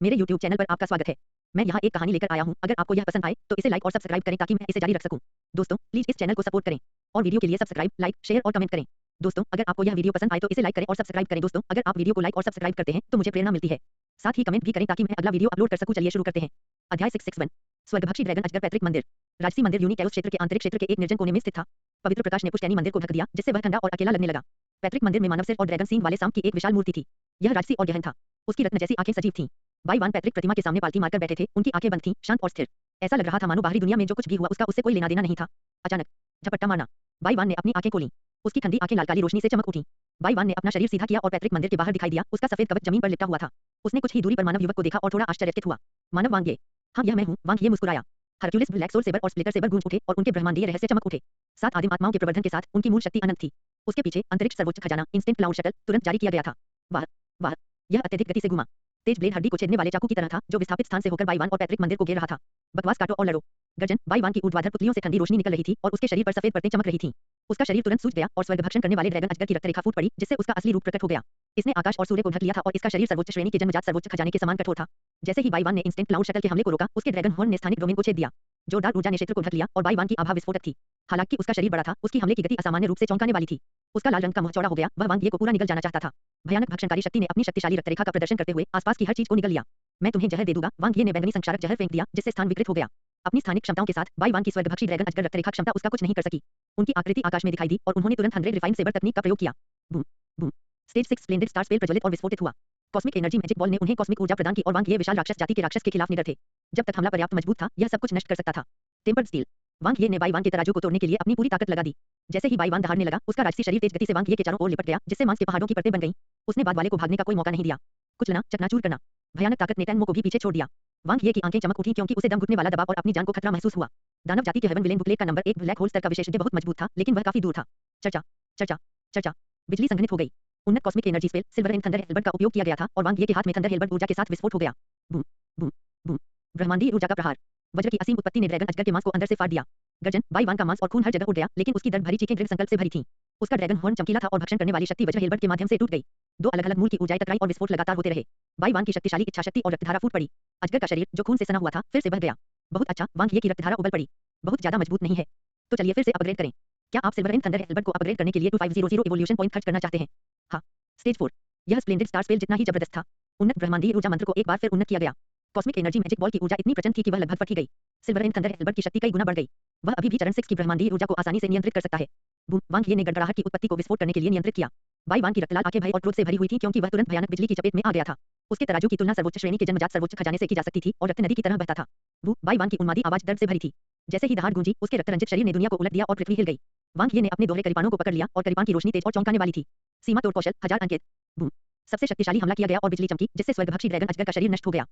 मेरे YouTube channel पर आपका स्वागत है। मैं यहाँ एक कहानी लेकर आया हूँ। अगर आपको यह पसंद आए तो इसे लाइक और सब्सक्राइब करें ताकि मैं इसे जारी रख सकूँ। दोस्तों प्लीज इस चैनल को सपोर्ट करें और वीडियो के लिए सब्सक्राइब, लाइक, शेयर और कमेंट करें। दोस्तों अगर आपको यह वीडियो पसंद आए तो इसे लाइक करें और सब्सक्राइब करें। दोस्तों अगर आप वीडियो को लाइक और सब्सक्राइब करते हैं तो मुझे प्रेरणा मिलती है। साथ ही कमेंट भी करें ताकि मैं अगला वीडियो अपलोड कर सकूँ। चलिए शुरू करते हैं। अध्याय 661 स्वर्गभक्षी ड्रैगन अजगर पैतृक मंदिर। राजसी मंदिर यूनिकैलोस क्षेत्र के आंतरिक क्षेत्र के एक निर्जन कोने में स्थित था। पवित्र प्रकाश ने पुश्तैनी मंदिर को ढक दिया जिससे वह ठंडा और अकेला लगने लगा। पैतृक मंदिर में मानव सिर और ड्रैगन सींग वाले सांप की एक विशाल मूर्ति थी। यह राजसी और गहन था। उसकी रत्न जैसी आंखें सजीव थीं। बाईवान पैतृक प्रतिमा के सामने पालती मारकर बैठे थे। उनकी आंखें बंद थीं, शांत और स्थिर। ऐसा लग रहा था मानो बाहरी दुनिया में जो कुछ भी हुआ उसका उससे कोई लेना देना नहीं था। अचानक झपट्टा मारना। बाईवान ने अपनी आंखें खोलीं। उसकी ठंडी आंखें लाल काली रोशनी से चमक उठीं। बाईवान ने अपना शरीर सीधा किया और पैतृक मंदिर के बाहर दिखाई दिया। उसका सफेद कवच जमीन पर लिपटा हुआ था। उसने कुछ ही दूरी पर मानव युवक को देखा और थोड़ा आश्चर्यचकित हुआ। मानव वांग ये। हाँ यह मैं हूँ। वांग ये मुस्कुराया। हरक्यूलिस, ब्लैक सोल सेबर और स्प्लिटर सेबर गूंज उठे और उनके ब्रह्मांडीय रहस्य चमक उठे। 7 आदिम आत्माओं के प्रवर्धन के साथ उनकी मूल शक्ति अनंत थी। उसके पीछे अंतरिक्ष सर्वोच्च खजाना इंस्टेंट क्लाउड शटल तुरंत जारी किया गया था। वाह वाह, यह अत्यधिक गति से घुमा। तेज ब्लेड हड्डी को छेदने वाले चाकू की तरह था जो विस्थापित स्थान से होकर बाईवान और पैतृक मंदिर को घेर रहा था। बकवास काटो और लड़ो। गर्जन। बाईवान की ऊर्ध्वाधर पुतलियों से ठंडी रोशनी निकल रही थी और उसके शरीर पर सफेद परतें चमक रही थीं। उसका शरीर तुरंत सूज गया और स्वर्गभक्षण करने वाले ड्रैगन अजगर की रक्तरेखा फूट पड़ी जिससे उसका असली रूप प्रकट हो गया। इसने आकाश और सूर्य को ढक लिया था और इसका शरीर सर्वोच्च श्रेणी के जन्मजात सर्वोच्च खजाने के समान कठोर था। जैसे ही बाईवान ने इंस्टेंट क्लाउड शटल के हमले को रोका उसके ड्रैगन हॉर्न ने स्थानिक डोमेन को छेद दिया। जोरदार ऊर्जा ने क्षेत्र को ढक लिया और बाईवान की आभा विस्फोटक थी। हालांकि उसका शरीर बड़ा था, उसकी हमले की गति असामान्य रूप से चौंकाने वाली थी। उसका लाल रंग का मुंह चौड़ा हो गया। वह वांग ये को पूरा निगल जाना चाहता था। भयानक भक्षणकारी शक्ति ने अपनी शक्तिशाली रक्तरेखा का प्रदर्शन करते हुए आसपास की हर चीज को निगल लिया। मैं तुम्हें जहर दे दूंगा। वांग ये ने बैंगनी संक्षारक जहर फेंक दिया जिससे स्थान विकृत हो गया। अपनी स्थानिक क्षमताओं के साथ बाईवान की स्वर्गभक्षी ड्रैगन अजगर रक्तरेखा क्षमता उसका कुछ नहीं कर सकी। उनकी आकृति आकाश में दिखाई दी और उन्होंने तुरंत 100 रिफाइंड सेबर तकनीक का प्रयोग किया। Boom boom. Stage 6 splendid star spell प्रज्वलित और विस्फोटित हुआ। कॉस्मिक एनर्जी मैजिक बॉल ने उन्हें कॉस्मिक ऊर्जा प्रदान की और वांग ये विशाल राक्षस जाति के राक्षस के खिलाफ निडर थे। जब तक हमला पर्याप्त मजबूत था यह सब कुछ नष्ट कर सकता था। Tempered steel. वांग ये ने बाईवान के तराजू को तोड़ने के लिए अपनी पूरी ताकत लगा दी। जैसे ही बाईवान दहाड़ने लगा उसका राजसी शरीर तेज गति से वांग ये के चारों ओर लिपट गया जिससे मांस के पहाड़ों की परतें बन गईं। उसने बाद वाले को भागने का कोई मौका नहीं दिया। कुचलना, चकनाचूर करना। भयानक ताकत ने टैनमो को भी पीछे छोड़ दिया। वांग ये की आंखें चमक उठी क्योंकि उसे दम घुटने वाला दबाव और अपनी जान को खतरा महसूस हुआ। दानव जाति के हेवन विलेन बुकलेट का नंबर 1 ब्लैक होल स्तर का विशेषज्ञ बहुत मजबूत था लेकिन वह काफी दूर था। चर्चा चर्चा चर्चा। बिजली संघनित हो गई। उन्नत cosmic energy spell silver and thunder halberd का उपयोग किया गया था और वांग ये के हाथ में थंडर हेलबर्ट ऊर्जा के साथ विस्फोट हो गया। Boom boom boom. ब्रह्मांडीय ऊर्जा का प्रहार। वज्र की असीम उत्पत्ति ने ड्रैगन अजगर के मांस को अंदर से फाड़ दिया। गर्जन। बाईवान का मांस और खून हर जगह उड़ गया लेकिन उसकी दर्द भरी चीखें दृढ़ संकल्प से भरी थीं। उसका ड्रैगन हॉर्न चमकीला था और भक्षण करने वाली शक्ति वज्र हेलबर्ट के माध्यम से टूट गई। दो अलग-अलग मूल की ऊर्जाएं टकराई और विस्फोट लगातार होते रहे। बाईवान की शक्तिशाली इच्छाशक्ति और रक्तधारा फूट पड़ी। अजगर का शरीर जो खून से सना हुआ था फिर से बह गया। बहुत अच्छा। वांग ये की रक्तधारा उबल पड़ी। बहुत ज्यादा मजबूत नहीं है। तो चलिए फिर से अपग्रेड करें। क्या आप सिल्वर एंड थंडर हेलबर्ट को अपग्रेड करने के लिए 2500 इवोल्यूशन पॉइंट खर्च करना चाहते हैं? हाँ। स्टेज 4। यह स्प्लेंडेड स्टार स्पेल जितना ही जबरदस्त था। उन्नत ब्रह्मांडीय ऊर्जा मंत्र को एक बार फिर उन्नत किया गया। कॉस्मिक एनर्जी मैजिक बॉल की ऊर्जा इतनी प्रचंड थी कि वह लगभग फट ही गई। सिल्वर एंड थंडर हेलबर्ट की शक्ति कई गुना बढ़ गई। वह अभी भी चरण 6 की ब्रह्मांडीय ऊर्जा को आसानी से नियंत्रित कर सकता है। बूम। वांग ये ने गड़गड़ाहट की उत्पत्ति को विस्फोट करने के लिए नियंत्रित किया। बाईवान की रक्तलाल आंखें भय और क्रोध से भरी हुई थीं क्योंकि वह तुरंत भयानक बिजली की चपेट में आ गया था। उसके तराजू की तुलना सर्वोच्च श्रेणी के जन्मजात सर्वोच्च खजाने से की जा सकती थी और रक्त नदी की तरह बहता था। वो बाईवान की उन्मादी आवाज दर्द से भरी थी। जैसे ही दहाड़ गूंजी उसके रक्तरंजित शरीर ने दुनिया को उलट दिया और पृथ्वी हिल गई। वांग ये ने अपने दोहरे करीपानों को पकड़ लिया और करीपान की रोशनी तेज और चौंकाने वाली थी। सीमा तोड़ कौशल 1000 अंकित। बूम। सबसे शक्तिशाली हमला किया गया और बिजली चमकी जिससे स्वर्गभक्षी ड्रैगन अजगर का शरीर नष्ट हो गया।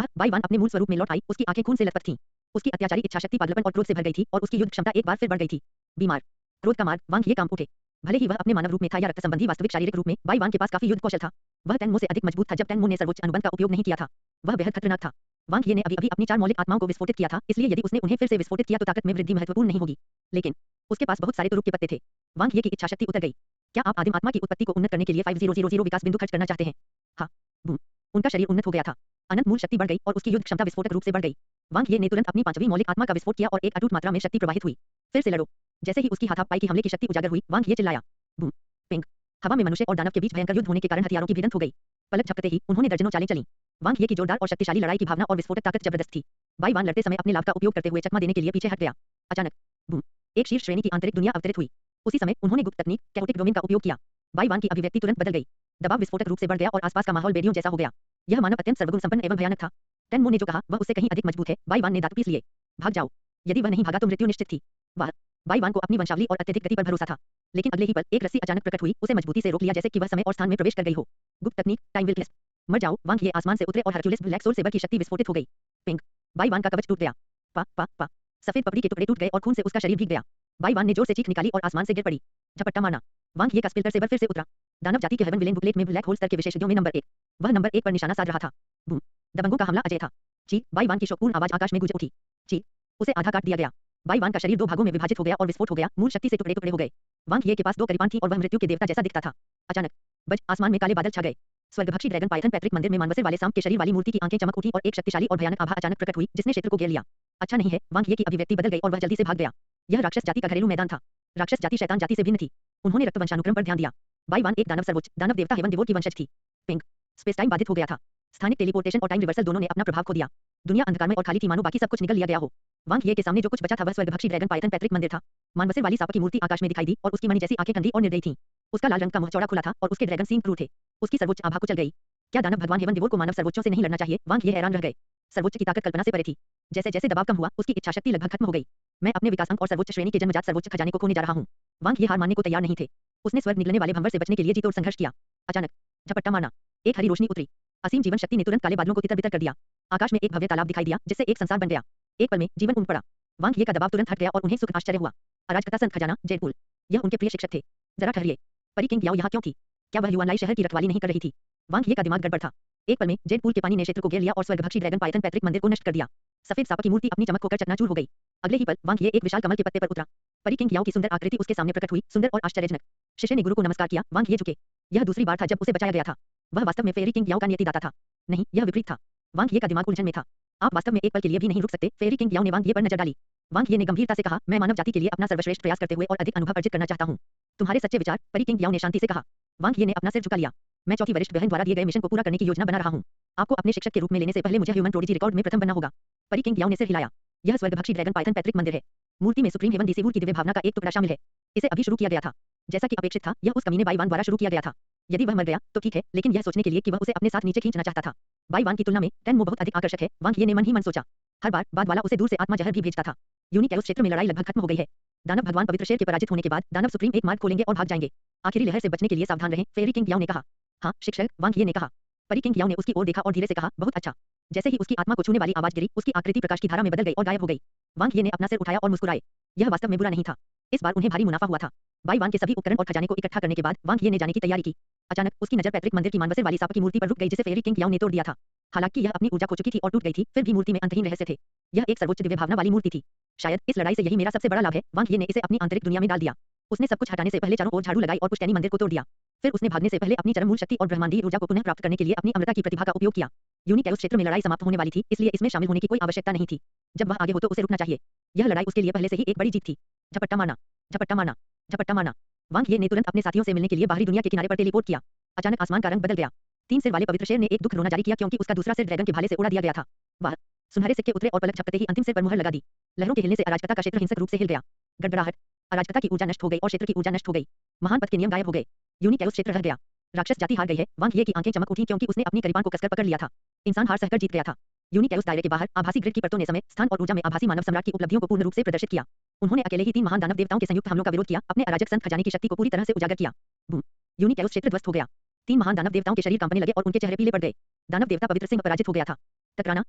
बाईवान अपने मूल स्वरूप में लौट आई। उसकी आंखें खून से लथपथ थीं। उसकी अत्याचारी इच्छाशक्ति पागलपन और क्रोध से भर गई थी और उसकी युद्ध क्षमता एक बार फिर बढ़ गई थी। बीमार। क्रोध का मार्ग। वांग ये काम उठे। भले ही वह अपने मानव रूप में था या रक्त संबंधी वास्तविक शारीरिक रूप में बाईवान के पास काफी युद्ध कौशल था। वह टैनमो से अधिक मजबूत था जब टैनमो ने सर्वोच्च अनुबंध का उपयोग नहीं किया था। वह बेहद खतरनाक था। वांग ये ने अभी-अभी अपनी 4 मौलिक आत्माओं को विस्फोटित किया था इसलिए यदि उसने उन्हें फिर से विस्फोटित किया तो ताकत में वृद्धि महत्वपूर्ण नहीं होगी। लेकिन उसके पास बहुत सारे तुरुप के पत्ते थे। वांग ये की इच्छाशक्ति उतर गई। क्या आप आदिम आत्मा की उत्पत्ति को उन्नत करने के लिए 5000 विकास बिंदु खर्च करना चाहते हैं? हाँ। बूम। उनका शरीर उन्नत हो गया था। अनंत मूल शक्ति बढ़ गई और उसकी युद्ध क्षमता विस्फोटक रूप से बढ़ गई। वांग ये ने तुरंत अपनी 5वीं मौलिक आत्मा का विस्फोट किया और एक अटूट मात्रा में शक्ति प्रवाहित हुई। फिर से लड़ो। जैसे ही उसकी हाथापाई की हमले की शक्ति उजागर हुई वांग ये चिल्लाया। बूम। पिंग। हवा में मनुष्य और दानव के बीच भयंकर युद्ध होने के कारण हथियारों की भिड़ंत हो गई। पलक झपकते ही उन्होंने दर्जनों चालें चली। वांग ये की जोरदार और शक्तिशाली लड़ाई की भावना और विस्फोटक ताकत जबरदस्त थी। बाईवान लड़ते समय अपने लाभ का उपयोग करते हुए चकमा देने के लिए पीछे हट गया। अचानक बूम। एक शीर्ष श्रेणी की आंतरिक दुनिया अवतरित हुई। उसी समय उन्होंने गुप्त तकनीक कैओटिक डोमेन का उपयोग किया। बाईवान की अभिव्यक्ति तुरंत बदल गई। दबाव विस्फोटक रूप से बढ़ गया और आसपास का माहौल बेडियों जैसा हो गया। यह मानव अत्यंत सर्वगुण संपन्न एवं भयानक था। टैनमो ने जो कहा वह उससे कहीं अधिक मजबूत है। बाईवान ने दांत पीस लिए। भाग जाओ। यदि वह नहीं भागा तो मृत्यु निश्चित थी। वाह। बाईवान को अपनी वंशावली और अत्यधिक गति पर भरोसा था। लेकिन अगले ही पल एक रस्सी अचानक प्रकट हुई, उसे मजबूती से रोक लिया जैसे कि वह समय और स्थान में प्रवेश कर गई हो। गुप्त तकनीक टाइम विल क्लिस्ट। मर जाओ। वांग ये आसमान से उतरे और हरक्यूलिस ब्लैक सोल सेबर की शक्ति विस्फोटित हो गई। पिंग। बाईवान का कवच टूट गया। पा पा पा। सफेद पपड़ी के टुकड़े टूट गए और खून से उसका शरीर भीग गया। बाईवान ने जोर से चीख निकाली और आसमान से गिर पड़ी। झपट्टा मारना। वांग ये का स्पिल्टर सेबर फिर से उतरा। दानव जाति के हेवन विलेन बुकलेट में ब्लैक होल स्तर के विशेषज्ञों में नंबर 1। वह नंबर 1 पर निशाना साध रहा था। बूम। दबंगों का हमला अजय था। चीख। बाईवान की शोकपूर्ण आवाज आकाश में गूंज उठी। चीख। उसे आधा काट दिया गया। बाईवान का शरीर 2 भागों में विभाजित हो गया और विस्फोट हो गया। मूल शक्ति से टुकड़े-टुकड़े हो गए। वांग ये के पास 2 करीपान थी और वह मृत्यु के देवता जैसा दिखता था। अचानक बज आसमान में काले बादल छा गए। स्वर्गभक्षी ड्रैगन पाइथन पैट्रिक मंदिर में मानवसे वाले सांप के शरीर वाली मूर्ति की आंखें चमक उठी और एक शक्तिशाली और भयानक आभा अचानक प्रकट हुई जिसने क्षेत्र को घेर लिया। अच्छा नहीं है, वांग ये की अभिव्यक्ति बदल गई और वह जल्दी से भाग गया। यह राक्षस जाति का घरेलू मैदान था। राक्षस जाति शैतान जाति से भिन्न थी। उन्होंने रक्तवंशानुक्रम पर ध्यान दिया। बाई वान एक दानव सर्वोच्च दानव देवता हेवन देवोर की वंशज थी। पिंग स्पेस टाइम बाधित हो गया था। स्थानिक टेलीपोर्टेशन और टाइम रिवर्सल दोनों ने अपना प्रभाव खो दिया। दुनिया अंधकार में और खाली थी मानो बाकी सब कुछ निगल लिया गया हो। वांग ये के सामने जो कुछ बचा था वह स्वर्गभक्षी ड्रैगन पाइथन पैट्रिक मंदिर था। मानवसे वाली सांप की मूर्ति आकाश में दिखाई दी और उसकी मणि जैसी आंखें ठंडी और निर्दयी थीं। उसका लाल रंग का मुंह चौड़ा खुला था और उसके ड्रैगन सींग क्रूर थे। उसकी सर्वोच्च आभा कुचल गई। क्या दानव भगवान हेवन देवोर को मानव सर्वोच्चों से नहीं लड़ना चाहिए? वांग ये हैरान रह गए। सर्वोच्च की ताकत कल्पना से परे थी। जैसे जैसे दबाव कम हुआ उसकी इच्छा शक्ति लगभग खत्म हो गई। मैं अपने विकास अंक और सर्वोच्च श्रेणी के जन्मजात सर्वोच्च खजाने को खोने जा रहा हूँ। वांग ये हार मानने को तैयार नहीं थे। उसने स्वर्ग निगलने वाले भंवर से बचने के लिए जीतोड़ संघर्ष किया। अचानक झपट्टा मारना, एक हरी रोशनी उतरी। असीम जीवन शक्ति ने तुरंत काले बादलों को तितर-बितर कर दिया। आकाश में एक भव्य तालाब दिखाई दिया जिससे एक संसार बन गया। एक पल में जीवन उमड़ पड़ा। वांग ये का दबाव तुरंत हट गया और उन्हें सुख आश्चर्य हुआ। अराजकता संत खजाना जेडपुल, यह उनके प्रिय शिक्षक थे। जरा ठहरिए, परी किंग याओ यहाँ क्यों थी? क्या वह युवानलाई शहर की रखवाली नहीं कर रही थी? वांग ये का दिमाग गड़बड़ था। एक पल में जेडपुल के पानी ने क्षेत्र को घेर लिया और स्वर्गभक्षी ड्रैगन पाइथन पैट्रिक मंदिर को नष्ट कर दिया। सफेद सांप की मूर्ति अपनी चमक खोकर चकनाचूर हो गई। अगले ही पल वांग ये एक विशाल कमल के पत्ते पर उतरा। परी किंग याओ की सुंदर आकृति उसके सामने प्रकट हुई, सुंदर और आश्चर्यजनक। शिष्य ने गुरु को नमस्कार किया। वांग ये झुके। यह दूसरी बार था जब उसे बचाया गया था। वह वास्तव में फेरी किंग याओ का नियतिदाता था। नहीं, यह विपरीत था। वांग ये का दिमाग उलझन में था। आप वास्तव में एक पल के लिए भी नहीं रुक सकते। फेरी किंग याओ ने वांग ये पर नजर डाली। वांग ये ने गंभीरता से कहा, मैं मानव जाति के लिए अपना सर्वश्रेष्ठ प्रयास करते हुए और अधिक अनुभव अर्जित करना चाहता हूँ। तुम्हारे सच्चे विचार? परी किंग याओ ने शांति से कहा। वांग ये ने अपना सिर झुका लिया। मैं चौथी वरिष्ठ बहन द्वारा दिए गए मिशन को पूरा करने की योजना बना रहा हूँ। आपको अपने शिक्षक के रूप में लेने से पहले मुझे ह्यूमन प्रोडिजी रिकॉर्ड में प्रथम बनना होगा। परी किंग याओ ने सिर हिलाया। यह स्वर्गभक्षी ड्रैगन पाइथन पैट्रिक मंदिर है। मूर्ति में सुप्रीम हेवन दिसेवूर की दिव्य भावना का एक टुकड़ा शामिल है। इसे अभी शुरू किया गया था। जैसा कि अपेक्षित था, यह उस कमीने बाई वान द्वारा शुरू किया गया था। यदि वह मर गया तो ठीक है, लेकिन यह सोचने के लिए कि वह उसे अपने साथ नीचे खींचना चाहता था। बाई वान की तुलना में टेनमो बहुत अधिक आकर्षक है। वांग ये ने मन ही मन सोचा। हर बार बाद वाला उसे दूर से आत्मा जहर भी भेजता था। यूनिकैउस क्षेत्र में लड़ाई लगभग खत्म हो गई है। दानव भगवान पवित्र शेर के पराजित होने के बाद दानव सुप्रीम एक मार्ग खोलेंगे और भाग जाएंगे। आखिरी लहर से बचने के लिए सावधान रहें, फेरी किंग याओ ने कहा। हाँ शिक्षक, वांग ये ने कहा। परी किंग याओ ने उसकी ओर देखा और धीरे से कहा, बहुत अच्छा। जैसे ही उसकी आत्मा को छूने वाली आवाज गिरी, उसकी आकृति प्रकाश की धारा में बदल गई और गायब हो गई। वांग ये ने अपना सिर उठाया और मुस्कुराए। यह वास्तव में बुरा नहीं था। इस बार उन्हें भारी मुनाफा हुआ था। बाई वान के सभी उपकरण और खजाने को इकट्ठा करने के बाद वांग ये ने जाने की तैयारी की। अचानक उसकी नजर पैट्रिक मंदिर की मानवसे वाली सांप की मूर्ति पर रुक गई जिसे फेरी किंग याओ ने तोड़ दिया था। हालांकि यह अपनी ऊर्जा खो चुकी थी और टूट गई थी, फिर भी मूर्ति में अंतहीन रहस्य थे। यह एक सर्वोच्च दिव्य भावना वाली मूर्ति थी। शायद इस लड़ाई से यही मेरा सबसे बड़ा लाभ है। वांग ये ने इसे अपनी आंतरिक दुनिया में डाल दिया। उसने सब कुछ हटाने से पहले चारों ओर झाड़ू लगाई और पुश्तैनी मंदिर को तोड़ दिया। फिर उसने भागने से पहले अपनी चरम मूल शक्ति और ब्रह्मांडीय ऊर्जा को पुनः प्राप्त करने के लिए अपनी अमृता की प्रतिभा का उपयोग किया। यूनिकैउस क्षेत्र में लड़ाई समाप्त होने वाली थी, इसलिए इसमें शामिल होने की कोई आवश्यकता नहीं थी। जब वह आगे हो तो उसे रुकना चाहिए। यह लड़ाई उसके लिए पहले से ही एक बड़ी जीत थी। झपट्टा मारना, झपट्टा मारना, झपट्टा मारना। वांग ये ने तुरंत अपने साथियों से मिलने के लिए बाहरी दुनिया के किनारे पर टेलीपोर्ट किया। अचानक आसमान का रंग बदल गया। 3 सिर वाले पवित्र शेर ने एक दुख रोना जारी किया क्योंकि उसका दूसरा सिर ड्रैगन के भाले से उड़ा दिया गया था। वाह! सुनहरे सिक्के उतरे और पलक झपकते ही अंतिम सिर पर मुहर लगा दी। लहरों के हिलने से अराजकता का क्षेत्र हिंसक रूप से हिल गया। गड़गड़ाहट, अराजकता की ऊर्जा नष्ट हो गई और क्षेत्र की ऊर्जा नष्ट हो गई। महान पथ के नियम गायब हो गए। यूनिकैउस क्षेत्र रह गया। राक्षस जाति हार गई है। वांग ये की आंखें चमक उठी क्योंकि उसने अपनी करीबान को कसकर पकड़ लिया था। इंसान हार सहकर जीत गया था। यूनिकैउस दायरे के बाहर आभासी ग्रिड की परतों ने समय, स्थान और ऊर्जा में आभासी मानव सम्राट की उपलब्धियों को पूर्ण रूप से प्रदर्शित किया। उन्होंने अकेले ही 3 महान दानव देवताओं के संयुक्त हमलों का विरोध किया, अपने अराजक संत खजाने की शक्ति को पूरी तरह से उजागर किया। बूम! यूनिकैउस क्षेत्र ध्वस्त हो गया। 3 महान दानव देवताओं के शरीर कांपने लगे और उनके चेहरे पीले पड़ गए। दानव देवता पवित्र सिंह पराजित हो गया था। टकराना,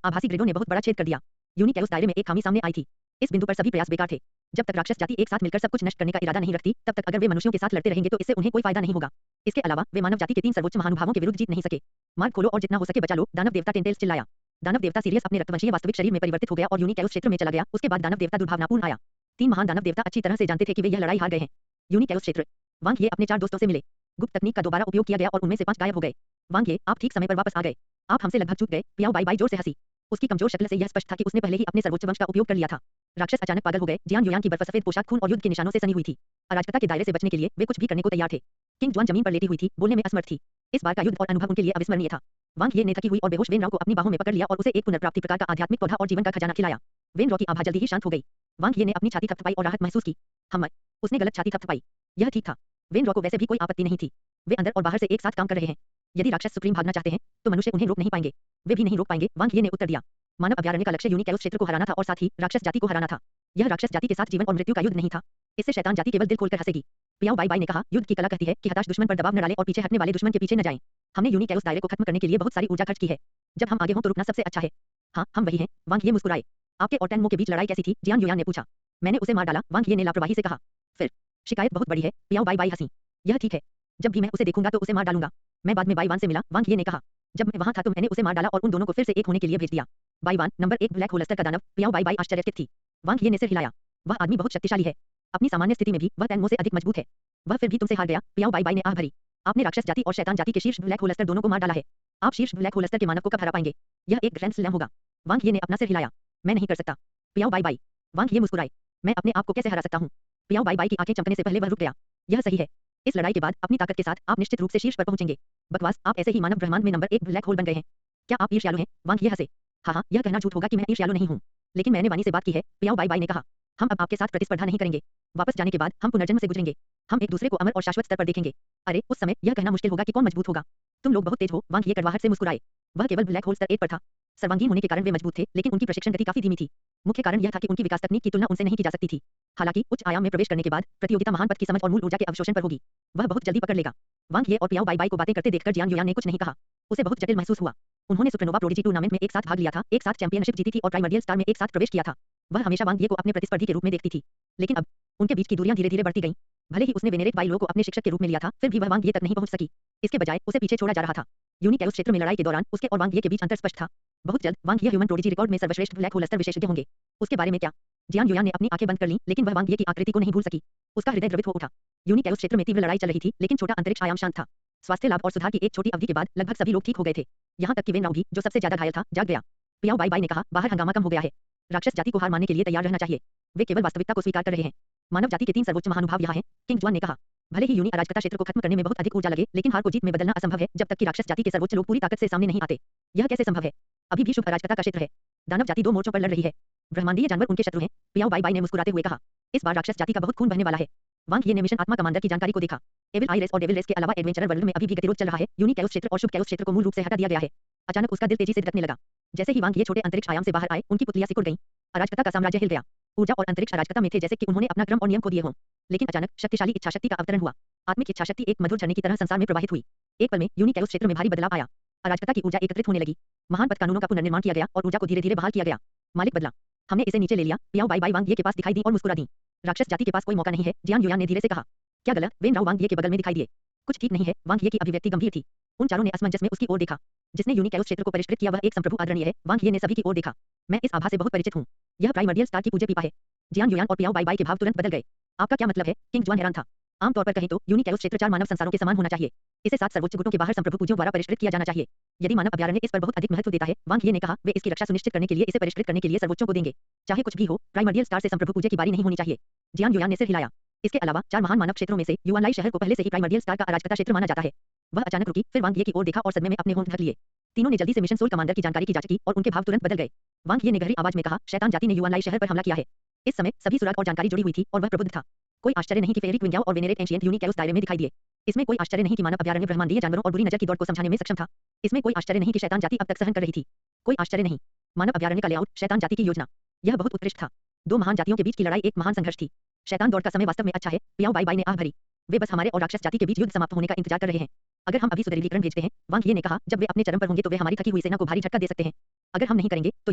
आभासी ग्रिडों ने बहुत बड़ा छेद कर दिया। यूनिकैउस दायरे में एक खामी सामने आई थी। इस बिंदु पर सभी प्रयास बेकार थे। जब तक राक्षस जाति एक साथ मिलकर सब कुछ नष्ट करने का इरादा नहीं रखती, तब तक अगर वे मनुष्यों के साथ लड़ते रहेंगे तो इससे उन्हें कोई फायदा नहीं होगा। इसके अलावा वे मानव जाति के 3 सर्वोच्च महानुभावों के विरुद्ध जीत नहीं सके। मार्ग खोलो और जितना हो सके बचा लो, दानव देवता टेंटेल्स चिल्लाया। दानव देवता सीरियस अपने रक्तवंशीय वास्तविक शरीर में परिवर्तित हो गया और यूनिकैउस क्षेत्र में चला गया। उसके बाद दानव देवता दुर्भावनापूर्ण आया। 3 महान दानव देवता अच्छी तरह से जानते थे कि वे यह लड़ाई हार गए हैं। यूनिकैउस क्षेत्र। वांग ये अपने 4 दोस्तों से मिले। गुप्त तकनीक का दोबारा उपयोग किया गया और उनमें से 5 गायब हो गए। वांग ये, आप ठीक समय पर वापस आ गए। आप हमसे लगभग चूक गए। पियाओ बाई बाई जोर से हंसी। उसकी कमजोर शक्ल से यह स्पष्ट था कि उसने पहले ही अपने सर्वोच्च वंश का उपयोग कर लिया था। राक्षस अचानक पागल हो गए। जियान युयान की बर्फ सफेद पोशाक खून और युद्ध के निशानों से सनी हुई थी। अराजकता के दायरे से बचने के लिए वे कुछ भी करने को तैयार थे। किंग जुआन जमीन पर लेटी हुई थी, बोलने में असमर्थ थी। इस बार का युद्ध और अनुभव उनके लिए अविस्मरणीय था। वांग ये ने थकी हुई और बेहोश वेन राव को अपनी बाहों में पकड़ लिया और उसे एक पुनर्प्राप्ति प्रकार का आध्यात्मिक पौधा और जीवन का खजाना खिलाया। वेन राव की आभा जल्दी ही शांत हो गई। वांग ये ने अपनी छाती थपथपाई और राहत महसूस की। हम, उसने गलत छाती थपथपाई। यह ठीक था। वेन राव को वैसे भी कोई आपत्ति नहीं थी। वे अंदर और बाहर से एक साथ काम कर रहे हैं। यदि राक्षस सुप्रीम भागना चाहते हैं, तो मनुष्य उन्हें रोक नहीं पाएंगे। वे भी नहीं रोक पाएंगे। वांग ये ने उत्तर दिया। मानव अभयारण्य का लक्ष्य यूनिकैउस क्षेत्र को हराना था और साथ ही राक्षस जाति को हराना था। यह राक्षस जाति के साथ जीवन और मृत्यु का युद्ध नहीं था। इससे शैतान जाति केवल दिल खोलकर हंसेगी। पियाओ बाई बाई ने कहा, युद्ध की कला कहती है कि हताश दुश्मन पर दबाव न डालें और पीछे हटने वाले दुश्मन के पीछे न जाएं। हमने यूनिकैउस दायरे को खत्म करने के लिए बहुत सारी ऊर्जा खर्च की है। जब हम आगे हों तो रुकना सबसे अच्छा है। हाँ, हम वही हैं। वांग ये मुस्कुराए। आपके और टेनमो के बीच लड़ाई कैसी थी? जियान युयान ने पूछा। मैंने उसे मार डाला, वांग ये ने लापरवाही से कहा। फिर शिकायत बहुत बड़ी है। पियाओ बाई बाई हंसी। यह ठीक है। जब भी मैं उसे देखूंगा तो उसे मार डालूंगा। मैं बाद में बाई वान से मिला, वांग ये ने कहा। जब मैं वहां था तो मैंने उसे मार डाला और उन दोनों को फिर से एक होने के लिए भेज दिया। बाई वान, नंबर 1 ब्लैक होलस्टर का दानव। पियाओ बाई बाई आश्चर्यचकित थी। वांग ये ने सिर हिलाया। वह आदमी बहुत शक्तिशाली है। अपनी सामान्य स्थिति में भी वह टेनमो से अधिक मजबूत है। वह फिर भी तुमसे हार गया। पियाओ बाई बाई ने आह भरी। आपने राक्षस जाति और शैतान जाति के शीर्ष ब्लैक होल स्तर दोनों को मार डाला है। आप शीर्ष ब्लैक होल स्तर के मानव को कब हरा पाएंगे? यह एक ग्रैंड स्लैम होगा। वांग ये ने अपना सिर हिलाया। मैं नहीं कर सकता। पियाओ बाई बाई। वांग ये मुस्कुराए। मैं अपने आप को कैसे हरा सकता हूँ? पियाओ बाई बाई की आंखें चमकने से पहले वह रुक गया। यह सही है। इस लड़ाई के बाद अपनी ताकत के साथ आप निश्चित रूप से शीर्ष पर पहुंचेंगे। बकवास, आप ऐसे ही मानव ब्रह्मांड में नंबर 1 ब्लैक होल बन गए हैं। क्या आप ईर्ष्यालु हैं? वांग ये हंसे। हाँ, यह कहना झूठ होगा कि मैं ईर्ष्यालु नहीं हूँ। लेकिन मैंने वानी से बात की है, पियाओ बाई बाई ने कहा। हम अब आपके साथ प्रतिस्पर्धा नहीं करेंगे। वापस जाने के बाद हम पुनर्जन्म से गुजरेंगे। हम एक दूसरे को अमर और शाश्वत स्तर पर देखेंगे। अरे, उस समय यह कहना मुश्किल होगा कि कौन मजबूत होगा। तुम लोग बहुत तेज हो। वांग ये कड़वाहट से मुस्कुराए। वह केवल ब्लैक होल स्तर 1 पर था। सर्वांगीण होने के कारण वे मजबूत थे, लेकिन उनकी प्रशिक्षण गति काफी धीमी थी। मुख्य कारण यह था कि उनकी विकास तकनीक की तुलना उनसे नहीं की जा सकती थी। हालांकि उच्च आयाम में प्रवेश करने के बाद प्रतियोगिता महान पद की समझ और मूल ऊर्जा के अवशोषण पर होगी। वह बहुत जल्दी पकड़ लेगा। वांग ये और पियाओ बाई बाई को बातें करते देखकर जियांग युयान ने कुछ नहीं कहा। उसे बहुत जटिल महसूस हुआ। उन्होंने सुपरनोवा प्रोडिजी टूर्नामेंट में एक साथ भाग लिया था, एक साथ चैंपियनशिप जीती थी और प्राइमर्डियल स्टार में एक साथ प्रवेश किया था। वह हमेशा वांग ये को अपने प्रतिस्पर्धी के रूप में देखती थी। लेकिन अब उनके बीच की दूरियां धीरे-धीरे बढ़ती गईं। भले ही उसने वेनेरेट बाई लो को अपने शिक्षक के रूप में लिया था, फिर भी वह वांग ये तक नहीं पहुंच सकी। इसके बजाय उसे पीछे छोड़ा जा रहा था। यूनिकैउस क्षेत्र में लड़ाई के दौरान उसके और वांग ये के बीच अंतर स्पष्ट था। बहुत जल्द वांग ये ह्यूमन प्रोडिजी रिकॉर्ड में सर्वश्रेष्ठ ब्लैक होल स्तर विशेषज्ञ होंगे। उसके बारे में क्या? जियांग युयान ने अपनी आंखें बंद कर लीं, लेकिन वह वांग ये की आकृति को नहीं भूल सकी। उसका हृदय द्रवित हो उठा। यूनिकैउस क्षेत्र में तीव्र लड़ाई चल रही थी, लेकिन छोटा अंतरिक्ष आयाम शांत था। स्वास्थ्य लाभ और सुधार की एक छोटी अवधि के बाद लगभग सभी लोग ठीक हो गए थे। यहाँ तक कि वेन राउ भी, जो सबसे ज्यादा घायल था, जाग गया। पियाओ बाई बाई ने कहा, बाहर हंगामा कम हो गया है। राक्षस जाति को हार मानने के लिए तैयार रहना चाहिए। वे केवल वास्तविकता को स्वीकार कर रहे हैं। मानव जाति के 3 सर्वोच्च महानुभाव यहाँ हैं, किंग जुआन ने कहा। भले ही यूनी अराजकता क्षेत्र को खत्म करने में बहुत अधिक ऊर्जा लगे, लेकिन हार को जीत में बदलना असंभव है जब तक कि राक्षस जाति के सर्वोच्च लोग पूरी ताकत से सामने नहीं आते। यह कैसे संभव है? अभी भी शुभ अराजकता का क्षेत्र है। दानव जाति 2 मोर्चों पर लड़ रही है। ब्रह्मांडीय जानवर उनके शत्रु हैं। पियाओ बाई बाई ने मुस्कुराते हुए कहा। इस बार राक्षस जाति का बहुत खून बहने वाला है। वांग ये ने मिशन आत्मा कमांडर की जानकारी को देखा। एविल आई रेस और डेविल रेस के अलावा एडवेंचरर वर्ल्ड में अभी भी गतिरोध चल रहा है। यूनिकैउस क्षेत्र और शुभ कैउस क्षेत्र को मूल रूप से हटा दिया गया है। अचानक उसका दिल तेजी से धड़कने लगा। जैसे ही वांग ये छोटे अंतरिक्ष आयाम से बाहर आए, उनकी पुतलियां सिकुड़ गईं। अराजकता का साम्राज्य हिल गया। ऊर्जा और अंतरिक्ष अराजकता में थे, जैसे कि उन्होंने अपना क्रम और नियम खो दिए हों। लेकिन अचानक शक्तिशाली इच्छाशक्ति का अवतरण हुआ। आत्मिक इच्छाशक्ति एक मधुर झरने की तरह संसार में प्रवाहित हुई। एक पल में यूनिकैउस क्षेत्र में भारी बदलाव आया। अराजकता की ऊर्जा एकत्रित होने लगी। महान पद कानूनों का पुनर्निर्माण किया गया और ऊर्जा को धीरे-धीरे बहाल किया गया। मालिक बदला। हमने इसे नीचे ले लिया। पियाओ बाई बाई वांग ये के पास दिखाई दी और मुस्कुरा दी। राक्षस जाति के पास कोई मौका नहीं है, जियांग युयान ने धीरे से कहा। क्या गलत? वेन राउ वांग ये के बगल में दिखाई दिए। कुछ ठीक नहीं है। वांग ये की अभिव्यक्ति गंभीर थी। उन चारों ने असमंजस में उसकी ओर देखा। जिसने यूनिकैउस क्षेत्र को परिष्कृत किया वह एक संप्रभु आदरणीय है। वांग ये ने सभी की ओर देखा। मैं इस आभा से बहुत परिचित हूँ। यह प्राइमर्डियल स्टार की पूज्य पीपा है। जियांग युयान और पियाओ बाई बाई के भाव तुरंत बदल गए। आपका क्या मतलब है? किंग जुआन हैरान था। आमतौर पर कहें तो यूनिकैउस क्षेत्र 4 मानव संसारों के समान होना चाहिए। इसे 7 सर्वोच्च गुटों के बाहर संप्रभु पूज्यों द्वारा परिष्कृत किया जाना चाहिए। यदि मानव अभयारण्य इस पर बहुत अधिक महत्व देता है, वांग ये ने कहा, वे इसकी रक्षा सुनिश्चित करने के लिए इसे परिष्कृत करने के लिए सर्वोच्चों को देंगे। चाहे कुछ भी हो, प्राइमर्डियल स्टार से संप्रभु पूज्य की बारी नहीं होनी चाहिए। जियांग युयान ने सिर हिलाया। इसके अलावा 4 महान मानव क्षेत्रों में से युआनलाई शहर को पहले से ही प्राइमर्डियल स्टार का अराजकता क्षेत्र माना जाता है। वह अचानक रुकी, फिर वांग ये की ओर देखा और सदमे में अपने होंठ ढक लिए। तीनों ने जल्दी से मिशन सोल कमांडर की जानकारी की जांच की और उनके भाव तुरंत बदल गए। वांग ये ने गहरी आवाज में कहा, शैतान जाति ने युआनलाई शहर पर हमला किया है। इस समय सभी सुराग और जानकारी जुड़ी हुई थी और वह प्रबुद्ध था। कोई आश्चर्य नहीं कि फेयरी क्विंग्याओ और वेनेरेट एंशिएंट यूनिकैउस दायरे में दिखाई दिए। इसमें कोई आश्चर्य नहीं कि मानव अभयारण्य ब्रह्मांडीय जानवरों और बुरी नजर की दौड़ को समझाने में सक्षम था। इसमें कोई आश्चर्य नहीं कि शैतान जाति अब तक सहन कर रही थी। कोई आश्चर्य नहीं। मानव अभयारण्य का लेआउट, शैतान जाति की योजना, यह बहुत उत्कृष्ट था। 2 महान जातियों के बीच की लड़ाई एक महान संघर्ष थी। शैतान दौड़ का समय वास्तव में अच्छा है। पियाओ बाई बाई ने आह भरी। वे बस हमारे और राक्षस जाति के बीच युद्ध समाप्त होने का इंतजार कर रहे हैं। अगर हम अभी सुदृढ़ीकरण भेजते हैं, वांग ये ने कहा, जब वे अपने चरम पर होंगे तो वे हमारी थकी हुई सेना को भारी झटका दे सकते हैं। अगर हम नहीं करेंगे तो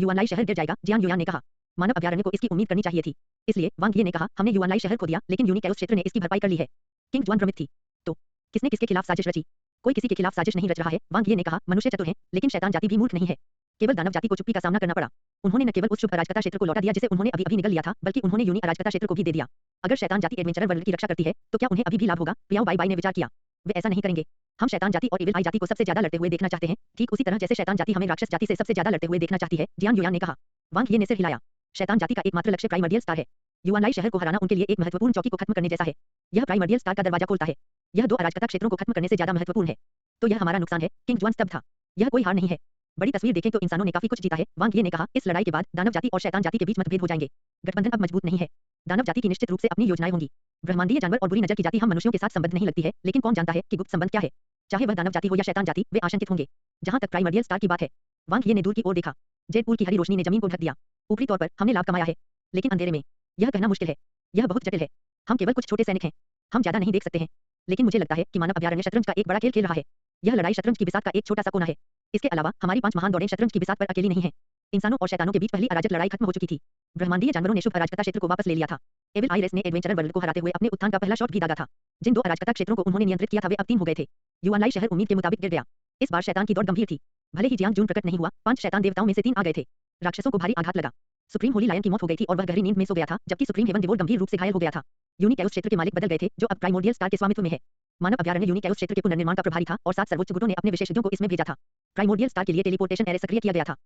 युआनलाई शहर गिर जाएगा, जियांग युयान ने कहा। मानव अभयारण्य को इसकी उम्मीद करनी चाहिए थी। इसलिए वांग ये ने कहा, हमने युआनलाई शहर खो दिया, लेकिन यूनिकैउस क्षेत्र ने इसकी भरपाई कर ली है। किंग जुआन भ्रमित थी। तो किसने किसके खिलाफ साजिश रची? कोई किसी के खिलाफ साजिश नहीं रच रहा है। वांग ये ने कहा, मनुष्य चतुर हैं, लेकिन शैतान जाति भी मूर्ख नहीं है। केवल दानव जाति को चुप्पी का सामना करना पड़ा। उन्होंने न केवल उस शुभ अराजकता क्षेत्र को लौटा दिया जिसे उन्होंने अभी-अभी निगल लिया था, बल्कि उन्होंने यूनी अराजकता क्षेत्र को भी दे दिया। अगर शैतान जाति एडवेंचरर वर्ल्ड की रक्षा करती है, तो क्या उन्हें अभी भी लाभ होगा? पियाओ बाई बाई ने विचार किया। वे ऐसा नहीं करेंगे। हम शैतान जाति और एविल आई जाति को सबसे ज्यादा लड़ते हुए देखना चाहते हैं, ठीक उसी तरह जैसे शैतान जाति हमें राक्षस जाति से सबसे ज्यादा लड़ते हुए देखना चाहती है, जियांग युयान ने कहा। वांग ये ने सिर हिलाया। शैतान जाति का एकमात्र लक्ष्य प्राइमर्डियल स्टार है। युआनलाई शहर को हराना उनके लिए एक महत्वपूर्ण चौकी को खत्म करने जैसा है। यह प्राइमर्डियल स्टार का दरवाजा खोलता है। यह 2 अराजकता क्षेत्रों को खत्म करने से ज्यादा महत्वपूर्ण है। तो यह हमारा नुकसान है। किंग जुआन स्तब्ध था। यह कोई हार नहीं है। बड़ी तस्वीर देखें तो इंसानों ने काफी कुछ जीता है। वांग ये ने कहा, इस लड़ाई के बाद दानव जाति और शैतान जाति के बीच मतभेद हो जाएंगे। गठबंधन अब मजबूत नहीं है। दानव जाति की निश्चित रूप से अपनी योजनाएं होंगी। ब्रह्मांडीय जानवर और बुरी नजर की जाति हम मनुष्यों के साथ संबंध नहीं लगती है, लेकिन कौन जानता है कि गुप्त संबंध क्या है? चाहे वह दानव जाति हो या शैतान जाति, वे आशंकित होंगे। जहां तक प्राइमर्डियल स्टार की बात है, वांग ये ने दूर की ओर देखा। जेड पूल की हरी रोशनी ने जमीन को ढक दिया। ऊपरी तौर पर हमने लाभ कमाया है, लेकिन अंधेरे में यह कहना मुश्किल है। यह बहुत जटिल है। हम केवल कुछ छोटे सैनिक हैं। हम ज्यादा नहीं देख सकते हैं। लेकिन मुझे लगता है कि मानव अभयारण्य शतरंज का एक बड़ा खेल खेल रहा है। यह लड़ाई शतरंज की बिसात का एक छोटा सा कोना है। इसके अलावा हमारी 5 महान दौड़ें शतरंज की बिसात पर अकेली नहीं है। इंसानों और शैतानों के बीच पहली अराजक लड़ाई खत्म हो चुकी थी। ब्रह्मांडीय जानवरों ने शुभ अराजकता क्षेत्र को वापस ले लिया था। एविल आई रेस ने एडवेंचरर वर्ल्ड को हराते हुए अपने उत्थान का पहला शॉट भी दागा था। जिन 2 अराजकता क्षेत्रों को उन्होंने नियंत्रित किया था वे अब 3 हो गए थे। युआनलाई शहर उम्मीद के मुताबिक गिर गया। इस बार शैतान की दौड़ गंभीर थी। भले ही जियांग जून प्रकट नहीं हुआ, 5 शैतान देवताओं में से 3 आ गए थे। राक्षसों को भारी आघात लगा। सुप्रीम होली लायन की मौत हो गई थी और वह गहरी नींद में सो गया था, जबकि सुप्रीम हेवन डिवोट गंभीर रूप से घायल हो गया था। यूनिकैउस क्षेत्र के मालिक बदल गए थे, जो अब प्राइमोर्डियल स्टार के स्वामित्व में है। मानव अभ्यारण्य यूनिकैउस क्षेत्र के पुनर्निर्माण का प्रभारी था और 7 सर्वोच्च गुटों ने अपने विशेषज्ञों को इसमें भेजा था। प्राइमोर्डियल स्टार के लिए टेलीपोर्टेशन एरे सक्रिय किया गया था।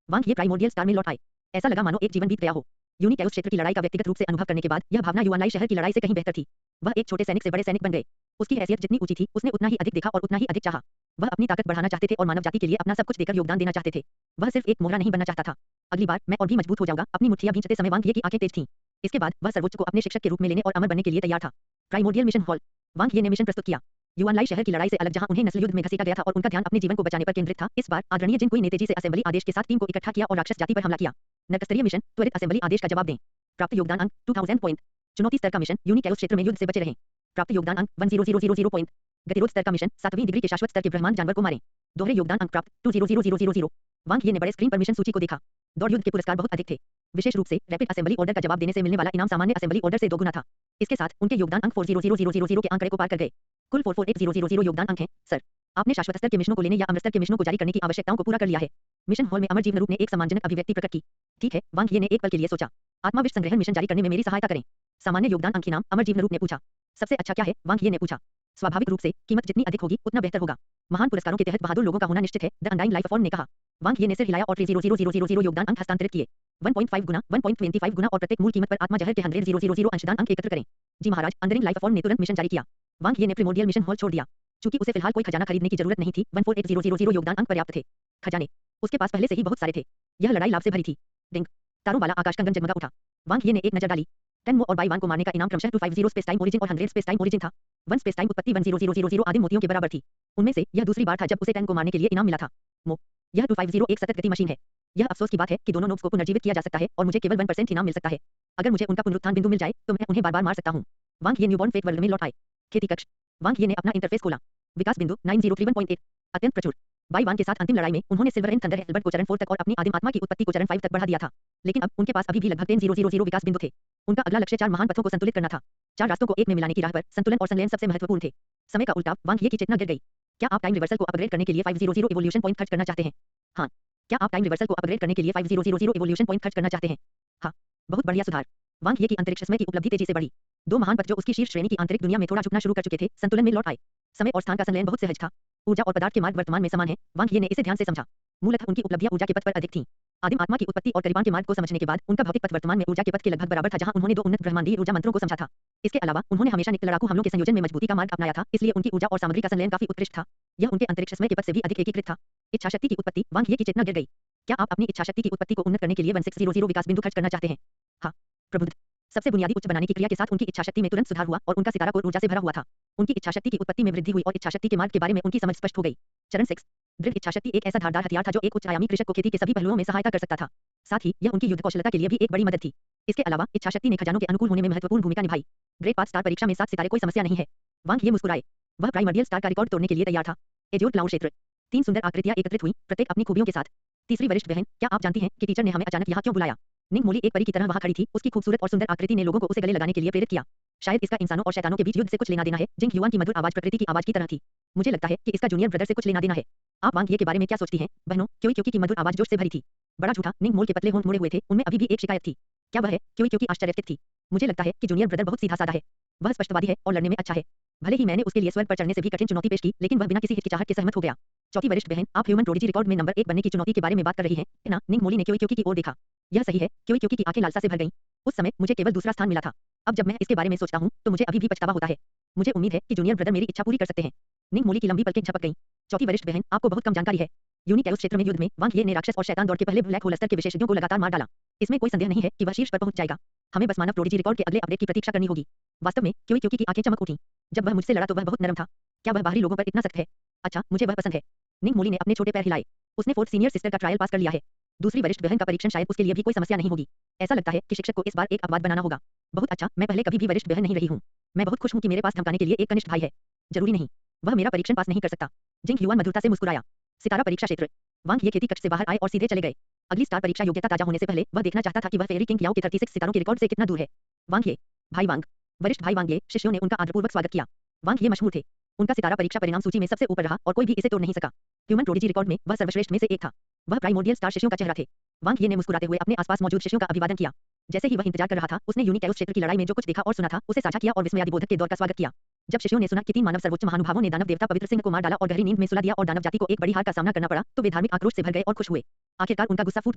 वांग ये प्राइमोर्डियल स्टार में लौट आए। ऐसा लगा मानो एक जीवन बीत गया हो। यूनिकैउस क्षेत्र की लड़ाई का व्यक्तिगत रूप से अनुभव करने के बाद यह भावना युवानलाई शहर की लड़ाई से कहीं बेहतर थी। वह एक छोटे सैनिक से बड़े सैनिक बन गए। उसकी हैसियत जितनी ऊंची थी उसने उतना ही अधिक देखा और उतना ही अधिक चाहा। वह अपनी ताकत बढ़ाना चाहते थे और मानव जाति के लिए अपना सब कुछ देकर योगदान देना चाहते थे। वह सिर्फ एक मोहरा नहीं बनना चाहता था। अगली बार मैं और भी मजबूत हो जाऊंगा। अपनी मुट्ठियां भींचते समय वांग ये की आंखें तेज थीं। इसके बाद वह सर्वोच्च को अपने शिक्षक के रूप में लेने और अमर बनने के लिए तैयार था। Primordial mission hall. वांग ये ने मिशन प्रस्तुत किया। युवानलाई शहर की लड़ाई से अलग जहां उन्हें नस्ल युद्ध में घसीटा गया था और उनका ध्यान अपने जीवन को बचाने पर केंद्रित था, इस बार आदरणीय जिन कुई ने तेजी से असेंबली आदेश के साथ टीम को इकट्ठा किया और राक्षस जाति पर हमला किया। नर्कस्तरीय मिशन, त्वरित असेंबली आदेश का जवाब दें। प्राप्त योगदान अंक 2000 पॉइंट। चुनौती स्तर का मिशन, यूनिकैउस क्षेत्र में युद्ध से बचे रहें। प्राप्त योगदान अंक 10000 पॉइंट। गतिरोध स्तर का मिशन, 7वीं डिग्री के शाश्वत स्तर के ब्रह्मांड जानवर को मारें। दोहरे योगदान अंक प्राप्त 200000। वांग ये ने बड़े स्क्रीन पर मिशन सूची को देखा। दौड़ युद्ध के पुरस्कार बहुत अधिक थे। विशेष रूप से रैपिड असेंबली ऑर्डर का जवाब देने से मिलने वाला इनाम सामान्य असेंबली ऑर्डर से 2 गुना था। इसके साथ उनके योगदान अंक 400000 के आंकड़े को पार कर गए। कुल 448000 योगदान अंक हैं। सर, आपने शाश्वत स्तर के मिशनों को लेने या अमर स्तर के मिशनों को जारी करने की आवश्यकताओं को पूरा कर लिया है। मिशन हॉल में अमर जीवन रूप ने एक सम्मानजनक अभिव्यक्ति प्रकट की। ठीक है, वांग ये ने एक पल के लिए सोचा। आत्मा विश्व संग्रहण मिशन जारी करने में मेरी सहायता करें। सामान्य योगदान अंक इनाम, अमर जीवन रूप ने पूछा। सबसे अच्छा क्या है? वांग ये ने पूछा। स्वाभाविक रूप से कीमत जितनी अधिक होगी उतना बेहतर होगा। महान पुरस्कारों के तहत बहादुर लोगों का होना निश्चित है, द अनडाइंग लाइफ फॉर्म ने कहा। वांग ये ने सिर हिलाया और 300000 योगदान अंक हस्तांतरित किए। 1.5 गुना, 1.25 गुना और प्रत्येक मूल कीमत पर आत्मा जहर के 100,000 अंशदान अंक एकत्र करें। जी महाराज, अंडरिंग लाइफ फॉर्म ने तुरंत मिशन जारी किया। वांग ये ने प्रिमोर्डियल मिशन हॉल छोड़ दिया। चूंकि उसे फिलहाल कोई खजाना खरीदने की जरूरत नहीं थी, 148,000 योगदान अंक पर्याप्त थे। खजाने उसके पास पहले से ही बहुत सारे थे। यह लड़ाई लाभ से भरी थी। डिंग, तारों वाला आकाश कंगन जगमगा उठा। वांग ये ने एक नजर डाली। 10 मो और बाई वान को मारने का इनाम क्रमशः 250 स्पेस टाइम ओरिजिन और 100 स्पेस टाइम ओरिजिन था। 1 स्पेस टाइम उत्पत्ति 10000 आदिम मोतियों के बराबर थी। उनमें से यह दूसरी बार था जब उसे 10 को मारने के लिए इनाम मिला था। मो, यह 250 एक सतत गति मशीन है। यह अफसोस की बात है कि दोनों नोब्स को पुनर्जीवित किया जा सकता है और मुझे केवल 1% इनाम मिल सकता है। अगर मुझे उनका पुनरुत्थान बिंदु मिल जाए तो मैं उन्हें बार-बार मार सकता हूं। वांग ये न्यूबॉर्न फेट वर्ल्ड में लौट आए। खेती कक्ष। वांग ये ने अपना इंटरफेस खोला। विकास बिंदु 9031.8। अत्यंत प्रचुर। बाई वान के साथ अंतिम लड़ाई में उन्होंने सिल्वर एंड थंडर एल्बर्ट को चरण 4 तक और अपनी आदिम आत्मा की उत्पत्ति को चरण 5 तक बढ़ा दिया था। लेकिन अब उनके पास अभी भी लगभग 10,000 विकास बिंदु थे। उनका अगला लक्ष्य 4 महान पथों को संतुलित करना था। 4 रास्तों को एक में मिलाने की राह पर संतुलन और संलयन सबसे महत्वपूर्ण थे। समय का उल्टा, वांग ये की चेतना गिर गई। क्या आप टाइम रिवर्सल को अपग्रेड करने के लिए 500 इवोल्यूशन पॉइंट खर्च करना चाहते हैं? हाँ। क्या आप टाइम रिवर्सल को अपग्रेड करने के लिए 500 इवोल्यूशन पॉइंट खर्च करना चाहते हैं? हाँ। बहुत बढ़िया सुधार। वांग ये की अंतरिक्ष समय की उपलब्धि तेजी से बढ़ी। 2 महान पथ जो उसकी शीर्ष श्रेणी की आंतरिक दुनिया में थोड़ा झुकना शुरू कर चुके थे, संतुलन में लौट आए। समय और स्थान का संलयन बहुत सहज था। ऊर्जा और पदार्थ के मार्ग वर्तमान में समान है। वांग ये ने इसे ध्यान से समझा। मूलतः उनकी उपलब्धियां ऊर्जा के पथ पर अधिक थीं। आदिम आत्मा की उत्पत्ति और करीबान के मार्ग को समझने के बाद उनका भौतिक पथ वर्तमान में ऊर्जा के पथ के लगभग बराबर था, जहां उन्होंने 2 उन्नत ब्रह्मांडीय ऊर्जा मंत्रों को समझा था। इसके अलावा उन्होंने हमेशा नित्य लड़ाकू हमलों के संयोजन में मजबूती का मार्ग अपनाया था, इसलिए उनकी ऊर्जा और सामग्री का संलयन काफी उत्कृष्ट था। यह उनके अंतरिक्ष समय के पथ से भी अधिक एकीकृत था। इच्छा शक्ति की उत्पत्ति। वांग ये की चेतना गिर गई। क्या आप अपनी इच्छा शक्ति की उत्पत्ति को उन्नत करने के लिए 1600 विकास बिंदु खर्च करना चाहते हैं? हाँ। प्रबुद्ध। सबसे बुनियादी उच्च बनाने की क्रिया के साथ उनकी इच्छा शक्ति में तुरंत सुधार हुआ और उनका सितारा कोर ऊर्जा से भरा हुआ था। उनकी इच्छा शक्ति की उत्पत्ति में वृद्धि हुई और इच्छा शक्ति के मार्ग के बारे में उनकी समझ स्पष्ट हो गई। चरण 6। दृढ़ इच्छा शक्ति एक ऐसा धारदार हथियार था जो एक उच्च आयामी कृषक को खेती के सभी पहलुओं में सहायता कर सकता था। साथ ही यह उनकी युद्ध कौशलता के लिए भी एक बड़ी मदद थी। इसके अलावा इच्छा शक्ति ने खजानों के अनुकूल होने में महत्वपूर्ण भूमिका निभाई। ग्रेट पाथ स्टार परीक्षा में 7 सितारे कोई समस्या नहीं है। वांग ये मुस्कुराए। वह प्राइमर्डियल स्टार का रिकॉर्ड तोड़ने के लिए तैयार था। एज्योर क्लाउड क्षेत्र। 3 सुंदर आकृतियां एकत्रित हुई, प्रत्येक अपनी खूबियों के साथ। तीसरी वरिष्ठ बहन, क्या आप जानती हैं कि टीचर ने हमें अचानक यहाँ क्यों बुलाया? निंग मोली एक परी की तरह वहाँ खड़ी थी। उसकी खूबसूरत और सुंदर आकृति ने लोगों को उसे गले लगाने के लिए प्रेरित किया। शायद इसका इंसानों और शैतानों के बीच युद्ध से कुछ लेना देना है। जिंग युआन की मधुर आवाज प्रकृति की आवाज की तरह थी। मुझे लगता है कि इसका जूनियर ब्रदर से कुछ लेना देना है। आप वांग ये के बारे में क्या सोचती हैं, बहनों? क्योंकि की मधुर आवाज जोश से भरी थी। बड़ा झूठा। निंग मोल के पतले होंठ मुड़े हुए थे, उनमें अभी भी एक शिकायत थी। क्या वह है? क्योंकि आश्चर्यचकित थी। मुझे लगता है कि जूनियर ब्रदर बहुत सीधा साधा है। वह स्पष्टवादी है और लड़ने में अच्छा है। भले ही मैंने उसके लिए स्वर्ग पर चढ़ने से भी कठिन चुनौती पेश की, लेकिन वह बिना किसी हिचकिचाहट के सहमत हो गया। चौथी वरिष्ठ बहन, आप ह्यूमन प्रोडिजी रिकॉर्ड में नंबर 1 बनने की चुनौती के बारे में बात कर रही हैं, है ना? निंग मोली ने क्योंकि की ओर देखा। यह सही है। क्योंकि की आंखें लालसा से भर गईं। उस समय मुझे केवल दूसरा स्थान मिला था। अब जब मैं इसके बारे में सोचता हूँ तो मुझे अभी भी पछतावा होता है। मुझे उम्मीद है कि जूनियर ब्रदर मेरी इच्छा पूरी कर सकते हैं। निंग मोली की लंबी पलकें झपक गईं। चौथी वरिष्ठ बहन, आपको बहुत कम जानकारी है। यूनिकैउस क्षेत्र में युद्ध में वांग ये ने राक्षस और शैतान दौड़ के पहले ब्लैक होल स्तर के विशेषज्ञों को लगातार मार डाला। इसमें कोई संदेह नहीं है कि वह शीर्ष पर पहुंच जाएगा। हमें बस मानव प्रोडिजी रिकॉर्ड के अगले अपडेट की प्रतीक्षा करनी होगी। वास्तव में क्योंकि की आंखें चमक उठीं। जब वह मुझसे लड़ा तो वह बहुत नरम था। क्या वह बाहरी लोगों पर इतना सख्त है? अच्छा, मुझे वह पसंद है। निंग मोली ने अपने छोटे पैर हिलाए। उसने 4th सीनियर सिस्टर का ट्रायल पास कर लिया है। दूसरी वरिष्ठ बहन का परीक्षण शायद उसके लिए भी कोई समस्या नहीं होगी। ऐसा लगता है कि शिक्षक को इस बार एक अपवाद बनाना होगा। बहुत अच्छा, मैं पहले कभी भी वरिष्ठ बहन नहीं रही हूँ। मैं बहुत खुश हूँ कि मेरे पास धमकाने के लिए एक कनिष्ठ भाई है। जरूरी नहीं, वह मेरा परीक्षण पास नहीं कर सकता। जिंग युआन मधुरता से मुस्कुराया। सितारा परीक्षा क्षेत्र। वांग ये खेती कक्ष से बाहर आए और सीधे चले गए। अगली स्टार परीक्षा योग्यता ताजा होने से पहले वह देखना चाहता था कि वह फेरी किंग याओ के 36 सितारों के रिकॉर्ड से कितना दूर है। वांग ये, भाई वांग, वरिष्ठ भाई वांग ये, शिष्यों ने उनका आदरपूर्वक स्वागत किया। वांग ये मशहूर थे। उनका सितारा परीक्षा परिणाम सूची में सबसे ऊपर रहा और कोई भी इसे तोड़ नहीं सका। ह्यूमन प्रोडिजी रिकॉर्ड में वह सर्वश्रेष्ठ में से एक था। वह प्राइमोर्डियल स्टार शिष्यों का चेहरा थे। वांग ये ने मुस्कुराते हुए अपने आसपास मौजूद शिष्यों का अभिवादन किया। जैसे ही वह इंतजार कर रहा था, उसने यूनिकैउस क्षेत्र की लड़ाई में जो कुछ देखा और सुना था, उसे साझा किया और विस्मयादिबोधक के दौर का स्वागत किया। जब शिष्यों ने सुना कि 3 मानव सर्वोच्च महानुभावों ने दानव देवता पवित्र सिंह को मार डाला और गहरी नींद में सुला दिया और दानव जाति को एक बड़ी हार का सामना करना पड़ा, तो वे धार्मिक आक्रोश से भर गए और खुश हुए। आखिरकार उनका गुस्सा फूट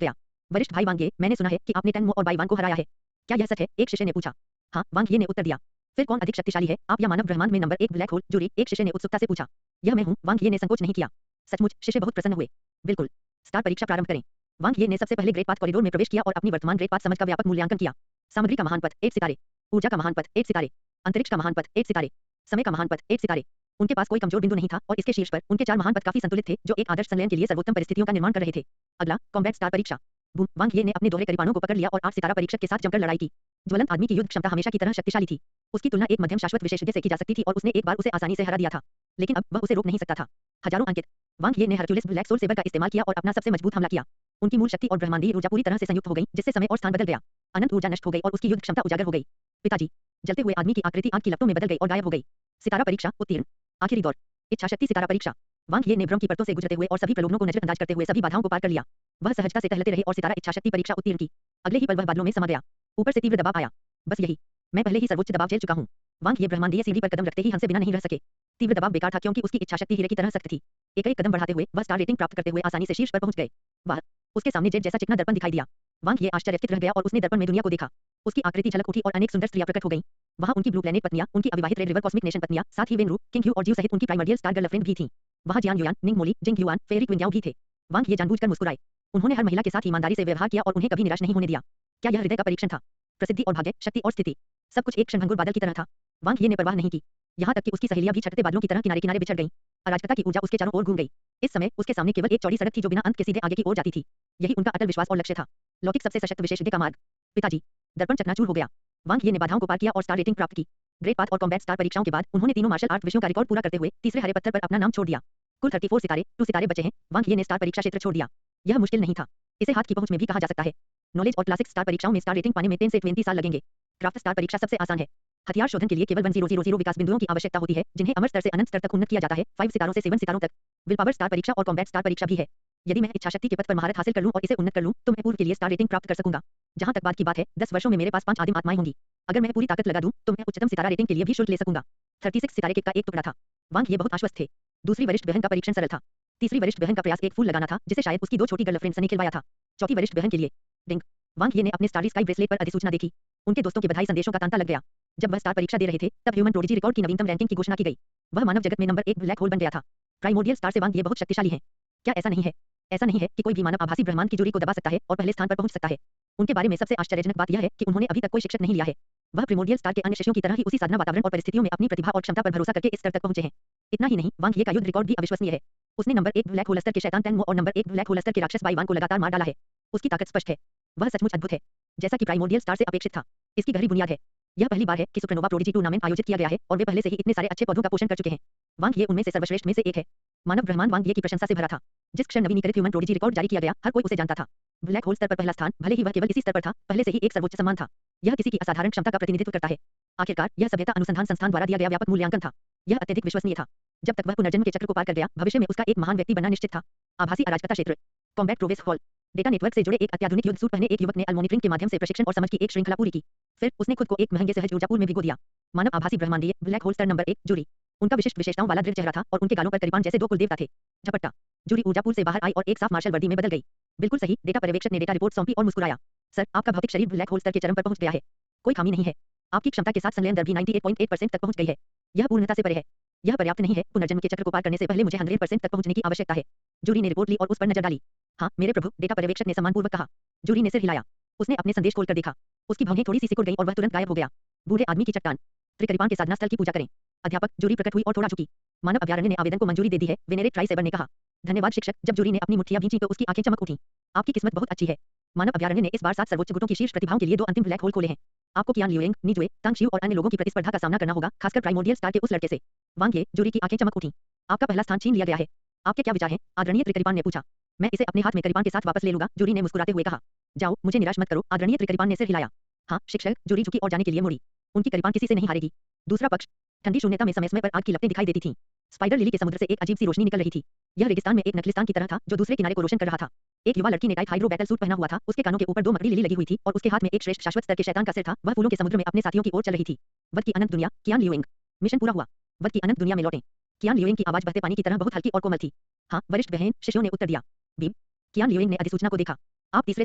गया। वरिष्ठ भाई वांग ये, मैंने सुना है कि आपने टैन मो और बाईवान को हराया है। क्या यह सच है? एक शिष्य ने पूछा। हाँ, वांग ये ने उत्तर दिया। फिर कौन अधिक शक्तिशाली है, आप या मानव ब्रह्मांड में नंबर 1 ब्लैक होल? जूरी, एक शिष्य ने उत्सुकता से पूछा। यह मैं हूँ, वांग ये ने संकोच नहीं किया। सचमुच? शिष्य बहुत प्रसन्न हुए। बिल्कुल। स्टार परीक्षा प्रारंभ करें। वांग ये ने सबसे पहले ग्रेट पाथ कॉरिडोर में प्रवेश किया और अपनी वर्तमान ग्रेट पाथ समझ का व्यापक मूल्यांकन किया। सामग्री का महान पथ 8 सितारे, ऊर्जा का महान पथ 8 सितारे, अंतरिक्ष का महान पथ 8 सितारे, समय का महान पथ 8 सितारे। उनके पास कोई कमजोर बिंदु नहीं था और इसके शीर्ष पर उनके 4 महान पथ काफी संतुलित थे, जो एक आदर्श संलयन के लिए सर्वोत्तम परिस्थितियों का निर्माण कर रहे थे। अगला, कॉम्बैट स्टार परीक्षा। बूम, वांग ये ने अपने दोहरे करीबानों को पकड़ लिया और 8 सितारा परीक्षक के साथ जमकर लड़ाई की। ज्वलंत आदमी की युद्ध क्षमता हमेशा की तरह शक्तिशाली थी। उसकी तुलना एक मध्यम शाश्वत विशेषज्ञ से की जा सकती थी और उसने एक बार उसे आसानी से हरा दिया था। लेकिन अब वह उसे रोक नहीं सकता था। हजारों अंकित। वांग ये ने हरक्यूलिस ब्लैक सोल सेबर का इस्तेमाल किया और अपना सबसे मजबूत हमला किया। उनकी मूल शक्ति और ब्रह्मांडीय ऊर्जा पूरी तरह से संयुक्त हो गई, जिससे समय और स्थान बदल गया। अनंत ऊर्जा नष्ट हो गई और उसकी युद्ध क्षमता उजागर हो गई। पिताजी। जलते हुए आदमी की आकृति आग की लपटों में बदल गई और गायब हो गई। सितारा परीक्षा उत्तीर्ण। आखिरी दौर। इच्छाशक्ति सितारा परीक्षा। वांग ये ने ब्रह्म की परतों से गुजरते हुए और सभी प्रलोभनों को नजरअंदाज करते हुए सभी बाधाओं को पार कर लिया। वह सहजता से टहलते रहे और सितारा इच्छाशक्ति परीक्षा उत्तीर्ण की। अगले ही पल वह बादलों में समा गया। ऊपर से तीव्र दबाव आया। बस यही, मैं पहले ही सर्वोच्च दबाव झेल चुका हूँ। वांग ये ब्रह्मांडीय सीढ़ी पर कदम रखते ही हमसे बिना नहीं रह सके। तीव्र दबाव बेकार था क्योंकि उसकी इच्छाशक्ति हीरे की तरह सख्त थी। एक-एक कदम बढ़ाते हुए वह स्टार रेटिंग प्राप्त करते हुए आसानी से शीर्ष पर पहुंच गए। वाह! उसके सामने जेट जैसा चिकना दर्पण दिखाई दिया। वांग ये आश्चर्यचकित रह गया और उसने दर्पण में दुनिया को देखा। उसकी आकृति झलक उठी और अनेक सुंदर स्त्रियां प्रकट हो गईं। वहां उनकी ब्लू प्लैनेट पत्नियां, उनकी अविवाहित रेड रिवर कॉस्मिक नेशन पत्नियां, साथ ही वेनरू, किंग ह्यू और जियो सहित उनकी प्राइमर्डियल स्टार गर्लफ्रेंड भी थीं। वहां जियान युयान, निंग मोली, जिंग युआन, फेयरी क्विंजाओ भी थे। वांग ये जानबूझकर मुस्कुराए। उन्होंने हर महिला के साथ ईमानदारी से व्यवहार किया और उन्हें कभी निराश नहीं होने दिया। क्या यह हृदय का परीक्षण था? प्रसिद्धि और भाग्य, शक्ति और स्थिति, सब कुछ एक क्षणभंगुर बादल की तरह था। वांग ये ने परवाह नहीं की। यहाँ तक कि उसकी सहेलियां भी छटते बादलों की तरह किनारे-किनारे बिछड़ गईं। अराजकता की ऊर्जा उसके चारों ओर घूम गई। इस समय उसके सामने केवल एक चौड़ी सड़क थी जो बिना अंत के सीधे आगे की ओर जाती थी। यही उनका अटल विश्वास और लक्ष्य था। लौकिक सबसे सशक्त विशेषज्ञ का मार्ग। पिताजी। दर्पण चकनाचूर हो गया। वांग ये ने बाधाओं को पार किया और स्टार रेटिंग प्राप्त की। ग्रेट पाथ और कॉम्बैट स्टार परीक्षाओं के बाद उन्होंने तीनों मार्शल आर्ट विषयों का रिकॉर्ड पूरा करते हुए तीसरे हरे पत्थर पर अपना नाम छोड़ दिया। कुल 34 सितारे, 2 सितारे बचे हैं। वांग ये ने स्टार परीक्षा क्षेत्र छोड़ दिया। यह मुश्किल नहीं था। इसे हाथ की पहुंच में भी कहा जा सकता है। नॉलेज और क्लासिक स्टार परीक्षाओं में स्टार रेटिंग पाने में 10 से 20 साल लगेंगे। क्राफ्ट स्टार परीक्षा सबसे आसान है। हथियार शोधन के लिए केवल 1000 विकास बिंदुओं की आवश्यकता होती है, जिन्हें अमर स्तर से अनंत स्तर तक उन्नत किया जाता है। 5 सितारों से 7 सितारों तक। विल पावर स्टार परीक्षा और कॉम्बैट स्टार परीक्षा भी है। यदि मैं इच्छाशक्ति के पथ पर महारत हासिल कर लूं और इसे उन्नत कर लूं, तो मैं पूर्व के लिए स्टार रेटिंग प्राप्त कर सकूंगा। जहां तक बाद की बात है, 10 वर्षों में मेरे पास 5 आदिम आत्माएं होंगी। अगर मैं पूरी ताकत लगा दूं, तो मैं उच्चतम सितारा रेटिंग के लिए भी शुल्क ले सकूंगा। 36 सितारे केक का एक टुकड़ा था। वांग ये बहुत आश्वस्त थे। दूसरी वरिष्ठ बहन का परीक्षण सरल था। तीसरी वरिष्ठ बहन का प्रयास एक फूल लगाना था, जिसे शायद उसकी 2 छोटी गर्लफ्रेंड्स ने खिलवाया था। चौथी वरिष्ठ बहन के लिए डिंग। वांग ये ने अपने स्टारली स्काई ब्रेसलेट पर अधिसूचना देखी। उनके दोस्तों के बधाई संदेशों का तांता लग गया। जब वह स्टार परीक्षा दे रहे थे, तब ह्यूमन प्रोडिजी रिकॉर्ड की नवीनतम रैंकिंग की घोषणा की गई। वह मानव जगत में नंबर 1 ब्लैक होल बन गया था। प्राइमोर्डियल स्टार से वांग ये बहुत शक्तिशाली हैं। क्या ऐसा नहीं है? ऐसा नहीं है कि कोई भी मानव आभासी ब्रह्मांड की जूरी को दबा सकता है और पहले स्थान पर पहुंच सकता है। उनके बारे में सबसे आश्चर्यजनक बात यह है कि उन्होंने अभी तक कोई शिक्षक नहीं लिया है। वह प्रिमोर्डियल स्टार के अन्य शिष्यों की तरह ही उसी साधना वातावरण और परिस्थितियों में अपनी प्रतिभा और क्षमता पर भरोसा करके इस स्तर तक पहुंचे हैं। इतना ही नहीं, वांग ये का युद्ध रिकॉर्ड भी अविश्वसनीय है। उसने नंबर 1 ब्लैक होल स्तर के शैतान टैन मो और नंबर 1 ब्लैक होल स्तर के राक्षस बाईवान को लगातार मार डाला है। उसकी ताकत स्पष्ट है। वह सचमुच अद्भुत है, जैसा कि प्राइमोर्डियल स्टार से अपेक्षित था। इसकी गहरी बुनियाद है। यह पहली बार है कि सुपरनोवा प्रोडिजी टूर्नामेंट आयोजित किया गया है और वे पहले से ही इतने सारे अच्छे पौधों का पोषण कर चुके हैं। वांग ये उनमें से सर्वश्रेष्ठ में से एक है। मानव ब्रह्मांड वांग ये की प्रशंसा से भरा था। जिस क्षण नवीनीकृत ह्यूमन प्रोडिजी रिकॉर्ड जारी किया गया, हर कोई उसे जानता था। ब्लैक होल स्तर पर पहला स्थान, भले ही वह केवल इसी स्तर पर था, पहले से ही एक सर्वोच्च सम्मान था। यह किसी की असाधारण क्षमता का प्रतिनिधित्व करता है। आखिरकार यह सभ्यता अनुसंधान संस्थान द्वारा दिया गया व्यापक मूल्यांकन था। यह अत्यधिक विश्वसनीय था। जब तक वह पुनर्जन्म के चक्र को पार कर गया, भविष्य में उसका एक महान व्यक्ति बनना निश्चित था। आभासी अराजकता क्षेत्र। Combat prowess hall. Data network से जुड़े एक अत्याधुनिक युद्ध सूट पहने एक युवक ने अलमोनिटरिंग के माध्यम से प्रशिक्षण और समझ की एक श्रृंखला पूरी की। फिर उसने खुद को एक महंगे सहज ऊर्जा पूल में भिगो दिया। मानव आभासी ब्रह्मांडीय ब्लैक होल स्तर नंबर 1 जूरी। उनका विशिष्ट विशेषताओं वाला दृढ़ चेहरा था और उनके गालों पर करीपान जैसे 2 कुलदेवता थे। झपट्टा। जूरी ऊर्जा पूल से बाहर आई और एक साफ मार्शल वर्दी में बदल गई। बिल्कुल सही, डेटा पर्यवेक्षक ने डेटा रिपोर्ट सौंपी और मुस्कुराया। सर, आपका भौतिक शरीर ब्लैक होल स्तर के चरम पर पहुंच गया है। कोई खामी नहीं है। आपकी क्षमता के साथ संलयन दर भी 98.8% तक पहुंच गई है। यह पूर्णता से परे है। यह पर्याप्त नहीं है। पुनर्जन्म के चक्र को पार करने से पहले मुझे 100% तक पहुंचने की आवश्यकता है। जूरी ने रिपोर्ट ली और उस पर नजर डाली। हाँ, मेरे प्रभु, डेटा पर्यवेक्षक ने सम्मानपूर्वक कहा। जूरी ने सिर हिलाया। उसने अपने संदेश खोलकर देखा। उसकी भौहें थोड़ी सी सिकुड़ गईं और वह तुरंत गायब हो गया। बूढ़े आदमी की चट्टान। त्रिकरीपान के साधना स्थल की पूजा करें। अध्यापक। जूरी प्रकट हुई और थोड़ा झुकी। मानव अभयारण्य ने आवेदन को मंजूरी दे दी है, वेनेरेट ट्राइसेबर ने कहा। धन्यवाद शिक्षक। जब जूरी ने अपनी मुट्ठियां भींची तो उसकी आंखें चमक उठीं। आपकी किस्मत बहुत अच्छी है। मानव अभयारण्य ने इस बार 7 सर्वोच्च गुटों की शीर्ष प्रतिभाओं के लिए 2 अंतिम ब्लैक होल खोले हैं। आपको कियान लियुएंग, निजुए, तांग शियू और अन्य लोगों की प्रतिस्पर्धा का सामना करना होगा, खासकर प्राइमोर्डियल स्टार के उस लड़के से। वांग ये, जूरी की आंखें चमक उठीं। आपका पहला स्थान छीन लिया गया है। आपके क्या विचार हैं? आदरणीय त्रिकरीपान ने पूछा। मैं इसे अपने हाथ में करीपान के साथ वापस ले लूंगा, जूरी ने मुस्कुराते हुए कहा। जाओ, मुझे निराश मत करो, आदरणीय त्रिकरीपान ने सिर हिलाया। हाँ शिक्षक। जूरी झुकी और जाने के लिए मुड़ी। उनकी करीपान किसी से नहीं हारेगी। दूसरा पक्ष। ठंडी शून्यता में समय समय पर आग की लपटें दिखाई देती थीं। स्पाइडर लिली के समुद्र से एक अजीब सी रोशनी निकल रही थी। यह रेगिस्तान में एक नकलिस्तान की तरह था जो दूसरे किनारे को रोशन कर रहा था। एक युवा लड़की ने टाइट हाइड्रो बैटल सूट पहना हुआ था। उसके कानों के ऊपर 2 मकड़ी लिली लगी हुई थी और उसके हाथ में एक श्रेष्ठ शाश्वत स्तर के शैतान का सिर था। वह फूलों के समुद्र में अपने साथियों की ओर चल रही थी। वध की अनंत दुनिया। कियान लियुएंग। मिशन पूरा हुआ। वध की अनंत दुनिया में लौटें। कियान लियोइंग की आवाज बहते पानी की तरह बहुत हल्की और कोमल थी। हाँ वरिष्ठ बहन, शिष्यों ने उत्तर दिया। बीम। कियान लियोइंग ने अधिसूचना को देखा। आप तीसरे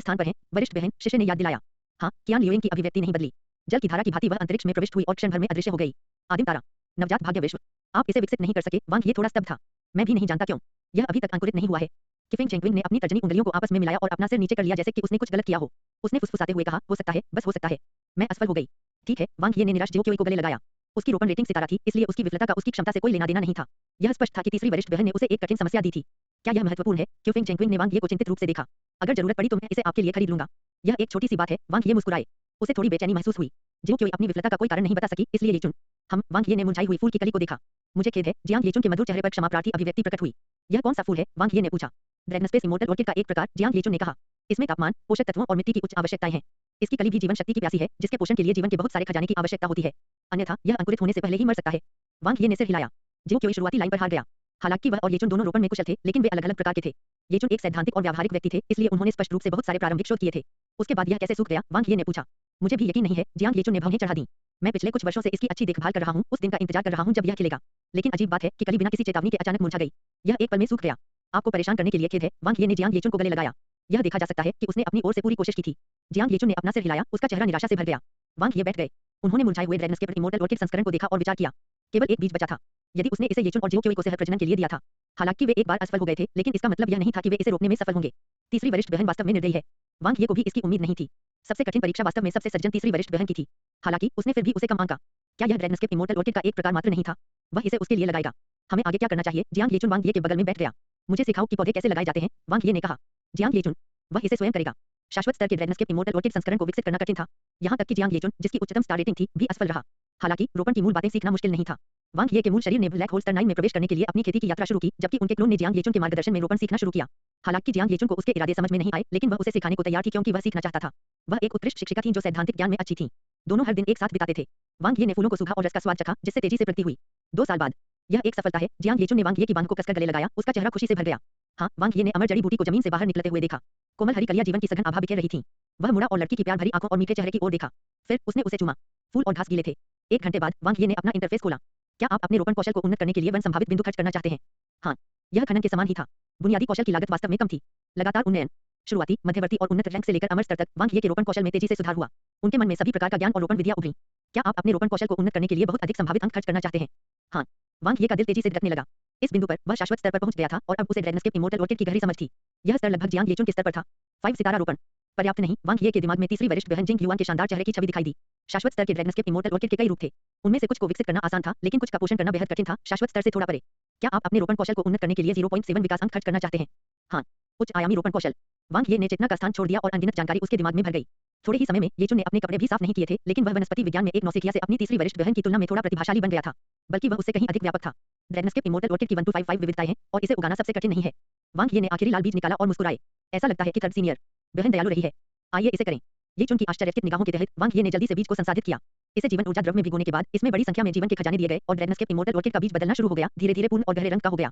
स्थान पर हैं, वरिष्ठ बहन, शिष्य ने याद दिलाया। हाँ, कियान लियोइंग की अभिव्यक्ति नहीं बदली। जल की धारा की भांति वह अंतरिक्ष में प्रविष्ट हुई और क्षण भर में अदृश्य हो गई। आदिम तारा। नवजात भाग्य विश्व। आप इसे विकसित नहीं कर सके, वांग ये थोड़ा स्तब्ध था। मैं भी नहीं जानता क्यों। यह अभी तक अंकुरित नहीं हुआ है। किफिंग चेंगविंग ने अपनी तर्जनी उंगलियों को आपस में मिलाया और अपना सिर नीचे कर लिया जैसे कि उसने कुछ गलत किया हो। उसने फुसफुसाते हुए कहा, हो सकता है, बस हो सकता है। मैं असफल हो गई। ठीक है, वांग ये ने निराश जिओ को गले लगाया। उसकी रोपण रेटिंग सितारा थी, इसलिए उसकी विफलता का उसकी क्षमता से कोई लेना देना नहीं था। यह स्पष्ट था कि तीसरी वरिष्ठ बहन ने उसे एक कठिन समस्या दी थी। क्या यह महत्वपूर्ण है? क्यूफिंग चेंगविंग ने वांग ये को चिंतित रूप से देखा। अगर जरूरत पड़ी तो मैं इसे आपके लिए खरीद लूंगा। यह एक छोटी सी बात है, वांग ये मुस्कुराए। उसे थोड़ी बेचैनी महसूस हुई। जियो क्योई अपनी विफलता का कोई कारण नहीं बता सकी, इसलिए ये चुन। वांग ये ने मुरझाई हुई फूल की कली को देखा। मुझे खेद है, जियांग येचुन के मधुर चेहरे पर क्षमा प्रार्थी अभिव्यक्ति प्रकट हुई। यह कौन सा फूल है? वांग ये ने पूछा। ड्रैगनस्पेस इमोर्टल ऑर्किड का एक प्रकार, जियांग येचुन ने कहा। इसमें तापमान, पोषक तत्वों और मिट्टी की उच्च आवश्यकताएं हैं। इसकी कली भी जीवन शक्ति की प्यासी है, जिसके पोषण के लिए जीवन के बहुत सारे खजाने की आवश्यकता होती है। अन्यथा यह अंकुरित होने से पहले ही मर सकता है। वांग ये ने सिर हिलाया। जियो क्योई शुरुआती लाइन पर हार गया। हालांकि वह और येचुन दोनों रोपण में कुशल थे, लेकिन वे अलग-अलग प्रकार के थे। येचुन एक सैद्धांतिक और व्यावहारिक व्यक्ति थे, इसलिए उन्होंने स्पष्ट रूप से बहुत सारे प्रारंभिक शोध किए थे। उसके बाद यह कैसे सूख गया? वांग ये ने पूछा। मुझे भी यकीन नहीं है, जियांग येचुन ने भौहें चढ़ा दी। मैं पिछले कुछ वर्षों से इसकी अच्छी देखभाल कर रहा हूं, उस दिन का इंतजार कर रहा हूं जब यह खिलेगा। लेकिन अजीब बात है कि कली बिना किसी चेतावनी के अचानक मुरझा गई। यह एक पल में सूख गया। आपको परेशान करने के लिए खेद है, वांग ये ने जियांग येचुन को गले लगाया। यह देखा जा सकता है कि उसने अपनी ओर से पूरी कोशिश की थी। जियांग येचुन ने अपना सिर हिलाया, उसका चेहरा निराशा से भर गया। वांग ये बैठ गए। उन्होंने मुरझाए हुए ड्रैगनस्केप इमोर्टल ऑर्किड संस्करण को देखा और विचार किया। केवल एक बीज बचा था। यदि उसने इसे येचुन और जियो क्योई को सह प्रजनन के लिए दिया था। हालांकि वे एक बार असफल हो गए थे, लेकिन इसका मतलब यह नहीं था कि वे इसे रोकने में सफल होंगे। तीसरी वरिष्ठ बहन वास्तव में निर्दयी है। वांग ये को भी इसकी उम्मीद नहीं थी। सबसे कठिन परीक्षा वास्तव में सबसे सज्जन तीसरी वरिष्ठ बहन की थी। हालांकि उसने फिर भी उसे कम आंका। क्या यह ड्रैगनस्केप इमोर्टल ऑर्किड का एक प्रकार मात्र नहीं था? वह इसे उसके लिए लगाएगा। हमें आगे क्या करना चाहिए? जियांग येचुन वांग ये के बगल में बैठ गया। मुझे सिखाओ कि पौधे कैसे लगाए जाते हैं, वांग ये ने कहा। जियांग येचुन। वह इसे स्वयं करेगा। शाश्वत स्तर के ड्रैगनस्केप इमोर्टल ऑर्किड संस्करण को विकसित करना कठिन था। यहाँ तक कि जियांग येचुन, जिसकी उच्चतम स्टार रेटिंग थी, भी असफल रहा। हालांकि रोपण की मूल बातें सीखना मुश्किल नहीं था। वांग ये के मूल शरीर ने ब्लैक होल स्तर 9 में प्रवेश करने के लिए अपनी खेती की यात्रा शुरू की, जबकि उनके क्लोन ने जियांग येचुन के मार्गदर्शन में रोपण सीखना शुरू किया। हालांकि जियांग येचुन को उसके इरादे समझ में नहीं आए, लेकिन वह उसे सिखाने को तैयार थी क्योंकि वह सीखना चाहता था। वह एक उत्कृष्ट शिक्षिका थी जो सैद्धांतिक ज्ञान में अच्छी थी। दोनों हर दिन एक साथ बिताते थे। वांग ये ने फूलों को सूखा और रस का स्वाद चखा, जिससे तेजी से प्रगति हुई। 2 साल बाद यह एक सफलता है। जियांग येचुन ने वांग ये की बांह को कसकर गले लगाया, उसका चेहरा खुशी से भर गया। हाँ, वांग ये ने अमर जड़ी बूटी को जमीन से बाहर निकलते हुए देखा। कोमल हरी कलियां जीवन की सघन आभा बिखेर रही थीं। वह मुड़ा और लड़की की प्यार भरी आंखों और मीठे चेहरे की ओर देखा। फिर उसने उसे चूमा। फूल और घास गीले थे। 1 घंटे बाद वांग ये ने अपना इंटरफेस खोला। क्या आप अपने रोपण कौशल को उन्नत करने के लिए वन संभावित बिंदु खर्च करना चाहते हैं? हाँ, यह खनन के समान ही था। बुनियादी कौशल की लागत वास्तव में कम थी। लगातार उन्नयन। शुरुआती, मध्यवर्ती और उन्नत रैंक से लेकर अमर स्तर तक वांग ये के रोपण कौशल में तेजी से सुधार हुआ। उनके मन में सभी प्रकार का ज्ञान और रोपण विधियां उभरी। क्या आप अपने रोपण कौशल को उन्नत करने के लिए बहुत अधिक संभावित अंक खर्च करना चाहते हैं? हाँ, वांग ये का दिल तेजी से धड़कने लगा। इस बिंदु पर वह शाश्वत स्तर पर पहुंच गया था और अब उसे ड्रैगनस्केप इमोर्टल ऑर्किड की गहरी समझ थी। यह स्तर लगभग जियांग येचुन के स्तर पर था। 5 सितारा रोपण। पर्याप्त नहीं, वांग ये के दिमाग में तीसरी वरिष्ठ बहन जिंग युआन के शानदार चेहरे की छवि दिखाई दी। शाश्वत स्तर के ड्रैगनस्केप इमोर्टल ऑर्किड के कई रूप थे। उनमें से कुछ को विकसित करना आसान था, लेकिन कुछ का पोषण करना बेहद कठिन था, शाश्वत स्तर से थोड़ा परे। क्या आप अपने रोपण कौशल को उन्नत करने के लिए 0.7 विकास अंक खर्च करना चाहते हैं? हाँ, उच्च आयामी रोपण कौशल। वांग ये ने चेतना का स्थान छोड़ दिया और अनगिनत जानकारी उसके दिमाग में भर गई। थोड़े ही समय में येचुन ने अपने कपड़े भी साफ नहीं किए थे, लेकिन वह वनस्पति विज्ञान में एक नौसिखिया से अपनी तीसरी वरिष्ठ बहन की तुलना में थोड़ा प्रतिभाशाली बन गया था। बल्कि वह उससे कहीं अधिक व्यापक था। ड्रैगनस्केप इमोर्टल ऑर्किड की 1255 विविधताएं हैं और इसे उगाना सबसे कठिन नहीं है। वांग ये ने आखिरी लाल बीज निकाला और मुस्कुराए। ऐसा लगता है कि थर्ड सीनियर बहन दयालु रही है। आइए इसे करें। येचुन की आश्चर्यचकित निगाहों के तहत वांग ये ने जल्दी से बीज को संसाधित किया। इसे जीवन ऊर्जा द्रव में भिगोने के बाद इसमें बड़ी संख्या में जीवन के खजाने दिए गए और ड्रैगनस्केप इमोर्टल ऑर्किड का बीज बदलना शुरू हो गया, धीरे-धीरे पूर्ण और गहरे रंग का हो गया।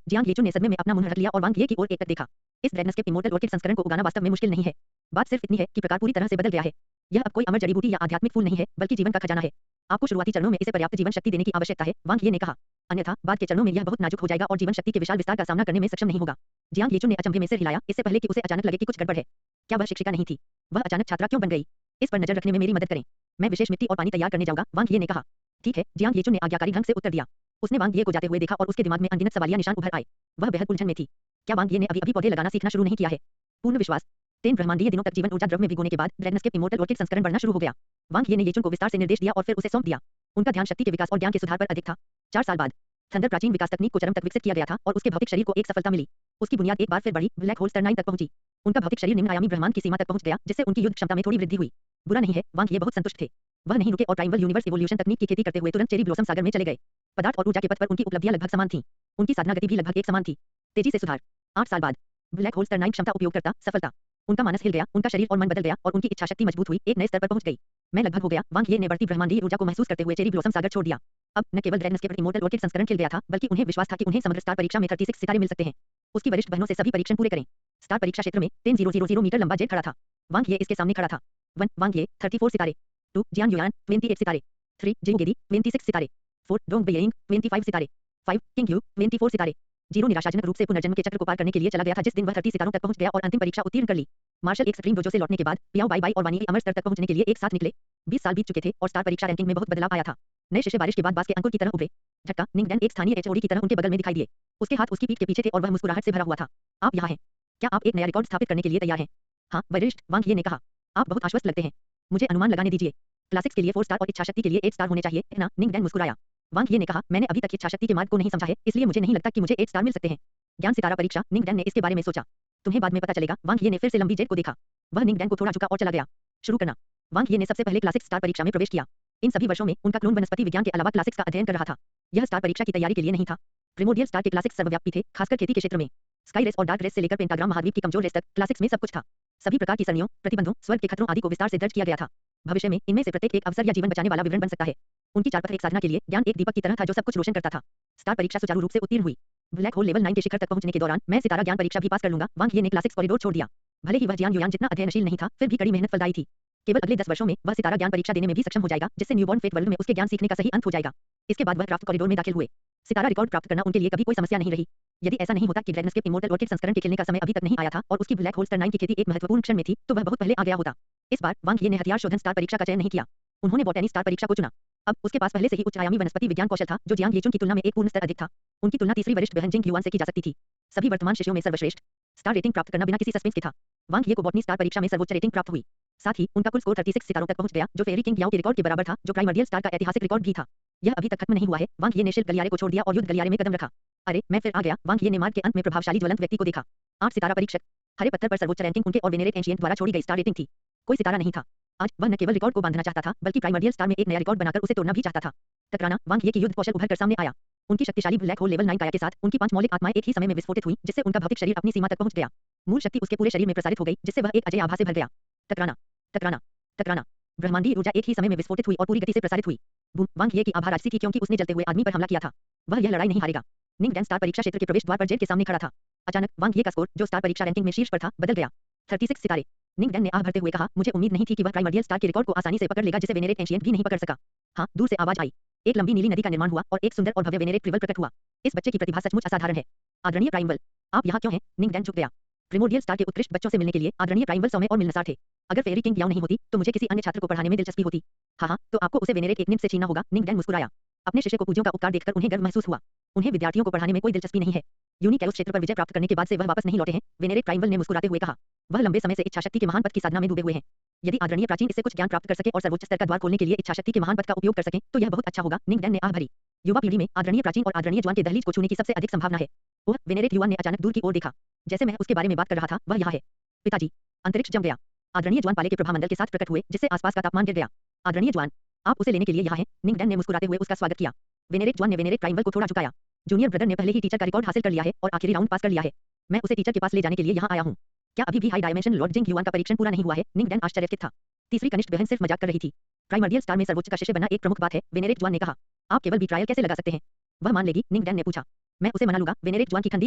जियांग येचुन ने सदमे में अपना मुंह रख लिया और वांग ये की ओर एकटक देखा। इस ड्रैगनस्केप इमोर्टल ऑर्किड संस्करण को उगाना वास्तव में मुश्किल नहीं है। बात सिर्फ इतनी है कि प्रकार पूरी तरह से बदल गया है। यह अब कोई अमर जड़ी बूटी या आध्यात्मिक फूल नहीं है, बल्कि जीवन का खजाना है। आपको शुरुआती चरणों में इसे पर्याप्त जीवन शक्ति देने की आवश्यकता है, वांग ये ने कहा। अन्यथा बाद के चरणों में यह बहुत नाजुक हो जाएगा और जीवन शक्ति के विशाल विस्तार का सामना करने में सक्षम नहीं होगा। जियांग येचुन ने अचंभे में सिर हिलाया, इससे पहले कि उसे अचानक लगे कि कुछ गड़बड़ है। क्या वह शिक्षिका नहीं थी? वह अचानक छात्रा क्यों बन गई? इस पर नजर रखने में मेरी मदद करें। मैं विशेष मिट्टी और पानी तैयार करने जाऊंगा, वांग ये ने कहा। ठीक है, जियांग येचुन ने आज्ञाकारी ढंग से उत्तर दिया। उसने वांग ये को जाते हुए देखा और उसके दिमाग में अनगिनत सवालिया निशान उभर आए। वह बेहद उलझन में थी। क्या वांग ये ने अभी पौधे लगाना सीखना शुरू नहीं किया है? पूर्ण विश्वास। 3 ब्रह्मांडीय दिनों तक जीवन ऊर्जा द्रव में भिगोने के बाद ड्रैगनस्केप इमोर्टल ऑर्किड संस्करण बढ़ना शुरू हो गया। वांग ये ने येचुन को विस्तार से निर्देश दिया और फिर उसे सौंप दिया। उनका ध्यान शक्ति के विकास और ज्ञान के सुधार पर अधिक था। 4 साल बाद थंडर प्राचीन विकास तकनीक को चरम तक विकसित किया गया था और उसके भौतिक शरीर को एक सफलता मिली। उसकी बुनियाद एक बार फिर बढ़ी, ब्लैक होल स्तर 9 तक पहुंची। उनका भौतिक शरीर निम्न आयामी ब्रह्मांड की सीमा तक पहुंच गया, जिससे उनकी युद्ध क्षमता में थोड़ी वृद्धि हुई। बुरा नहीं है, वांग ये बहुत संतुष्ट थे। वह नहीं रुके और प्राइमल यूनिवर्स इवोल्यूशन तकनीक की खेती करते हुए तुरंत चेरी ब्लॉसम सागर में चले गए। पदार्थ और ऊर्जा के पथ पर उनकी उपलब्धियां लगभग समान थीं। उनकी साधना गति भी लगभग एक समान थी। तेजी से सुधार। 8 साल बाद ब्लैक होल स्तर 9 क्षमता उपयोगकर्ता सफलता। उनका मानस हिल गया, उनका शरीर और मन बदल गया और उनकी इच्छा शक्ति मजबूत हुई, एक नए स्तर पर पहुंच गई। मैं लगभग हो गया, वांग ये ने बढ़ती ब्रह्मांडीय ऊर्जा को महसूस करते हुए चेरी ब्लॉसम सागर छोड़ दिया। अब न केवल ड्रैगनस्केप इमोर्टल ऑर्किड संस्करण खिल गया था, बल्कि उन्हें विश्वास था कि उन्हें समग्र स्टार परीक्षा में 36 सितारे मिल सकते हैं। उसकी वरिष्ठ बहनों से सभी परीक्षण पूरे करें। स्टार परीक्षा क्षेत्र में 10,000 मीटर लंबा जेट खड़ा था। वांग ये इसके सामने खड़ा था। 1 वांग ये 34 सितारे। 2 जियांग युआन 28 सितारे। 3 जिंग गेदी 26 सितारे। 4 डोंग बेयरिंग 25 सितारे। 5 किंग यू 24 सितारे। 0 निराशाजनक रूप से पुनर्जन्म के चक्र को पार करने के लिए चला गया था जिस दिन वह 30 सितारों तक पहुंच गया और अंतिम परीक्षा उत्तीर्ण कर ली। मार्शल एक स्ट्रीम डोजो से लौटने के बाद पियाओ बाई बाई और वानी अमर स्तर तक पहुंचने के लिए एक साथ निकले। 20 साल बीत चुके थे और स्टार परीक्षा रैंकिंग में बहुत बदलाव आया था। नए शिष्य बारिश के बाद बांस के अंकुर की तरह उभरे। झटका, निंगडैन एक स्थानीय एचओडी की तरह उनके बगल में दिखाई दिए। उसके हाथ उसकी पीठ के पीछे थे और वह मुस्कुराहट से भरा हुआ था। आप यहाँ हैं? क्या आप एक नया रिकॉर्ड स्थापित करने के लिए तैयार हैं? हाँ, वरिष्ठ, वांग ये ने कहा। आप बहुत आश्वस्त लगते हैं। मुझे अनुमान लगाने दीजिए। क्लासिक्स के लिए 4 स्टार और इच्छाशक्ति के लिए 8 स्टार होने चाहिए, है ना? निंगडैन मुस्कुराया। वांग ये ने कहा, मैंने अभी तक इच्छाशक्ति के मार्ग को नहीं समझा है, इसलिए मुझे नहीं लगता कि मुझे 8 स्टार मिल सकते हैं। ज्ञान सितारा परीक्षा, निंगडैन ने इसके बारे में सोचा। तुम्हें बाद में पता चलेगा। वांग ये ने फिर से लंबी जेट को देखा। वह निंगडैन को थोड़ा झुका और चला गया। शुरू करना। वांग ये ने सबसे पहले क्लासिक्स स्टार परीक्षा में प्रवेश किया। इन सभी वर्षों में उनका क्लोन वनस्पति विज्ञान के अलावा क्लासिक्स का अध्ययन कर रहा था। यह स्टार परीक्षा की तैयारी के लिए नहीं था। प्रिमोडियल स्टार के क्लासिक्स सर्वव्यापी थे, खासकर खेती के क्षेत्र में। स्काई रेस और डार्क रेस से लेकर पेंटाग्राम महाद्वीप की कमजोर रेस तक क्लासिक्स में सब कुछ था। सभी प्रकार की सरणियों, प्रतिबंधों, स्वर्ग के खतरों आदि को विस्तार से दर्ज किया गया था। भविष्य में इनमें से प्रत्येक एक अवसर या जीवन बचाने वाला विवरण बन सकता है। उनकी चार पथ एक साधना के लिए ज्ञान एक दीपक की तरह था जो सब कुछ रोशन करता था। स्टार परीक्षा सुचारू रूप से उत्तीर्ण हुई। ब्लैक होल लेवल 9 के शिखर तक पहुंचने के दौरान मैं सितारा ज्ञान परीक्षा भी पास कर लूंगा। वांग ये ने क्लासिक्स कॉरिडोर छोड़ दिया। भले ही वह जियान युयान जितना अध्ययनशील नहीं था, फिर भी कड़ी मेहनत फलदायी थी। केवल अगले 10 वर्षों में वह सितारा ज्ञान परीक्षा देने में भी सक्षम हो जाएगा, जिससे न्यूबॉर्न फेट वर्ल्ड में उसके ज्ञान सीखने का सही अंत हो जाएगा। इसके बाद वह क्राफ्ट कॉरिडोर में दाखिल हुए। सितारा रिकॉर्ड प्राप्त करना उनके लिए कभी कोई समस्या नहीं रही। यदि ऐसा नहीं होता कि ड्रैगनस्केप इमोर्टल ऑर्किड संस्करण के खिलने का समय अभी तक नहीं आया था और उसकी ब्लैक होल स्टार 9 की खेती एक महत्वपूर्ण क्षण में थी, तो वह बहुत पहले आ गया होता। इस बार वांग ये ने हथियार शोधन स्टार परीक्षा का चयन नहीं किया। उन्होंने बॉटनी स्टार परीक्षा को चुना। अब उसके पास पहले से ही उच्च आयामी वनस्पति विज्ञान कौशल था, जो जियांग येचुन की तुलना में एक पूर्ण स्तर अधिक था। उनकी तुलना तीसरी वरिष्ठ बहन जिंग युआन से की जा सकती थी। सभी वर्तमान शिष्यों में सर्वश्रेष्ठ स्टार रेटिंग प्राप्त करना बिना किसी सस्पेंस के था। वांग ये को बॉटनी स्टार परीक्षा में सर्वोच्च रेटिंग प्राप्त हुई। साथ ही उनका कुल स्कोर 36 सितारों तक पहुंच गया, जो फेरी किंग याओ के रिकॉर्ड के बराबर था, जो प्राइमर्डियल स्टार का ऐतिहासिक रिकॉर्ड भी था। यह अभी तक खत्म नहीं हुआ है। वांग ये ने शिल्प गलियारे को छोड़ दिया और युद्ध गलियारे में कदम रखा। अरे, मैं फिर आ गया। वांग ये ने मार्ग के अंत में प्रभावशाली ज्वलंत व्यक्ति को देखा। 8 सितारा परीक्षक। हरे पत्थर पर सर्वोच्च रैंकिंग उनके और वेनेरेट एंशिएंट द्वारा छोड़ी गई स्टार रेटिंग थी। कोई सितारा नहीं था। आज वह न केवल रिकॉर्ड को बांधना चाहता था, बल्कि प्राइमर्डियल स्टार में एक नया रिकॉर्ड बनाकर उसे तोड़ना भी चाहता था। टकराना। वांग ये की युद्ध कौशल उभर कर सामने आया। उनकी शक्तिशाली ब्लैक होल लेवल 9 काया के साथ उनकी 5 मौलिक आत्माएं एक ही समय में विस्फोटित हुई, जिससे उनका भौतिक शरीर अपनी सीमा तक पहुंच गया। मूल शक्ति उसके पूरे शरीर में प्रसारित हो गई, जिससे वह एक अजय आभा से भर गया। टकराना, टकराना, टकराना। ब्रह्मांडीय ऊर्जा एक ही समय में विस्फोटित हुई और पूरी गति से प्रसारित हुई। बूम। वांग ये की आभा राजसी थी क्योंकि उसने जलते हुए आदमी पर हमला किया था। वह यह लड़ाई नहीं हारेगा। निंगडैन स्टार परीक्षा क्षेत्र के प्रवेश द्वार पर जेट के सामने खड़ा था। अचानक वांग ये का स्कोर, जो स्टार परीक्षा रैंकिंग में शीर्ष पर था, बदल गया। 36 सितारे। निंगडैन ने आह भरते हुए कहा, मुझे उम्मीद नहीं थी कि वह प्राइमर्डियल स्टार के रिकॉर्ड को आसानी से पकड़ लेगा, जिसे वेनेरेट एंशिएंट भी नहीं पकड़ सका। हाँ, दूर से आवाज आई। एक लंबी नीली नदी का निर्माण हुआ और एक सुंदर और भव्य वेनेरेट ट्रिवल प्रकट हुआ। इस बच्चे की प्रतिभा सचमुच असाधारण है। आदरणीय प्राइमवल, आप यहाँ क्यों हैं? निंगडैन झुक गया। प्रिमोडियल स्टार के उत्कृष्ट बच्चों से मिलने के लिए आदरणीय प्राइमवल सौम्य और मिलनसार थे। अगर फेरी किंग याओ नहीं होती, तो मुझे किसी अन्य छात्र को पढ़ाने में दिलचस्पी होती। हाँ, तो आपको उसे वेनेरेट एक निम्न से छीनना होगा। निंगडैन मुस्कुराया। अपने शिष्य को पूज्यों का उपकार देखकर उन्हें गर्व महसूस हुआ। उन्हें विद्यार्थियों को पढ़ाने में कोई दिलचस्पी नहीं है। यूनिकैलोस क्षेत्र पर विजय प्राप्त करने के बाद से वह वापस नहीं लौटे हैं। वेनेरेट प्राइमवल ने मुस्कुराते हुए कहा। वह लंबे समय से इच्छाशक्ति के महान पथ की साधना में डूबे हुए हैं। यदि आदरणीय प्राचीन इससे कुछ ज्ञान प्राप्त कर सके और सर्वोच्च स्तर का द्वार खोलने के लिए इच्छाशक्ति के महान पथ का उपयोग कर सके, तो यह बहुत अच्छा होगा। निंगडैन ने आह भरी। युवा पीढ़ी में आदरणीय प्राचीन और आदरणीय जुआन के दहलीज को छूने की सबसे अधिक संभावना है। ओह, वेनेरेट युवान ने अचानक दूर की ओर देखा। जैसे मैं उसके बारे में बात कर रहा था, वह यहाँ है। पिताजी। अंतरिक्ष जम गया। आदरणीय जुआन पाले के प्रभामंडल के साथ प्रकट हुए, जिससे आसपास का तापमान गिर गया। आदरणीय जुआन, आप उसे लेने के लिए यहाँ हैं। निंगडैन ने मुस्कुराते हुए उसका स्वागत किया। वेनेरेट जुआन ने वेनेरेट प्राइमवल को थोड़ा झुकाया। जूनियर ब्रदर ने पहले ही टीचर का रिकॉर्ड हासिल कर लिया है और आखिरी राउंड पास कर लिया है। मैं उसे टीचर के पास ले जाने के लिए यहाँ आया हूँ। क्या अभी भी हाई डायमेंशन लॉर्ड जिंग युआन का परीक्षण पूरा नहीं हुआ है? निंगडैन आश्चर्यचकित था। तीसरी कनिष्ठ बहन सिर्फ मजाक कर रही थी। प्राइमर्डियल स्टार में सर्वोच्च का शिष्य बनना एक प्रमुख बात है, वेनेरेट जुआन ने कहा। आप केवल बी ट्रायल कैसे लगा सकते हैं? वह मान लेगी? निंगडैन ने पूछा। मैं उसे मना लूंगा। वेनेरेट जुआन की ठंडी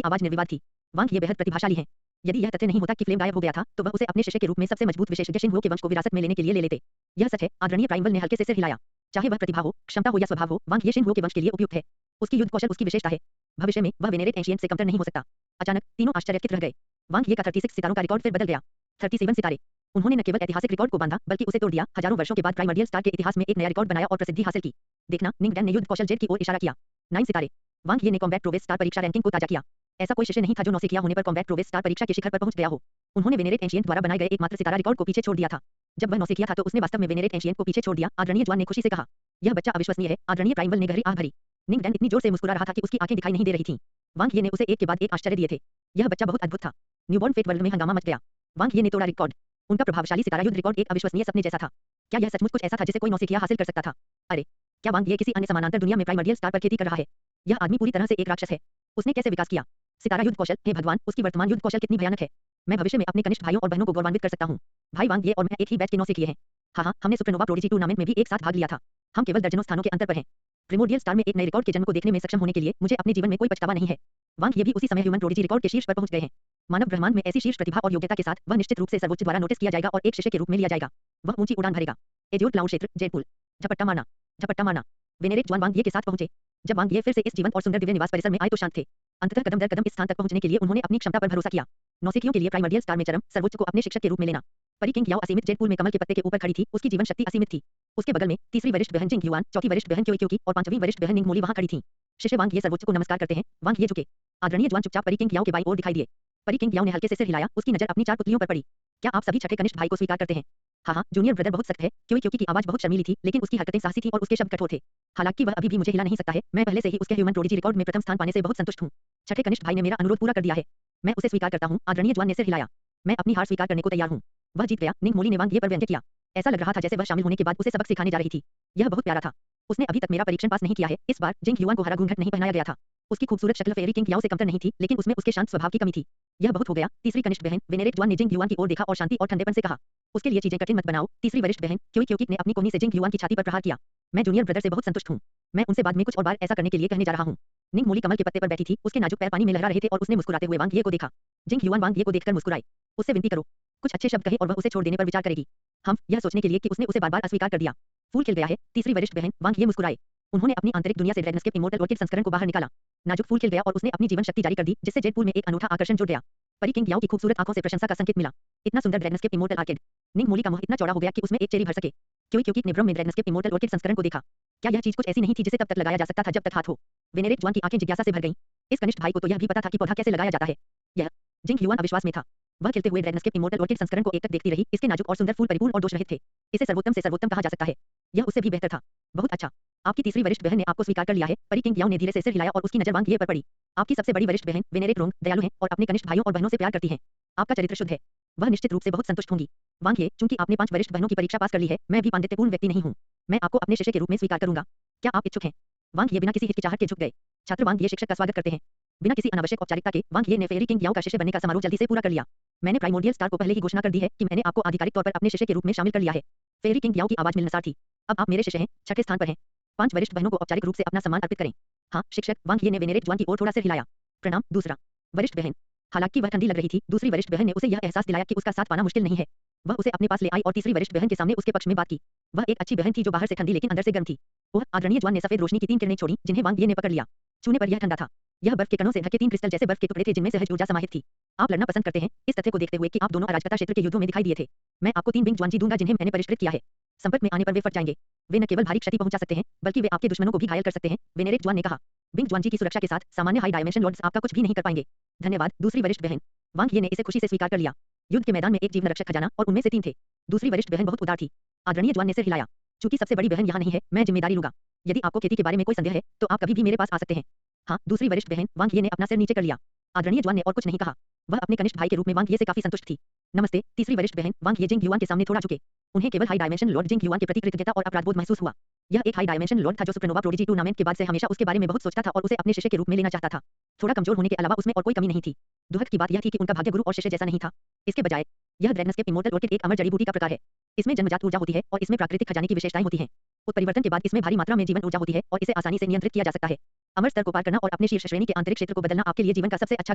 आवाज निर्विवाद थी। वांग ये बेहद प्रतिभाशाली हैं। यदि यह तथ्य नहीं होता कि फ्लेम गायब हो गया था, तो वह उसे अपने शिष्य के रूप में सबसे मजबूत विशेषज्ञ शिनहुओ के वंश को विरासत में लेने के लिए ले लेते। यह सच है। आदरणीय प्राइमवल ने हल्के से सिर हिलाया। चाहे वह प्रतिभा हो, क्षमता हो या स्वभाव हो, वांग ये शिनहुओ के वंश के लिए उपयुक्त है। उसकी युद्ध कौशल उसकी विशेषता है। भविष्य में वह वेनेरेट एंशिएंट से कमतर नहीं हो सकता। अचानक तीनों आश्चर्यचकित रह गए। वांग ये का 36 सितारों का रिकॉर्ड फिर बदल गया। 37 सितारे। उन्होंने न केवल ऐतिहासिक रिकॉर्ड को बांधा, बल्कि उसे तोड़ दिया। हजारों वर्षों के बाद प्राइमर्डियल स्टार के इतिहास में एक नया रिकॉर्ड बनाया और प्रसिद्धि हासिल की। देखना, निंगडैन ने युद्ध कौशल जेट की ओर इशारा किया। 9 सितारे। वांग ये ने कॉम्बैट प्रोवेस स्टार परीक्षा रैंकिंग को ताजा किया। ऐसा कोई शिष्य नहीं था जो नौसिखिया होने पर कॉम्बैट प्रोवेस स्टार परीक्षा के शिखर पर पहुंच गया हो। उन्होंने वेनेरेट एंशिएंट द्वारा बनाए गए एकमात्र सितारा रिकॉर्ड को पीछे छोड़ दिया था। जब वह नौसिखिया था तो उसने वास्तव में वेनेरेट एंशिएंट को पीछे छोड़ दिया। आदरणीय जुआन ने खुशी से कहा। यह बच्चा अविश्वसनीय है। आदरणीय प्राइमवल ने गहरी आह भरी। निंगडैन इतनी जोर से मुस्कुरा रहा था कि उसकी आंखें दिखाई नहीं दे रही थीं। वांग ये ने उसे एक के बाद एक आश्चर्य दिए थे। यह बच्चा बहुत अद्भुत था। न्यूबॉर्न फेट वर्ल्ड में हंगामा मच गया। वांग ये ने तोड़ा रिकॉर्ड। उनका प्रभावशाली सितारा युद्ध रिकॉर्ड एक अविश्वसनीय सपने जैसा था। क्या यह सचमुच कुछ ऐसा था जिसे कोई नौसिखिया हासिल कर सकता था? अरे, क्या वांग ये किसी अन्य समानांतर दुनिया में प्राइमर्डियल स्टार पर खेती कर रहा है? यह आदमी पूरी तरह से एक राक्षस है। उसने कैसे विकास किया? सितारा युद्ध कौशल, हे भगवान, उसकी वर्तमान युद्ध कौशल कितनी भयानक है। मैं भविष्य में अपने कनिष्ठ भाइयों और बहनों को गौरवान्वित कर सकता हूँ। भाई वांग ये और मैं एक ही बैच के नौसिखिए हैं। हाँ, हमने सुपरनोवा प्रोडिजी टूर्नामेंट में भी एक साथ भाग लिया था। हम केवल दर्जनों स्थानों के अंतर पर हैं। प्रिमोडियल स्टार में एक नए रिकॉर्ड के जन्म को देखने में सक्षम होने के लिए मुझे अपने जीवन में कोई पछतावा नहीं है। वांग ये भी उसी समय ह्यूमन प्रोडिजी रिकॉर्ड के शीर्ष पर पहुंच गए हैं। मानव ब्रह्मांड में ऐसी शीर्ष प्रतिभा और योग्यता के साथ वह निश्चित रूप से सर्वोच्च द्वारा नोटिस किया जाएगा और एक शिष्य के रूप में लिया जाएगा। वह ऊंची उड़ान भरेगा। एज्योर क्लाउड क्षेत्र, जेटपुल। झपट्टा मारना, झपट्टा मारना। वेनेरेट जुआन वांग ये के साथ पहुंचे। जब वांग ये फिर से इस जीवंत और सुंदर दिव्य निवास परिसर में आए तो शांत थे। अंततः कदम दर कदम इस स्थान तक पहुंचने के लिए उन्होंने अपनी क्षमता पर भरोसा किया। नौसिखियों के लिए प्राइमर्डियल स्टार में चरम सर्वोच्च को अपने शिक्षक के रूप में लेना। परी किंग याओ असीमित जेट पूल में कमल के पत्ते के ऊपर खड़ी थी, उसकी जीवन शक्ति असीमित थी। उसके बगल में तीसरी वरिष्ठ बहन जिंग युआन, चौथी वरिष्ठ बहन क्योई क्योकी और पांचवी वरिष्ठ बहन निंग मोली वहां खड़ी थीं। शिष्य वांग ये सर्वोच्च को नमस्कार करते हैं। वांग ये झुके। आदरणीय जुआन चुपचाप परी किंग याओ के बाईं ओर दिखाई दिए। परी किंग याओ ने हल्के से सिर हिलाया, उसकी नजर अपनी चार पुतलियों पर पड़ी। क्या आप सभी छठे कनिष्ठ भाई को स्वीकार करते हैं? हाँ हाँ, जूनियर ब्रदर बहुत सख्त है। क्योई क्योकी की आवाज बहुत शर्मीली थी, लेकिन उसकी हरकतें साहसी थी और उसके शब्द कठोर थे। हालांकि वह अभी भी मुझे हिला नहीं सकता है, मैं पहले से ही उसके ह्यूमन प्रोडिजी रिकॉर्ड में प्रथम स्थान पाने से बहुत संतुष्ट हूँ। छठे कनिष्ठ भाई ने मेरा अनुरोध पूरा कर दिया है, मैं उसे स्वीकार करता हूँ। आदरणीय जुआन ने सिर हिलाया। मैं अपनी हार स्वीकार करने को तैयार हूँ। वह जीत गया। निंग मोली ने वांग ये पर व्यंग्य किया। ऐसा लग रहा था जैसे वह शामिल होने के बाद उसे सबक सिखाने जा रही थी। यह बहुत प्यारा था। उसने अभी तक मेरा परीक्षण पास नहीं किया है। इस बार जिंग युआन को हरा घूंघट नहीं पहनाया गया था। उसकी खूबसूरत शक्ल फेरी किंग याओ से कमतर नहीं थी, लेकिन उसमें उसके शांत स्वभाव की कमी थी। यह बहुत हो गया। तीसरी कनिष्ठ बहन वेनेरेट जुआन ने जिंग युआन की ओर देखा और शांति और ठंडेपन से कहा, उसके लिए चीजें कठिन मत बनाओ। तीसरी वरिष्ठ बहन क्योई क्योकी ने अपनी कोहनी से जिंग युआन की छाती पर प्रहार किया। मैं जूनियर ब्रदर से बहुत संतुष्ट हूँ। मैं उनसे बाद में कुछ और बार ऐसा करने के लिए कहने जा रहा हूँ। निंग मोली कमल के पत्ते पर बैठी थी, उसके नाजुक पैर पानी में लहरा रहे थे और उसने मुस्कुराते हुए वांग ये को देखा। जिंग युआन वांग ये को देखकर मुस्कुराई। उससे विनती करो, कुछ अच्छे शब्द कहे और वह उसे छोड़ देने पर विचार करेगी। हम यह सोचने के लिए कि उसने उसे बार-बार अस्वीकार कर दिया। फूल खिल गया है। तीसरी वरिष्ठ बहन वांग ये मुस्कुराए। उन्होंने अपनी आंतरिक दुनिया से ड्रैगनस्केप इमोर्टल ऑर्किड संस्करण को बाहर निकाला। नाजुक फूल खिल गया और उसने अपनी जीवन शक्ति जारी कर दी, जिससे जेड पूल में एक अनूठा आकर्षण जुड़ गया। परी किंग याओ की खूबसूरत आंखों से प्रशंसा का संकेत मिला। इतना सुंदर ड्रैगनस्केप इमोर्टल ऑर्किड। निंग मोली का मुंह इतना चौड़ा हो गया कि उसमें एक चेरी भर सके। क्योई क्योकी ने भ्रम में ड्रैगनस्केप इमोर्टल ऑर्किड संस्करण को देखा। क्या यह चीज कुछ ऐसी नहीं थी जिसे तब तक लगाया जा सकता था जब तक हाथ हो? वेनेरेट जुआन की आंखें जिज्ञासा से भर गईं। इस कनिष्ठ भाई को तो यह भी पता था कि पौधा कैसे लगाया जाता है। यह जिंग युआन अविश्वास में था। वह खिलते हुए ड्रैगनस्केप इमोर्टल ऑर्किड संस्करण को एकटक देखती रही। इसके नाजुक और सुंदर फूल परिपूर्ण और दोष रहित थे। इसे सर्वोत्तम से सर्वोत्तम कहा जा सकता है। यह उससे भी बेहतर था। बहुत अच्छा। आपकी तीसरी वरिष्ठ बहन ने आपको स्वीकार कर लिया है। परी किंग याओ ने धीरे से सिर हिलाया और उसकी नजर वांग ये पर पड़ी। आपकी सबसे बड़ी वरिष्ठ बहन वेनेरेट रोंग दयालु है और अपने कनिष्ठ भाइयों और बहनों से प्यार करती है। आपका चरित्र शुद्ध है। वह निश्चित रूप से बहुत संतुष्ट होंगी। वांग ये, चूंकि आपने 5 वरिष्ठ बहनों की परीक्षा पास कर ली है, मैं भी पांडित्यपूर्ण व्यक्ति नहीं हूँ। मैं आपको अपने शिष्य के रूप में स्वीकार करूंगा। क्या आप इच्छुक हैं? वांग ये बिना किसी हिचकिचाहट के झुक गए। छात्र वांग ये शिक्षक का स्वागत करते हैं। बिना किसी अनावश्यक औपचारिकता के वांग ये ने फेरी किंग याओ का शिष्य बनने का समारोह जल्दी से पूरा कर लिया। मैंने प्राइमोर्डियल स्टार को पहले ही घोषणा कर दी है कि मैंने आपको आधिकारिक तौर पर अपने शिष्य के रूप में शामिल कर लिया है। फेरी किंग याओ की आवाज मिलनसार थी। अब आप मेरे शिष्य हैं, छठे स्थान पर हैं। 5 वरिष्ठ बहनों को औपचारिक रूप से अपना सम्मान अर्पित करें। हाँ शिक्षक। वांग ये ने वेनेरेट जुआन की ओर थोड़ा सिर हिलाया। प्रणाम दूसरा वरिष्ठ बहन। हालांकि वह ठंडी लग रही थी, दूसरी वरिष्ठ बहन ने उसे यह एहसास दिलाया कि उसका साथ पाना मुश्किल नहीं है। वह उसे अपने पास ले आई और तीसरी वरिष्ठ बहन के सामने उसके पक्ष में बात की। वह एक अच्छी बहन थी जो बाहर से ठंडी लेकिन अंदर से गर्म थी। ओह, आदरणीय जुआन ने सफेद रोशनी की 3 किरणें छोड़ी, जिन्हें वांग ये ने पकड़ लिया। छूने पर यह ठंडा था। यह बर्फ के कणों से ढके 3 क्रिस्टल जैसे बर्फ के टुकड़े थे जिनमें सहज ऊर्जा समाहित थी। आप लड़ना पसंद करते हैं, इस तथ्य को देखते हुए कि आप दोनों अराजकता क्षेत्र के युद्धों में दिखाई दिए थे। मैं आपको 3 बिंग जुआनजी दूंगा जिन्हें मैंने परिष्कृत किया है। संपर्क में आने पर वे फट जाएंगे। वे न केवल भारी क्षति पहुंचा सकते हैं, बल्कि वे आपके दुश्मनों को भी घायल कर सकते हैं। वेनेरेट जुआन ने कहा। बिंग जुआनजी की सुरक्षा के साथ सामान्य हाई डायमेंशन लॉर्ड्स आपका कुछ भी नहीं कर पाएंगे। धन्यवाद दूसरी वरिष्ठ बहन। वांग ये ने इसे खुशी से स्वीकार कर लिया। युद्ध के मैदान में एक जीवन रक्षक खजाना और उनमें से 3 थे। दूसरी वरिष्ठ बहन बहुत उदार थी। आदरणीय जुआन ने सिर हिलाया। चूंकि सबसे बड़ी बहन यहाँ नहीं है, मैं जिम्मेदारी लूंगा। यदि आपको खेती के बारे में कोई संदेह है, तो आप कभी भी मेरे पास आ सकते हैं। हाँ दूसरी वरिष्ठ बहन। वांग ये ने अपना सिर नीचे कर लिया। आदरणीय जुआन ने और कुछ नहीं कहा। वह अपने कनिष्ठ भाई के रूप में वांग ये से काफी संतुष्ट थी। नमस्ते तीसरी वरिष्ठ बहन। वांग ये जिंग युआन के सामने थोड़ा झुके। उन्हें केवल हाई डायमेंशन लॉर्ड जिंग युआन के प्रति कृतज्ञता और अपराधबोध महसूस हुआ। यह एक हाई डायमेंशन लॉर्ड था जो सुपरनोवा प्रोडिजी टूर्नामेंट के बाद से हमेशा उसके बारे में बहुत सोचता था और उसे अपने शिष्य के रूप में लेना चाहता था। थोड़ा कमजोर होने के अलावा उसमें और कोई कमी नहीं थी। दुखद की बात यह थी कि उनका भाग्य गुरु और शिष्य जैसा नहीं था। इसके बजाय यह ड्रैगनस्केप इमोर्टल ऑर्किड एक अमर जड़ी बूटी का प्रकार है। इसमें जन्मजात ऊर्जा होती है और इसमें प्राकृतिक खजाने की विशेषताएं होती हैं। उत्परिवर्तन के बाद इसमें भारी मात्रा में जीवन ऊर्जा होती है और इसे आसानी से नियंत्रित किया जा सकता है। अमर स्तर को पार करना और अपने शीर्ष श्रेणी के आंतरिक क्षेत्र को बदलना आपके लिए जीवन का सबसे अच्छा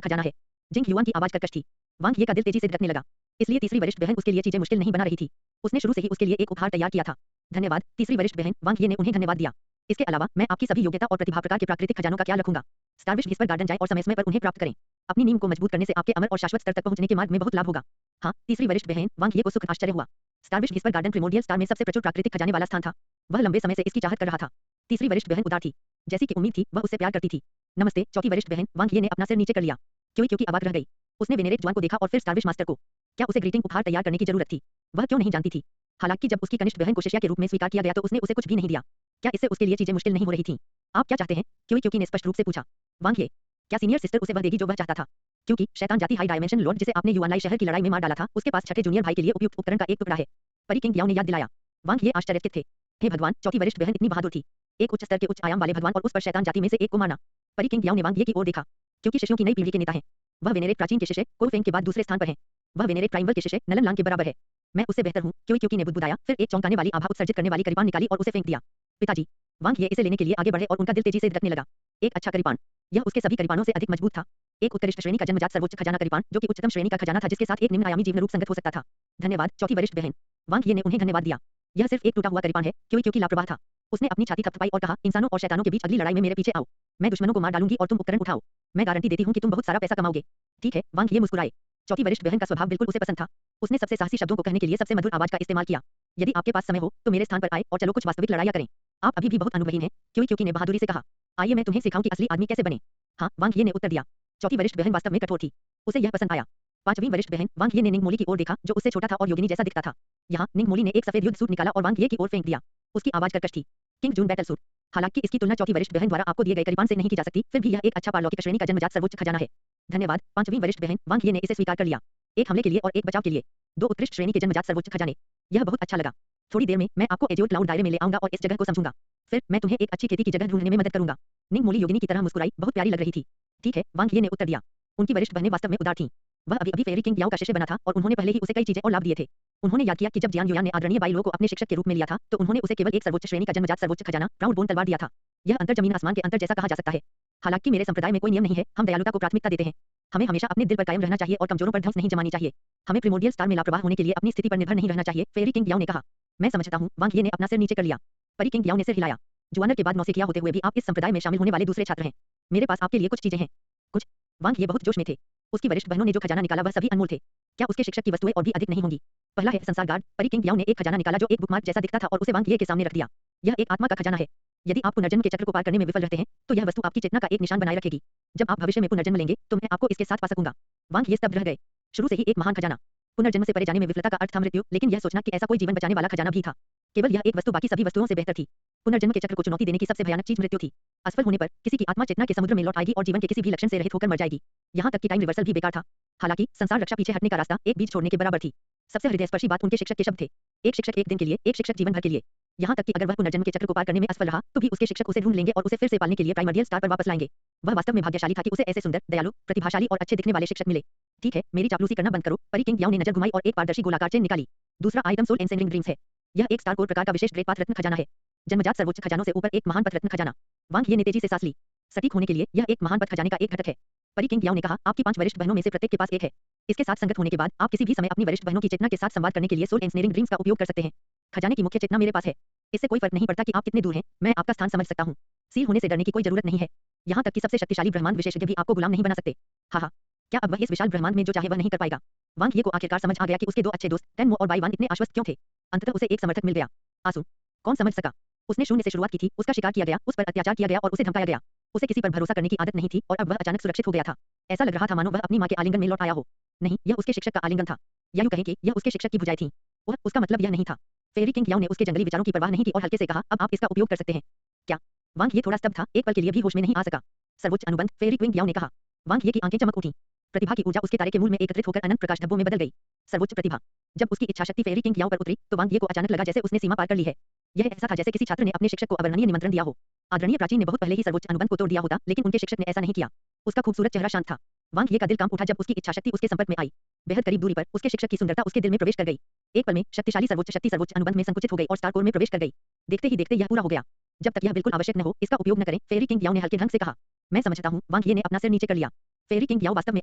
खजाना है। जिंग युआन की आवाज कर्कश थी। वांग ये का दिल तेजी से धड़कने लगा। इसलिए तीसरी वरिष्ठ बहन उसके लिए चीजें मुश्किल नहीं बना रही थी। उसने शुरू से ही उसके लिए एक उपहार तैयार किया था। धन्यवाद तीसरी वरिष्ठ बहन। वांग ये ने उन्हें धन्यवाद दिया। इसके अलावा मैं आपकी सभी योग्यता और प्रतिभा प्रकार के प्राकृतिक खजानों का ख्याल रखूंगा। स्टारविश विस्पर गार्डन जाएं और समय समय पर उन्हें प्राप्त करें। अपनी नींव को मजबूत करने से आपके अमर और शाश्वत स्तर तक पहुंचने के मार्ग में बहुत लाभ होगा। हाँ तीसरी वरिष्ठ बहन। वांग ये को सुख आश्चर्य हुआ। स्टारविश विस्पर गार्डन प्रिमोर्डियल स्टार में सबसे प्रचुर प्राकृतिक खजाने वाला स्थान था। वह लंबे समय से इसकी चाहत कर रहा था। तीसरी वरिष्ठ बहन उदार थी। जैसी कि उम्मीद थी वह उससे प्यार करती थी। नमस्ते चौथी वरिष्ठ बहन। वांग ये ने अपना सिर नीचे कर लिया। क्योंकि अवाक रह गई। उसने वेनेरेट जुआन को देखा और फिर स्टारविश मास्टर को। क्या उसे ग्रीटिंग उपहार तैयार करने की जरूरत थी? वह क्यों नहीं जानती थी? हालांकि जब उसकी कनिष्ठ बहन को शिष्या के रूप में स्वीकार किया गया तो उसने उसे कुछ भी नहीं दिया। क्या इससे उसके लिए चीजें मुश्किल नहीं हो रही थीं? आप क्या चाहते हैं? क्योंकि ने स्पष्ट रूप से पूछा। वांग ये, क्या सीनियर सिस्टर उसे वह देगी जो वह चाहता था? क्योंकि शैतान जाति हाई डायमेंशन लॉर्ड जिसे आपने युआनलाई शहर की लड़ाई में मार डाला था, उसके पास छठे जूनियर भाई के लिए उपयुक्त उपकरण का एक टुकड़ा है। परी किंग याओ ने याद दिलाया। वांग ये आश्चर्यचकित थे। हे भगवान, चौथी वरिष्ठ बहन इतनी बहादुर थी। एक उच्च स्तर के उच्च आयाम वाले भगवान और उस पर शैतान जाति में से एक को मारना। परी किंग याओ ने वांग ये की ओर देखा। क्योंकि शिष्यों की नई पीढ़ी के नेता हैं। वह वेनेरेट प्राचीन के शिष्य कोलफेंग के बाद दूसरे स्थान पर हैं। वह वेनेरेट प्राइमल के शिष्य नलन लांग के बराबर है। मैं उससे बेहतर हूँ। क्योंकि ने बुदबुदाया, फिर एक चौंकाने वाली आभा उत्सर्जित करने वाली करीपान निकाली और उसे फेंक दिया। पिताजी। वांग ये इसे लेने के लिए आगे बढ़े और उनका दिल तेजी से धड़कने लगा। एक अच्छा करीपान। यह उसके सभी करीपानों से अधिक मजबूत था। एक उत्कृष्ट श्रेणी का जन्मजात सर्वोच्च खजाना करीपान, जो कि उच्चतम श्रेणी का खजाना था जिसके साथ एक निम्न आयामी जीवन रूप संगत हो सकता था। धन्यवाद चौथी वरिष्ठ बहन। वांग ये ने उन्हें धन्यवाद दिया। यह सिर्फ एक टूटा हुआ करीपान है। क्योंकि लापरवाह था। उसने अपनी छाती थपथपाई और कहा, इंसानों और शैतानों के बीच अगली लड़ाई में मेरे पीछे आओ। मैं दुश्मनों को मार डालूंगी और तुम उपकरण उठाओ। मैं गारंटी देती हूँ कि तुम बहुत सारा पैसा कमाओगे। ठीक है, वांग ये मुस्कुराए। चौथी वरिष्ठ बहन का स्वभाव बिल्कुल उसे पसंद था। उसने सबसे साहसी शब्दों को कहने के लिए सबसे मधुर आवाज का इस्तेमाल किया। यदि आपके पास समय हो तो मेरे स्थान पर आए और चलो कुछ वास्तविक लड़ाइयाँ करें। आप अभी भी बहुत अनुभवहीन हैं, क्योंकि ने बहादुरी से कहा। आइए मैं तुम्हें सिखाऊं कि असली आदमी कैसे बने। हाँ, वांग ये ने उत्तर दिया। चौथी वरिष्ठ बहन वास्तव में कठोर थी। उसे यह पसंद आया। पांचवीं वरिष्ठ बहन वांग ये ने निंगमोली की ओर देखा, जो उससे छोटा था और योगिनी जैसा दिखता था। यहाँ निंगमोली ने एक सफेद युद्ध सूट निकाला और वांग ये की ओर फेंक दिया। उसकी आवाज कर्कश थी। किंग जून बैटल सूट। हालांकि इसकी तुलना चौथी वरिष्ठ बहन द्वारा आपको दिए गए करीबान से नहीं की जा सकती, फिर भी यह एक अच्छा पारलौकिक श्रेणी का जन्मजात सर्वोच्च खजाना है। धन्यवाद। पांचवीं वरिष्ठ बहन वांग ये ने इसे स्वीकार कर लिया। एक हमले के लिए और एक बचाव के लिए। दो उत्कृष्ट श्रेणी के जन्मजात सर्वोच्च खजाने। यह बहुत अच्छा लगा। थोड़ी देर में मैं आपको एजियोर क्लाउड दायरे में ले आऊंगा और इस जगह को समझूंगा। फिर मैं तुम्हें एक अच्छी खेती की जगह ढूंढने में मदद करूंगा। निंगमोली योगिनी की तरह मुस्कुराई, बहुत प्यारी लग रही थी। ठीक है, वांग ये ने उत्तर दिया। उनकी वरिष्ठ बहनें वास्तव में उदार थीं। वह अभी फेरी किंग याओ का शिष्य बना था और उन्होंने पहले ही उसे कई चीजें और लाभ दिए थे। उन्होंने याद किया कि जब जियान युयान ने आदरणीय बाई लो को अपने शिक्षक के रूप में लिया था, तो उन्होंने उसे केवल एक सर्वोच्च श्रेणी का जन्मजात सर्वोच्च खजाना प्राउड बोन तलवार दिया था। यह अंतर जमीन आसमान के अंतर जैसा कहा जा सकता है। हालांकि मेरे संप्रदाय में कोई नियम नहीं है, हम दयालुता को प्राथमिकता देते हैं। हमें हमेशा अपने दिल पर कायम रहना चाहिए और कमजोरों पर धंस नहीं जमानी चाहिए। हमें प्रिमोडियल स्टार में लापरवाह होने के लिए अपनी स्थिति पर निर्भर नहीं रहना चाहिए, फेरी किंग याओ ने कहा। मैं समझता हूँ, वांग ये ने अपना सिर नीचे कर लिया। परी किंग याओ ने सिर हिलाया। जुआनर के बाद नौसिखिया होते हुए भी आप इस संप्रदाय में शामिल होने वाले दूसरे छात्र हैं। मेरे पास आपके लिए कुछ चीजें हैं। कुछ? वांग ये बहुत जोश में थे। उसकी वरिष्ठ बहनों ने जो खजाना निकाला वह सभी अनमोल थे। क्या उसके शिक्षक की वस्तुएं और भी अधिक नहीं होंगी? पहला है संसार गार्ड। परी किंग याओ ने एक खजाना निकाला जो एक बुकमार्क जैसा दिखता था और उसे वांग ये के सामने रख दिया। यह एक आत्मा का खजाना है। यदि आप पुनर्जन्म के चक्र को पार करने में विफल रहते हैं, तो यह वस्तु आपकी चेतना का एक निशान बनाए रखेगी। जब आप भविष्य में पुनर्जन्म लेंगे, तो मैं आपको इसके साथ पा सकूंगा। वांग ये स्तब्ध रह गए। शुरू से ही एक महान खजाना। पुनर्जन्म से परे जाने में विफलता का अर्थ था मृत्यु, लेकिन यह सोचना कि ऐसा कोई जीवन बचाने वाला खजाना भी था। केवल यह एक वस्तु बाकी सभी वस्तुओं से बेहतर थी। पुनर्जन्म के चक्र को चुनौती देने की सबसे भयानक चीज मृत्यु थी। असफल होने पर किसी की आत्मा चेतना के समुद्र में लौट आएगी और जीवन के किसी भी लक्षण से रहित होकर मर जाएगी। यहाँ तक कि टाइम रिवर्सल भी बेकार था। हालांकि संसार रक्षा पीछे हटने का रास्ता एक बीज छोड़ने के बराबर थी। सबसे हृदयस्पर्शी बात उनके शिक्षक के शब्द थे। एक शिक्षक एक दिन के लिए, एक शिक्षक जीवन भर के लिए। यहाँ तक कि अगर वह पुनर्जन्म के चक्र को पार करने में असफल रहा, तो भी उसके शिक्षक उसे ढूंढ लेंगे और उसे फिर से पालने के लिए प्राइमर्डियल स्टार पर वापस लाएंगे। वह वास्तव में भाग्यशाली था कि उसे ऐसे सुंदर, दयालु, प्रतिभाशाली और अच्छे दिखने वाले शिक्षक मिले। ठीक है, मेरी चापलूसी करना बंद करो। परी किंग याओ ने नजर घुमाई और एक पारदर्शी गोलाकार चेन निकाली। दूसरा आइटम सोल एनसेंडिंग ड्रीम्स है। यह एक स्टार कोर प्रकार का विशेष ग्रेट पाथ रत्न खजाना है। जन्मजात सर्वोच्च खजानों से ऊपर एक महान पथ रत्न खजाना। वांग ये ने तेजी से सांस ली। सटीक होने के लिए यह एक महान पथ खजाने का एक घटक है। परी किंग याओ ने कहा, आपकी 5 वरिष्ठ बहनों में से प्रत्येक के पास एक है। इसके साथ संगत होने के बाद आप किसी भी समय अपनी वरिष्ठ बहनों की चेतना के साथ संवाद करने के लिए सोल एंसनेरिंग ड्रीम्स का उपयोग कर सकते हैं। खजाने की मुख्य चेतना मेरे पास है। इससे कोई फर्क नहीं पड़ता कि आप कितने दूर हैं, मैं आपका स्थान समझ सकता हूँ। सील होने से डरने की कोई जरूरत नहीं है। यहाँ तक कि सबसे शक्तिशाली ब्रह्मांड विशेषज्ञ भी आपको गुलाम नहीं बना सकते। हाँ, क्या अब वह इस विशाल ब्रह्मांड में जो चाहे वह नहीं कर पाएगा? वांग ये को आखिरकार समझ आ गया कि उसके दो अच्छे दोस्त टेनमो और बाईवान इतने आश्वस्त क्यों थे। अंततः उसे एक समर्थक मिल गया। आंसू। कौन समझ सका? उसने शून्य से शुरुआत की थी, उसका शिकार किया गया, उस पर अत्याचार किया गया और उसे धमकाया गया। उसे किसी पर भरोसा करने की आदत नहीं थी और अब वह अचानक सुरक्षित हो गया था। ऐसा लग रहा था मानो वह अपनी मां के आलिंगन में लौट आया हो। नहीं, यह उसके शिक्षक का आलिंगन था। या यूं कहें कि यह उसके शिक्षक की भुजाएं थीं। वह उसका मतलब यह नहीं था। फेरी किंग याओ ने उसके जंगली विचारों की परवाह नहीं की और हल्के से कहा, अब आप इसका उपयोग कर सकते हैं। क्या? वांग ये थोड़ा स्तब्ध था, एक पल के लिए भी होश में नहीं आ सका। सर्वोच्च अनुबंध, फेरी किंग याओ ने कहा। वांग ये की आंखें चमक उठी। प्रतिभा की ऊर्जा उसके तारे के मूल में एकत्रित होकर अनंत प्रकाश धब्बों में बदल गई। सर्वोच्च प्रतिभा। जब उसकी इच्छाशक्ति फेरी किंग याओ पर उतरी, तो वांग ये को अचानक लगा जैसे उसने सीमा पार कर ली है। यह ऐसा था जैसे किसी छात्र ने अपने शिक्षक को अवर्णनीय निमंत्रण दिया हो। आदरणीय प्राचीन ने बहुत पहले ही सर्वोच्च अनुबंध को तोड़ दिया होता, लेकिन उनके शिक्षक ने ऐसा नहीं किया। उसका खूबसूरत चेहरा शांत था। वांग ये का दिल कांप उठा जब उसकी इच्छाशक्ति उसके संपर्क में आई। बेहद करीब दूरी पर उसके शिक्षक की सुंदरता उसके दिल में प्रवेश कर गई। एक पल में शक्तिशाली सर्वोच्च शक्ति सर्वोच्च अनुबंध में संकुचित हो गई और स्टार कोर में प्रवेश कर गई। देखते ही देखते यह पूरा हो गया। जब तक यह बिल्कुल आवश्यक न हो, इसका उपयोग न करें, फेरी किंग याओ ने हल्के ढंग से कहा। मैं समझता हूँ, वांग ये ने अपना सिर नीचे कर लिया। फेरी किंग याओ वास्तव में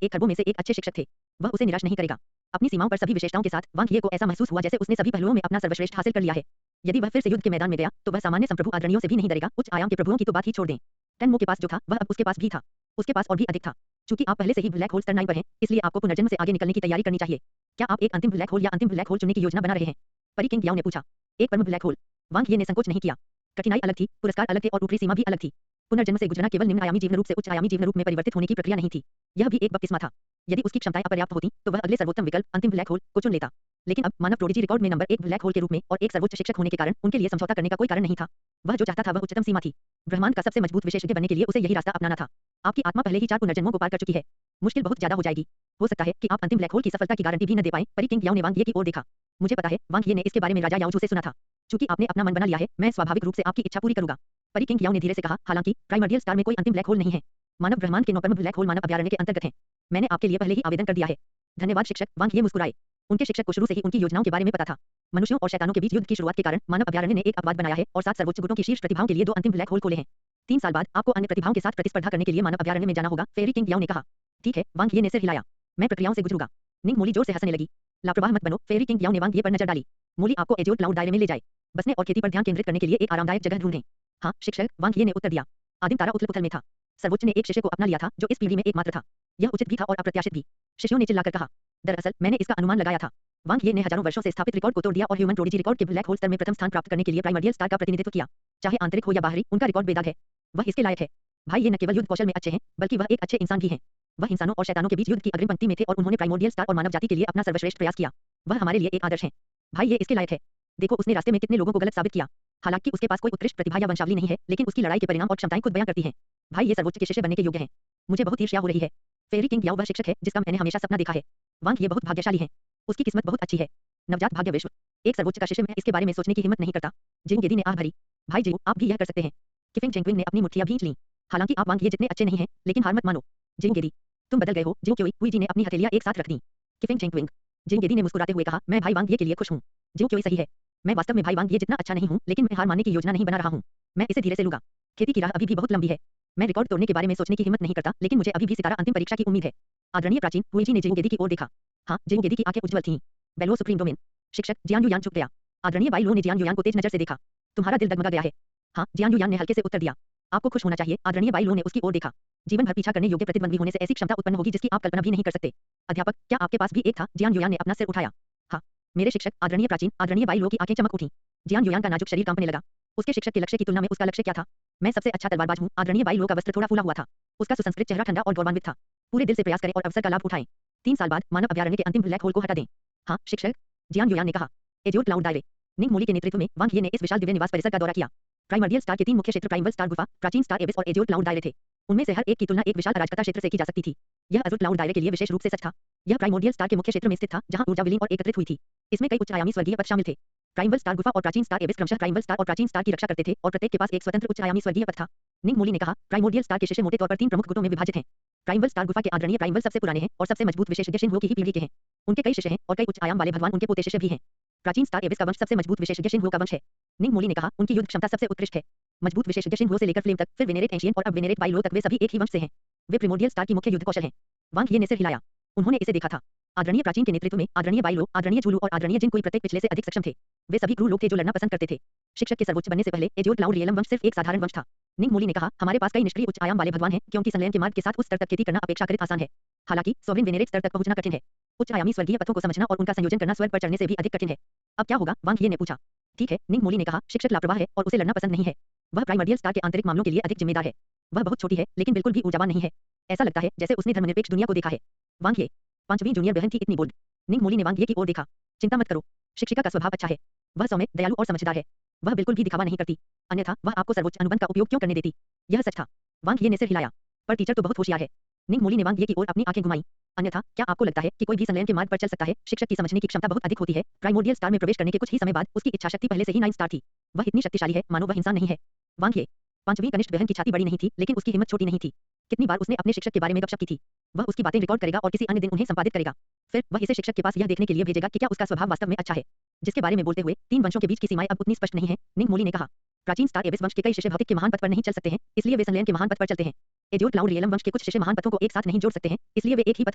एक खरबों में से एक अच्छे शिक्षक थे। वह उसे निराश नहीं करेगा। अपनी सीमाओं पर सभी विशेषताओं के साथ वांग ये को ऐसा महसूस हुआ जैसे उसने सभी पहलुओं में अपना सर्वश्रेष्ठ हासिल कर लिया है। यदि वह फिर से युद्ध के मैदान में गया, तो वह सामान्य संप्रभु आदरणियों से भी नहीं डरेगा, उच्च आयाम के प्रभुओं की तो बात ही छोड़ दें। टेनमो के पास जो था, वह अब उसके पास भी था। उसके पास और भी अधिक था। चूंकि आप पहले से ही ब्लैक होल स्तर 9 पर हैं, इसलिए आपको पुनर्जन्म से आगे निकलने की तैयारी करनी चाहिए। क्या आप एक अंतिम ब्लैक होल या अंतिम ब्लैक होल चुनने की योजना बना रहे हैं? परी किंग याओ ने पूछा। एक परम ब्लैक होल। वांग ये ने संकोच नहीं किया। कठिनाई अलग थी, पुरस्कार अलग थे और ऊपरी सीमा भी अलग थी। पुनर्जन्म से गुजरना केवल निम्न आयामी जीवन रूप से उच्च आयामी जीवन रूप में परिवर्तित होने की प्रक्रिया नहीं थी। यह भी एक बपतिस्मा था। यदि उसकी क्षमताएं अपर्याप्त होती, तो वह अगले सर्वोत्तम विकल्प अंतिम ब्लैक होल को चुन लेता। लेकिन अब मानव प्रोडिजी रिकॉर्ड में नंबर 1 ब्लैक होल के रूप में और एक सर्वोच्च शिक्षक होने के कारण उनके लिए समझौता करने का कोई कारण नहीं था। वह जो चाहता था वह उच्चतम सीमा थी। ब्रह्मांड का सबसे मजबूत विशेषज्ञ बनने के लिए उसे यही रास्ता अपनाना था। आपकी आत्मा पहले ही 4 पुनर्जन्मों को पार कर चुकी है। मुश्किल बहुत ज्यादा हो जाएगी। हो सकता है कि आप अंतिम ब्लैक होल की सफलता की गारंटी भी न दे पाएं। परी किंग याओ ने वांग ये की ओर देखा। मुझे पता है, वांग ये ने इसके बारे में राजा याओजू से सुना था। चूंकि आपने अपना मन बना लिया है, मैं स्वाभाविक रूप से आपकी इच्छा पूरी करूंगा। परी किंग याओ ने धीरे से कहा, हालांकि प्राइमर्डियल स्टार में कोई अंतिम ब्लैक होल नहीं है। मानव ब्रह्मांड के 9 परम ब्लैक होल मानव अभ्यारण्य के अंतर्गत हैं। मैंने आपके लिए पहले ही आवेदन कर दिया है। धन्यवाद शिक्षक। वांग ये मुस्कुराए। उनके शिक्षक को शुरू से ही उनकी योजनाओं के बारे में पता था। मनुष्यों और शैतानों के बीच युद्ध की शुरुआत के कारण मानव अभ्यारण्य ने एक अपवाद बनाया है और 7 सर्वोच्च गुटों की शीर्ष प्रतिभाओं के लिए 2 अंतिम ब्लैक होल खोले हैं। 3 साल बाद आपको अन्य प्रतिभाओं के साथ प्रतिस्पर्धा करने के लिए मानव अभ्यारण्य में जाना होगा, फेरी किंग याओ ने कहा। ठीक है, वांग ये ने सिर हिलाया। मैं प्रक्रियाओं से गुजरूंगा। निंग मोली जोर से हंसने लगी। लापरवाह मत बनो, फेरी किंग याओ ने वांग ये पर नजर डाली। मोली आपको एजियोर क्लाउड दायरे में ले जाए। बसने और खेती पर ध्यान केंद्रित करने के लिए एक आरामदायक जगह ढूंढें। हाँ शिक्षक, वांग ने उत्तर दिया। आदिम तारा उथल पुथल में था। सर्वोच्च ने एक शिष्य को अपना लिया था जो इस पीढ़ी में एकमात्र था। यह उचित भी था और अप्रत्याशित भी। शिष्यों ने चिल्लाकर कहा। दरअसल मैंने इसका अनुमान लगाया था। वांग ने हजारों वर्षों से स्थापित रिकॉर्ड को तोड़ दिया और ह्यूमन प्रोडिजी रिकॉर्ड के ब्लैक होल स्तर में प्रथम स्थान प्राप्त करने के लिए प्राइमर्डियल स्टार का प्रतिनिधित्व किया। चाहे आंतरिक हो या बाहरी, उनका रिकॉर्ड बेदाग है। वह इसके लायक है। भाई ये न केवल युद्ध कौशल में अच्छे हैं, बल्कि वह एक अच्छे इंसान भी हैं। वह इंसानों और शैतानों के बीच युद्ध की अग्रिम पंक्ति में थे और उन्होंने प्राइमोर्डियल स्टार और मानव जाति के लिए अपना सर्वश्रेष्ठ प्रयास किया। वह हमारे लिए एक आदर्श हैं। भाई ये इसके लायक है। देखो उसने रास्ते में कितने लोगों को गलत साबित किया। हालांकि उसके पास कोई उत्कृष्ट प्रतिभा या वंशावली नहीं है, लेकिन उसकी लड़ाई के परिणाम और क्षमताएं खुद बयां करती हैं। भाई ये सर्वोच्च के शिष्य बनने के योग्य हैं। मुझे बहुत ईर्ष्या हो रही है। फेरी किंग याओ वह शिक्षक है जिसका मैंने हमेशा सपना देखा है। वांग ये बहुत भाग्यशाली है। उसकी किस्मत बहुत अच्छी है। नवजात भाग्य विश्व। एक सर्वोच्च का शिष्य, मैं इसके बारे में सोचने की हिम्मत नहीं करता। जिंग गेदी ने आह भरी। भाई जी आप भी यह कर सकते हैं। किफिंग जेंगविंग ने अपनी मुट्ठियां भींच लीं। हालांकि आप वांग ये जितने अच्छे नहीं हैं, लेकिन हार मत मानो। जिंग गेदी, तुम बदल गए हो। जिंग क्योई हुई जी ने अपनी हथेलियां एक साथ रख दी। किफिंग जेंगविंग। जिंग गेदी ने मुस्कुराते हुए कहा, मैं भाई वांग ये के लिए खुश हूं। जिंग क्योई सही है। मैं वास्तव में भाई वांग ये जितना अच्छा नहीं हूं, लेकिन मैं हार मानने की योजना नहीं बना रहा हूं। मैं इसे धीरे से लूंगा। खेती की राह अभी भी बहुत लंबी है। मैं रिकॉर्ड तोड़ने के बारे में सोचने की हिम्मत नहीं करता, लेकिन मुझे अभी भी सितारा अंतिम परीक्षा की उम्मीद है। आदरणीय प्राचीन हुई जी ने जिंग गेदी की ओर देखा। हाँ जिंग गेदी की आंखें उज्जवल थीं। बेलो सुप्रीम डोमेन। शिक्षक जियान युयान चुप गया। आदरणीय बाई लो ने जियान युयान को तेज नजर से देखा। तुम्हारा दिल डगमगा गया है। हाँ जियान युयान ने हल्के से उत्तर दिया। आपको खुश होना चाहिए। आदरणीय बाई लो ने उसकी ओर देखा। जीवन भर पीछा करने योग्य प्रतिद्वंदी होने से ऐसी क्षमता उत्पन्न होगी जिसकी आप कल्पना भी नहीं कर सकते। अध्यापक, क्या आपके पास भी एक था? जियान युयान ने अपना सिर उठाया। हाँ मेरे शिक्षक। आदरणीय प्राचीन। आदरणीय बाई लो की आंखें चमक उठी। जियान युयान का नाजुक शरीर कांपने लगा। उसके शिक्षक के लक्ष्य की तुलना में उसका लक्ष्य क्या था? मैं सबसे अच्छा तलवारबाज हूँ। आदरणीय बाई लो का वस्त्र थोड़ा फूला हुआ था। उसका सुसंस्कृत चेहरा ठंडा और गौरवान्वित था। पूरे दिल से प्रयास करें और अवसर का लाभ उठाएं। 3 साल बाद मानव अभयारण्य के अंतिम ब्लैक होल को हटा दें। हाँ शिक्षक, जियान युयान ने कहा। Azure cloud डायरे। निंग मोली के नेतृत्व में वांग ये ने इस विशाल दिव्य निवास परिसर का दौरा किया। प्राइमर्डियल स्टार के 3 मुख्य क्षेत्र प्राइमल स्टार गुफा, प्राचीन स्टार एबिस और एज्योर क्लाउड दायरे थे। उनमें से हर एक की तुलना एक विशाल अराजकता क्षेत्र से की जा सकती थी। यह अज़ुर क्लाउड दायरे के लिए विशेष रूप से सच था। यह प्राइमोर्डियल स्टार के मुख्य क्षेत्र में स्थित था, जहां ऊर्जा विलीन और एकत्रित हुई थी। इसमें कई उच्च आयामी स्वर्गीय पथ शामिल थे। प्राइमल स्टार गुफा और प्राचीन स्टार एबिस क्रमशः प्राइमल स्टार और प्राचीन स्टार की रक्षा करते थे और प्रत्येक के पास एक स्वतंत्र उच्च आयामी स्वर्गीय पथ था। निंग मोली ने कहा, प्राइमोर्डियल स्टार के शिष्य मोटे तौर पर 3 प्रमुख गुटों में विभाजित हैं। प्राइमल स्टार गुफा के आदरणीय प्राइमल सबसे पुराने हैं और सबसे मजबूत विशेषज्ञ शिनहुओ की ही पीढ़ी के हैं। उनके कई शिष्य हैं और कई उच्च आयाम वाले भगवान उनके पोते शिष्य भी हैं। प्राचीन स्टार एबिस का वंश सबसे मजबूत विशेषज्ञ शिनहुओ का वंश है। निंग मोली ने कहा, उनकी युद्ध क्षमता सबसे उत्कृष्ट है। मजबूत विशेषज्ञ शिनहुओ से लेकर फ्लेम तक, फिर वेनेरेट एंशियन और अब वेनेरेट बाई लो तक, वे सभी एक ही वंश से हैं। वे प्रिमोर्डियल स्टार की मुख्य युद्ध कौशल हैं। वांग ये ने सिर हिलाया। उन्होंने इसे देखा था। आदरणीय प्राचीन के नेतृत्व में आदरणीय बाई लो, आदरणीय जूलू और आदरणीय जिन कोई प्रत्येक पिछले से अधिक सक्षम थे। वे सभी क्रूर लोग थे जो लड़ना पसंद करते थे। शिक्षक के सर्वोच्च बनने से पहले एज्योर क्लाउड रियलम वंश सिर्फ एक साधारण वंश था। निंग मोली ने कहा, हमारे पास कई निष्क्रिय उच्च आयाम वाले भगवान हैं, क्योंकि संलयन के मार्ग के साथ उस स्तर तक खेती करना अपेक्षाकृत आसान है। हालांकि सोवरेन वेनेरेट स्तर तक पहुंचना कठिन है। उच्च आयामी स्वर्गीय पथों को समझना और उनका संयोजन करना स्वर्ग पर चढ़ने से भी अधिक कठिन है। अब क्या होगा? वांग ये ने पूछा। ठीक है, निंग मोली ने कहा, शिक्षक लापरवाह है और उसे लड़ना पसंद नहीं है। वह प्राइमर्डियल स्टार के आंतरिक मामलों के लिए अधिक जिम्मेदार है। वह बहुत छोटी है, लेकिन बिल्कुल भी ऊर्जावान नहीं है। ऐसा लगता है जैसे उसने धर्मनिरपेक्ष दुनिया को देखा है। वांग ये 5वीं जूनियर बहन थी इतनी बोल्ड। निंग मोली ने वांग ये की ओर देखा। चिंता मत करो, शिक्षिका का स्वभाव अच्छा है। वह सौम्य, दयालु और समझदार है। वह बिल्कुल भी दिखावा नहीं करती, अन्यथा वह आपको सर्वोच्च अनुबंध का उपयोग क्यों करने देती? यह सच था। वांग ये ने सिर हिलाया। पर टीचर तो बहुत होशियार है। निंग मोली ने वांग ये की ओर अपनी आंखें घुमाई। अन्यथा क्या आपको लगता है कि कोई भी संलयन के मार्ग पर चल सकता है? शिक्षक की समझने की क्षमता बहुत अधिक होती है। प्राइमोर्डियल स्टार में प्रवेश करने के कुछ ही समय बाद उसकी इच्छाशक्ति पहले से ही 9 स्टार थी। वह इतनी शक्तिशाली है मानो वह इंसान नहीं है। वांग ये 5वीं कनिष्ठ बहन की छाती बड़ी नहीं थी, लेकिन उसकी हिम्मत छोटी नहीं थी। कितनी बार उसने अपने शिक्षक के बारे में गपशप की थी। वह उसकी बातें रिकॉर्ड करेगा और किसी अन्य दिन उन्हें संपादित करेगा। फिर वह इसे शिक्षक के पास यह देखने के लिए भेजेगा कि क्या उसका स्वभाव वास्तव में अच्छा है। जिसके बारे में बोलते हुए 3 वंशों के बीच की सीमाएं अब उतनी स्पष्ट नहीं है। निंग मोली ने कहा, प्राचीन स्टार एबिस वंश के कई शिष्य भौतिक के महान पथ पर नहीं चल सकते हैं, इसलिए वे संलयन के महान पथ पर चलते हैं। एज्योर क्लाउड रियलम वंश के कुछ शिष्य महान पथों को एक साथ नहीं जोड़ सकते हैं, इसलिए वे एक ही पथ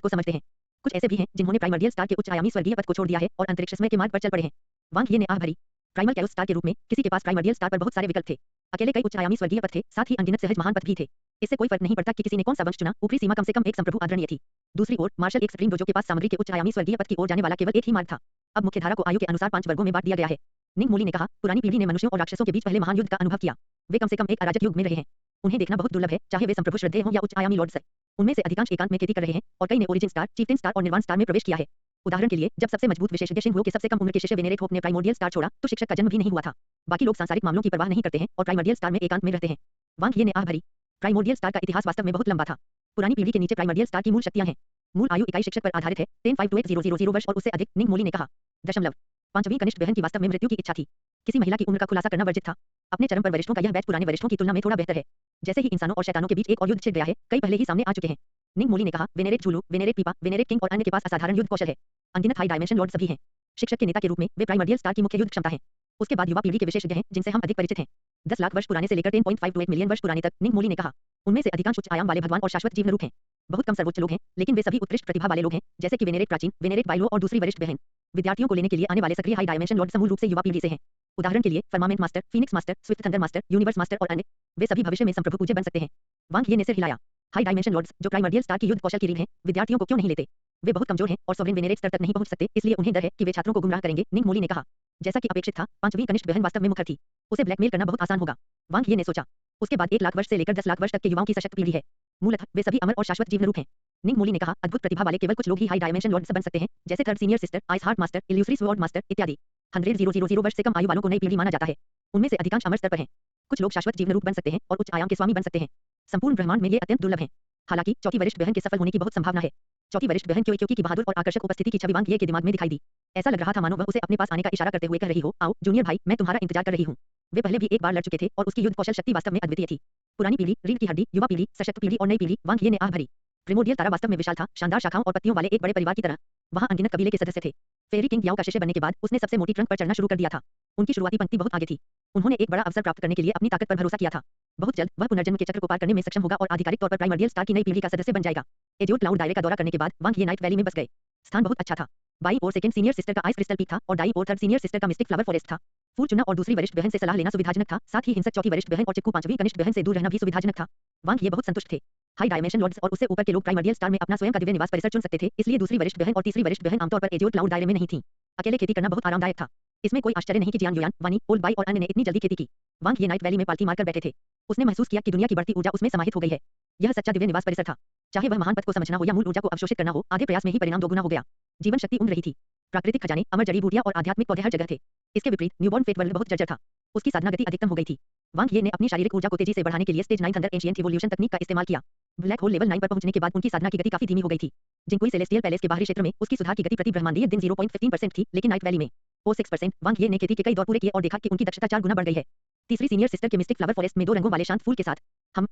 को समझते हैं। कुछ ऐसे भी हैं जिन्होंने प्राइमर्डियल स्टार के उच्च आयामी स्वर्गीय पथ को छोड़ दिया है और अंतरिक्षमय के मार्ग पर चल पड़े हैं। वांग ये ने आह भरी। प्राइमल कैरोस स्टार के रूप में किसी के पास प्राइमर्डियल स्टार पर बहुत सारे विकल्प थे। अकेले कई उच्च आयामी स्वर्गीय पथ थे, साथ ही अनगिनत सहज महान पथ भी थे। इससे कोई फर्क नहीं पड़ता कि किसी ने कौन सा वंश चुना, ऊपरी सीमा कम से कम एक संप्रभु आदरणीय थी। दूसरी ओर मार्शल एक सुप्रीम डोजो के पास सामग्री के उच्च आयामी स्वर्गीय पथ की ओर जाने वाला केवल एक ही मार्ग था। अब मुख्यधारा को आयु के अनुसार 5 वर्गों में बांट दिया गया है। निंग मोली ने कहा, पुरानी पीढ़ी ने मनुष्यों और राक्षसों के बीच पहले महान युद्ध का अनुभव किया। वे कम से कम एक अराजक युग में रहे हैं। उन्हें देखना बहुत दुर्लभ है, चाहे वे संप्रभु श्रद्धेय हों या उच्च आयामी लॉर्ड्स। उनमें से अधिकांश एकांत में खेती कर रहे हैं और कई ने ओरिजिन स्टार, चीफ्टेन स्टार और निर्वाण स्टार में प्रवेश किया है। उदाहरण के लिए, जब सबसे मजबूत विशेषज्ञ शिनहुओ के सबसे कम उम्र के शिष्य वेनेरेट होप ने प्राइमोर्डियल स्टार छोड़ा, तो शिक्षक का जन्म भी नहीं हुआ था। बाकी लोग सांसारिक मामलों की परवाह नहीं करते हैं और प्राइमर्डियल स्टार में एकांत में रहते हैं। वांग ये ने आह भरी। प्राइमोर्डियल स्टार का इतिहास वास्तव में बहुत लंबा था। पुरानी पीढ़ी के नीचे प्राइमर्डियल स्टार की मूल शक्तियां हैं। मूल आयु इकाई शिक्षक पर आधारित है, 10 5 to 8 0 0 वर्ष और उससे अधिक। निंग मोली ने कहा। दशमलव 5वीं कनिष्ठ बहन की वास्तव में मृत्यु की इच्छा थी। किसी महिला की उम्र का खुलासा करना वर्जित था। अपने चरम पर वरिष्ठों का यह बैच पुराने वरिष्ठों की तुलना में थोड़ा बेहतर है। जैसे ही इंसानों और शैतानों के बीच एक और युद्ध छिड़ गया है, कई पहले ही सामने आ चुके हैं। निंग मोली ने कहा, वेनेरेट जूलू, वेनेरेट पीपा, वेनेरेट किंग और अन्य के पास असाधारण युद्ध कौशल है। अनगिनत हाई डायमेंशन लॉर्ड सभी हैं। शिक्षक के नेता के रूप में वे प्राइमर्डियल स्टार की मुख्य युद्ध क्षमता है। उसके बाद युवा पीढ़ी के विशेषज्ञ हैं जिनसे हम अधिक परिचित हैं। 10 लाख वर्ष पुराने से लेकर 10.5 to 8 मिलियन वर्ष पुराने तक। निंग मोली ने कहा, उनमें से अधिकांश उच्च आयाम वाले भगवान और शाश्वत जीवन रूप हैं। बहुत कम सर्वोच्च लोग हैं, लेकिन वे सभी उत्कृष्ट प्रतिभा वाले लोग हैं, जैसे कि वेनेरेट प्राचीन, वेनेरेट बाइलो और दूसरी वरिष्ठ बहन। विद्यार्थियों को लेने के लिए आने वाले सक्रिय हाई डायमेंशन लॉर्ड समूल रूप से युवा पीढ़ी से हैं। उदाहरण के लिए firmament master, phoenix master, swift thunder master, universe master और अन्य, वे सभी भविष्य में संप्रभु पूज्य बन सकते हैं। वांग ये ने सिर हिलाया। हाई डायमेंशन लॉर्ड्स, जो प्राइमर्डियल स्टार की युद्ध कौशल की रीढ़ हैं, विद्यार्थियों को क्यों नहीं लेते? वे बहुत कमजोर हैं और सॉवरेन वेनेरेट स्तर तक नहीं पहुंच सकते, इसलिए उन्हें डर है कि वे छात्रों को गुमराह करेंगे, निंग मोली ने कहा। जैसा कि अपेक्षित था, पांचवीं कनिष्ठ बहन वास्तव में मुखर थी। उसे ब्लैकमेल करना बहुत आसान होगा, वांग ये ने सोचा। उसके बाद 1 लाख वर्ष से लेकर 10 लाख वर्ष तक के युवाओं की सशक्त पीढ़ी है। मूलतः वे सभी अमर और शाश्वत जीवन रूप हैं। निंग मोली ने कहा, अद्भुत प्रतिभा वाले केवल कुछ लोग ही हाई डायमेंशन लॉर्ड्स बन सकते हैं, जैसे third senior sister, ice heart master, illusory sword master इत्यादि। 100,000 वर्ष से कम आयु वालों को नई पीढ़ी माना जाता है। उनमें से अधिकांश अमर स्तर पर हैं। कुछ लोग शाश्वत जीवन रूप बन सकते हैं और उच्च आयाम के स्वामी बन सकते हैं। संपूर्ण ब्रह्मांड में ये अत्यंत दुर्लभ है। हालांकि चौथी वरिष्ठ बहन के सफल होने की बहुत संभावना है। चौथी वरिष्ठ बहन क्योंकि की बहादुर और आकर्षक उपस्थिति की छवि वांग ये के दिमाग में दिखाई दी। ऐसा लग रहा था मानो वह उसे अपने पास आने का इशारा करते हुए कह रही हो, आओ जूनियर भाई, मैं तुम्हारा इंतजार कर रही हूँ। वे पहले भी एक बार लड़ चुके थे और उसकी युद्ध कौशल शक्ति वास्तव में अद्वितीय थी। पुरानी पीढ़ी, रीढ़ की हड्डी, युवा पीढ़ी, सशक्त पीढ़ी और नई पीढ़ी, वांग ये ने आह भरी। प्रिमोडियल तारा वास्तव में विशाल था, शानदार शाखाओं और पत्तियों वाले एक बड़े परिवार की तरह। वहाँ अनगिनत कबीले के सदस्य थे। फेरी किंग याओ का शिष्य बनने के बाद उसने सबसे मोटी ट्रंक पर चढ़ना शुरू कर दिया था। उनकी शुरुआती पंक्ति बहुत आगे थी। उन्होंने एक बड़ा अवसर प्राप्त करने के लिए अपनी ताकत पर भरोसा किया था। बहुत जल्द वह पुनर्जन्म के चक्र को पार करने में सक्षम होगा और आधिकारिक तौर पर प्राइमर्डियल स्टार की नई पीढ़ी का सदस्य बन जाएगा। एजियोड क्लाउड दायरे का दौरा करने के बाद वांग ये नाइट वैली में बस गए। स्थान बहुत अच्छा था। बाईं ओर सेकंड सीनियर सिस्टर का आइस क्रिस्टल पीक था और दाईं ओर थर्ड सीनियर सिस्टर का मिस्टिक फ्लावर फॉरेस्ट था। फूल चुनना और दूसरी वरिष्ठ बहन से सलाह लेना सुविधाजनक था, साथ ही हिंसक चौथी वरिष्ठ बहन और चिक्कू पांचवीं कनिष्ठ बहन से दूर रहना भी सुविधाजनक था। वांग ये बहुत संतुष्ट थे। हाई डायमेंशन लॉर्ड्स और उससे ऊपर के लोग प्राइमर्डियल स्टार में अपना स्वयं का दिव्य निवास परिसर चुन सकते थे, इसलिए दूसरी वरिष्ठ बहन और तीसरी वरिष्ठ बहन आमतौर पर एजियोड क्लाउड दायरे में नहीं थी। अकेले खेती करना बहुत आरामदायक था। इसमें कोई आश्चर्य नहीं कि जियान युयान, वानी, ओल्ड बाई और अन्य ने इतनी जल्दी खेती की। वांग ये नाइट वैली में पालथी मारकर बैठे थे। उसने महसूस किया कि दुनिया की बढ़ती ऊर्जा उसमें समाहित हो गई है। यह सच्चा दिव्य निवास परिसर था। चाहे वह महान पद को समझना हो या मूल ऊर्जा को अवशोषित करना हो, आधे प्रयास में ही परिणाम दोगुना हो गया। जीवन शक्ति उम्ड़ रही थी। प्राकृतिक खजाने, अमर जड़ी बूटियां और आध्यात्मिक पौधे हर जगह थे। इसके विपरीत न्यूबॉर्न फेट वर्ल्ड बहुत जर्जर था। उसकी साधना गति अधिकतम हो गई थी। वांग ये ने अपनी शारीरिक ऊर्जा को तेजी से बढ़ाने के लिए स्टेज 9 थंडर एंशिएंट इवोल्यूशन तकनीक का इस्तेमाल किया। ब्लैक होल लेवल 9 पर पहुंचने के बाद उनकी साधना की गति काफी धीमी हो गई थी। जिंकुई सेलेस्टियल पैलेस के बाहरी क्षेत्र में उसकी सुधार की गति प्रति ब्रह्मांडीय दिन 0.15% थी, लेकिन नाइट वैली में 6%। वांग ये ने खेती के कई दौर पूरे किए और देखा कि उनकी दक्षता 4 गुना बढ़ गई है। तीसरी सीनियर सिस्टर के मिस्टिक फ्लावर फॉरेस्ट में 2 रंगों वाले शांत फूल के साथ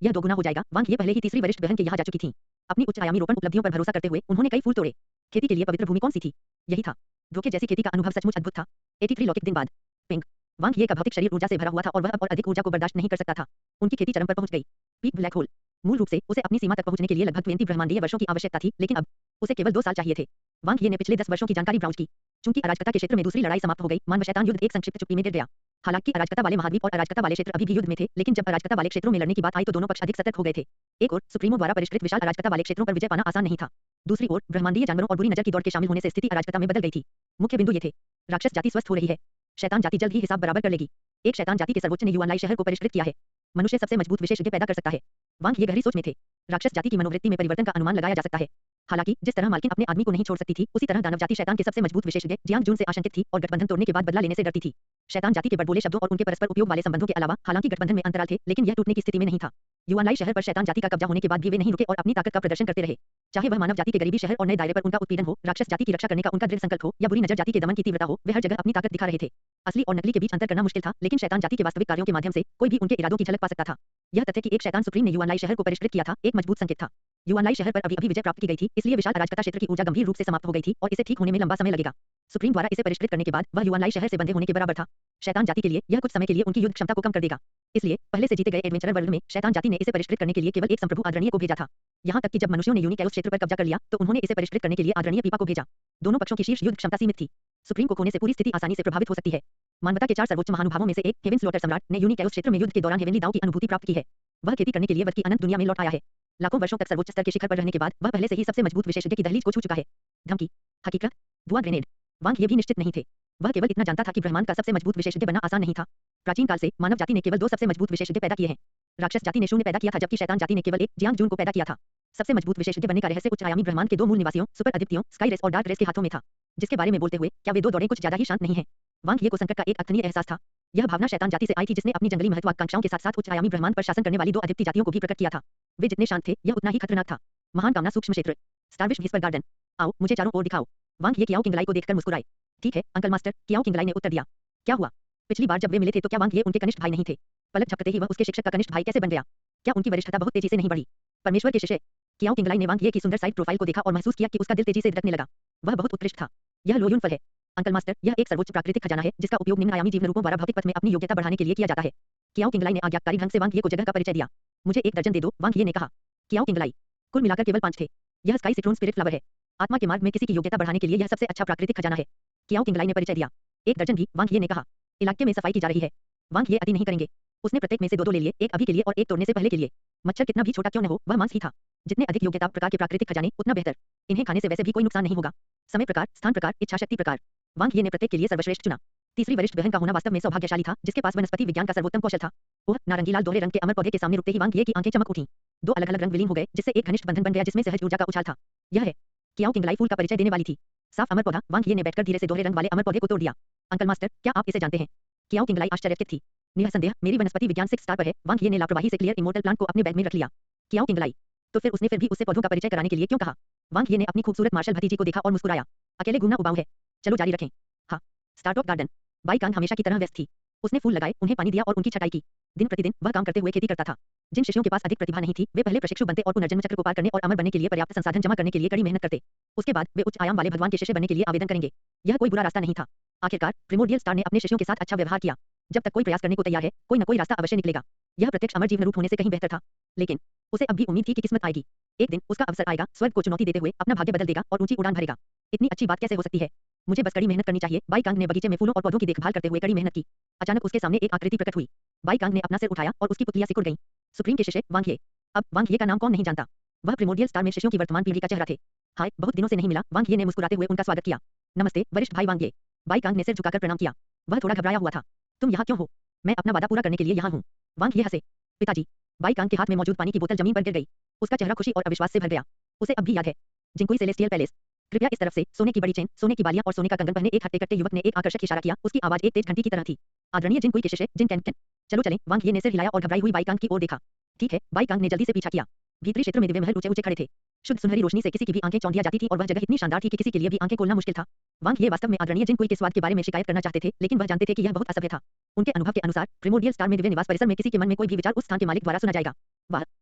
यह 2 गुना हो जाएगा। वांग ये पहले ही तीसरी वरिष्ठ बहन के यहाँ जा चुकी थीं। अपनी उच्च आयामी रोपण उपलब्धियों पर भरोसा करते हुए उन्होंने कई फूल तोड़े। खेती के लिए पवित्र भूमि कौन सी थी? यही था। धोखे जैसी खेती का अनुभव सचमुच अद्भुत था। 83 लौकिक दिन बाद पिंग वांग ये का भौतिक शरीर ऊर्जा से भरा हुआ था और वह अब और अधिक ऊर्जा को बर्दाश्त नहीं कर सकता था। उनकी खेती चरम पर पहुंच गई। Peak black hole. मूल रूप से उसे अपनी सीमा तक पहुंचने के लिए लगभग 20 ब्रह्मांडीय वर्षों की आवश्यकता थी, लेकिन अब उसे केवल 2 साल चाहिए थे। वांग ये ने पिछले 10 वर्षों की जानकारी ब्राउज की। चूंकि अराजकता के क्षेत्र में दूसरी लड़ाई समाप्त हो गई, मानव शैतान युद्ध एक संक्षिप्त चुप्पी में गिर गया। हालांकि अराजकता वाले महाद्वीप और अराजकता वाले क्षेत्र अभी भी युद्ध में थे, लेकिन जब अराजकता वाले क्षेत्रों में लड़ने की बात आई तो दोनों पक्ष अधिक सतर्क हो गए थे। एक ओर सुप्रीमो द्वारा परिष्कृत विशाल अराजकता वाले क्षेत्रों पर विजय पाना आसान नहीं था। दूसरी ओर ब्रह्मांडीय जानवरों और बुरी नजर की दौड़ के शामिल होने से स्थिति अराजकता में बदल गई थी। मुख्य बिंदु ये थे। राक्षस जाति स्वस्थ हो रही है। शैतान जाति जल्द ही हिसाब बराबर कर लेगी। एक शैतान जाति के सर्वोच्च ने युवानलाई शहर को परिष्कृत किया है। मनुष्य सबसे मजबूत विशेषज्ञ पैदा कर सकता है। वांग ये गहरी सोच में थे। राक्षस जाति की मनोवृत्ति में परिवर्तन का अनुमान लगाया जा सकता है। हालांकि जिस तरह मालकिन अपने आदमी को नहीं छोड़ सकती थी, उसी तरह दानव जाति शैतान के सबसे मजबूत विशेषज्ञ जियांग जून से आशंकित थी और गठबंधन तोड़ने के बाद बदला लेने से डरती थी। शैतान जाति के बड़बोले शब्दों और उनके परस्पर उपयोग वाले संबंधों के अलावा हालांकि गठबंधन में अंतराल थे, लेकिन यह टूटने की स्थिति में नहीं था। युवानलाई शहर पर शैतान जाति का कब्जा होने के बाद भी वे नहीं रुके और अपनी ताकत का प्रदर्शन करते रहे। चाहे वह मानव जाति के गरीबी शहर और नए दायरे पर उनका उत्पीड़न हो, राक्षस जाति की रक्षा करने का उनका दृढ़ संकल्प हो या बुरी नजर जाति के दमन की तीव्रता हो, वे हर जगह अपनी ताकत दिखा रहे थे। असली और नकली के बीच अंतर करना मुश्किल था, लेकिन शैतान जाति के वास्तविक कार्यों के माध्यम से कोई भी उनके इरादों की झलक पा सकता था। यह तथ्य कि एक शैतान सुप्रीम ने युवानलाई शहर को परिष्कृत किया था, एक मजबूत संकेत था। युवानलाई शहर पर अभी विजय प्राप्त की गई थी, इसलिए विशाल अराजकता क्षेत्र की ऊर्जा गंभीर रूप से समाप्त हो गई थी और इसे ठीक होने में लंबा समय लगेगा। सुप्रीम द्वारा इसे परिष्कृत करने के बाद वह युवानलाई शहर से बंधे होने के बराबर था। शैतान जाति के लिए यह कुछ समय के लिए उनकी युद्ध क्षमता को कम कर देगा। इसलिए पहले से जीते गए एडवेंचरर वर्ल्ड में शैतान जाति ने इसे परिष्कृत करने के लिए केवल एक संप्रभु आदरणीय को भेजा था। यहाँ तक कि जब मनुष्यों ने यूनिकैओस क्षेत्र पर कब्जा कर लिया तो उन्होंने इसे परिष्कृत करने के लिए आदरणीय पीपा को भेजा। दोनों पक्षों की शीर्ष युद्ध क्षमता सीमित थी। सुप्रीम को खोने से पूरी स्थिति आसानी से प्रभावित हो सकती है। मानवता के 4 सर्वोच्च महानुभावों में से एक हेवन स्लॉटर सम्राट ने यूनिकैओस क्षेत्र में युद्ध के दौरान हेवनली दाव की अनुभूति प्राप्त की है। वह खेती करने के लिए वध की अनंत दुनिया में लौट आया है। लाखों वर्षों तक सर्वोच्च स्तर के शिखर पर रहने के बाद वह पहले से ही सबसे मजबूत विशेषज्ञ की दहलीज को छू चुका है। धमकी, हकीकत, धुआं ग्रेनेड। वांग ये भी निश्चित नहीं थे। वह केवल इतना जानता था कि ब्रह्मांड का सबसे मजबूत विशेषज्ञ बनना आसान नहीं था। प्राचीन काल से मानव जाति ने केवल 2 सबसे मजबूत विशेषज्ञ पैदा किए हैं। राक्षस जाति ने 0 पैदा किया था, जबकि शैतान जाति ने केवल 1 जियांग जून को पैदा किया था। सबसे मजबूत विशेषज्ञ बनने का रहस्य उच्च आयामी ब्रह्मांड के 2 मूल निवासियों सुपर अदितियों स्काई रेस और डार्क रेस के हाथों में था। जिसके बारे में बोलते हुए क्या वे 2 दौड़ें कुछ ज्यादा ही शांत नहीं हैं? वांग ये को संकट का एक अर्थनीय एहसास था। यह भावना शैतान जाति से आई थी, जिसने अपनी जंगली महत्वाकांक्षाओं के साथ-साथ उच्च आयामी ब्रह्मांड पर शासन करने वाली 2 अदिति जातियों को भी प्रकट किया था। वे जितने शांत थे, यह उतना ही खतरनाक था। महान कामना सूक्ष्म क्षेत्र, स्टारविश व्हिस्पर गार्डन। आओ मुझे चारों ओर दिखाओ। वांग ये कियाओ किंगलाई को देखकर मुस्कुराए। ठीक है अंकल मास्टर, कियाओ किंगलाई ने उत्तर दिया। क्या हुआ? पिछली बार जब वे मिले थे तो क्या वांग ये उनके कनिष्ठ भाई नहीं थे? पलक झपकते ही वह उसके शिक्षक का कनिष्ठ भाई कैसे बन गया? क्या उनकी वरिष्ठता बहुत तेजी से नहीं बढ़ी? परमेश्वर के शिष्य कियाओ किंगलाई ने वांग ये की सुंदर साइड प्रोफाइल को देखा और महसूस किया कि उसका दिल तेजी से धड़कने लगा। वह बहुत उत्कृष्ट था। यह लोयुन फल है अंकल मास्टर, यह एक सर्वोच्च प्राकृतिक खजाना है जिसका उपयोग निम्न आयामी जीवन रूपों द्वारा भौतिक पथ में अपनी योग्यता बढ़ाने के लिए किया जाता है। कियाओ किंगलाई ने आज्ञाकारी ढंग से वांग ये को जगह का परिचय दिया। मुझे 1 दर्जन दे दो, वांग ये ने कहा। कियाओ किंगलाई, कुल मिलाकर केवल 5 थे। यह स्काई सिट्रोन स्पिरिट फ्लावर है। आत्मा के मार्ग में किसी की योग्यता बढ़ाने के लिए यह सबसे अच्छा प्राकृतिक खजाना है। कियाओ किंगलाई ने परिचय दिया। 1 दर्जन भी, वांग ये ने कहा। इलाके में सफाई की जा रही है। वांग ये अति नहीं करेंगे। उसने प्रत्येक में से दो दो ले लिए, एक अभी के लिए और एक तोड़ने से पहले के लिए। मच्छर कितना भी छोटा क्यों न हो, वह मांस ही था। जितने अधिक योग्यता प्रकार के प्राकृतिक खजाने उतना बेहतर। इन्हें खाने से वैसे भी कोई नुकसान नहीं होगा। समय प्रकार, स्थान प्रकार, इच्छा शक्ति प्रकार। वांग ये ने प्रत्येक के लिए सर्वश्रेष्ठ चुना। तीसरी वरिष्ठ बहन का होना वास्तव में सौभाग्यशाली था, जिसके पास वनस्पति विज्ञान का सर्वोत्तम कौशल था। वह नारंगी लाल दोहरे रंग के अमर पौधे के सामने रुकते ही वांग ये की आंखें चमक उठीं। दो अलग अलग रंग विलीन हो गए, जिससे एक घनिष्ठ बंधन बन गया जिसमें सहज ऊर्जा का उछाल था। यह है कियाओ किंगलाई फूल का परिचय देने वाली थी। साफ अमर पौधा। वांग ये ने बैठकर धीरे से दोहरे रंग वाले अमर पौधे को तोड़ दिया। अंकल मास्टर, क्या आप इसे जानते हैं? कियाओ किंगलाई आश्चर्यचकित थी। निसंदेह मेरी वनस्पति विज्ञान 6 स्टार पर है। वांग ये ने लापरवाही से क्लियर इमोर्टल प्लांट को अपने बैग में रख लिया। कियाओ किंगलाई, तो फिर उसने फिर भी उससे पौधों का परिचय कराने के लिए क्यों कहा? वांग ये ने अपनी खूबसूरत मार्शल भतीजी को देखा और मुस्कुराया। अकेले घूमना उबाऊ है। चलो जारी रखें। हाँ। Startup garden. बाई कांग हमेशा की तरह व्यस्त थी। उसने फूल लगाए, उन्हें पानी दिया और उनकी छटाई की। दिन प्रतिदिन वह काम करते हुए खेती करता था। जिन शिष्यों के पास अधिक प्रतिभा नहीं थी, वे पहले प्रशिक्षु बनते और पुनर्जन्म चक्र को पार करने और अमर बनने के लिए पर्याप्त संसाधन जमा करने के लिए कड़ी मेहनत करते। उसके बाद वे उच्च आयाम वाले भगवान के शिष्य बनने के लिए आवेदन करेंगे। यह कोई बुरा रास्ता नहीं था। आखिरकार प्रिमोर्डियल स्टार ने अपने शिष्यों के साथ अच्छा व्यवहार किया। जब तक कोई प्रयास करने को तैयार है, कोई न कोई रास्ता अवश्य निकलेगा। यह प्रत्यक्ष अमर जीवन रूप होने से कहीं बेहतर था। लेकिन उसे अब भी उम्मीद थी कि किस्मत आएगी। एक दिन उसका अवसर आएगा, स्वर्ग को चुनौती देते हुए अपना भाग्य बदल देगा और ऊंची उड़ान भरेगा। इतनी अच्छी बात कैसे हो सकती है? मुझे बस कड़ी मेहनत करनी चाहिए। बाई कांग ने बगीचे में फूलों और पौधों की देखभाल करते हुए कड़ी मेहनत की। अचानक उसके सामने एक आकृति प्रकट हुई। बाई कांग ने अपना सिर उठाया और उसकी पुतलियां सिकुड़ गईं। सुप्रीम के शिष्य वांग ये। अब वांग ये का नाम कौन नहीं जानता? वह प्रिमोर्डियल स्टार में शिष्यों की वर्तमान पीढ़ी का चेहरा थे। हाय, बहुत दिनों से नहीं मिला। वांग ये ने मुस्कुराते हुए उनका स्वागत किया। नमस्ते वरिष्ठ भाई वांग ये। बाई कांग ने सिर झुकाकर प्रणाम किया। वह थोड़ा घबराया हुआ था। तुम यहाँ क्यों हो? मैं अपना वादा पूरा करने के लिए यहाँ हूँ। वांग ये हंसे। पिताजी। बाई कांग के हाथ में मौजूद पानी की बोतल जमीन पर गिर गई। उसका चेहरा खुशी और अविश्वास से भर गया। उसे अब भी याद है। जिंकुई सेलेस्टियल पैलेस। कृपया इस तरफ से। सोने की बड़ी चेन, सोने की बालियां और सोने का कंगन पहने एक हट्टे कट्टे युवक ने एक आकर्षक इशारा किया। उसकी आवाज एक तेज घंटी की तरह थी। आदरणीय जिनकुई के शिष्य जिन कैन। चलो चलें। वांग ये ने सिर हिलाया और घबराई हुई बाई कांग की ओर देखा। ठीक है। बाई कांग ने जल्दी से पीछा किया। भीतरी क्षेत्र में दिव्य महल ऊंचे ऊंचे खड़े थे। शुद्ध सुनहरी रोशनी से किसी की भी आंखें चौंधिया जाती थी और वह जगह इतनी शानदार थी कि किसी के लिए भी आंखें खोलना मुश्किल था। वांग ये वास्तव में आदरणीय जिनकुई के स्वाद के बारे में शिकायत करना चाहते थे, लेकिन वह जानते थे कि यह बहुत असभ्य था। उनके अनुभव के अनुसार प्रिमोर्डियल स्टार में दिव्य निवास परिसर में किसी के मन में कोई भी विचार उस स्थान के मालिक द्वारा सुना जाएगा। वाह,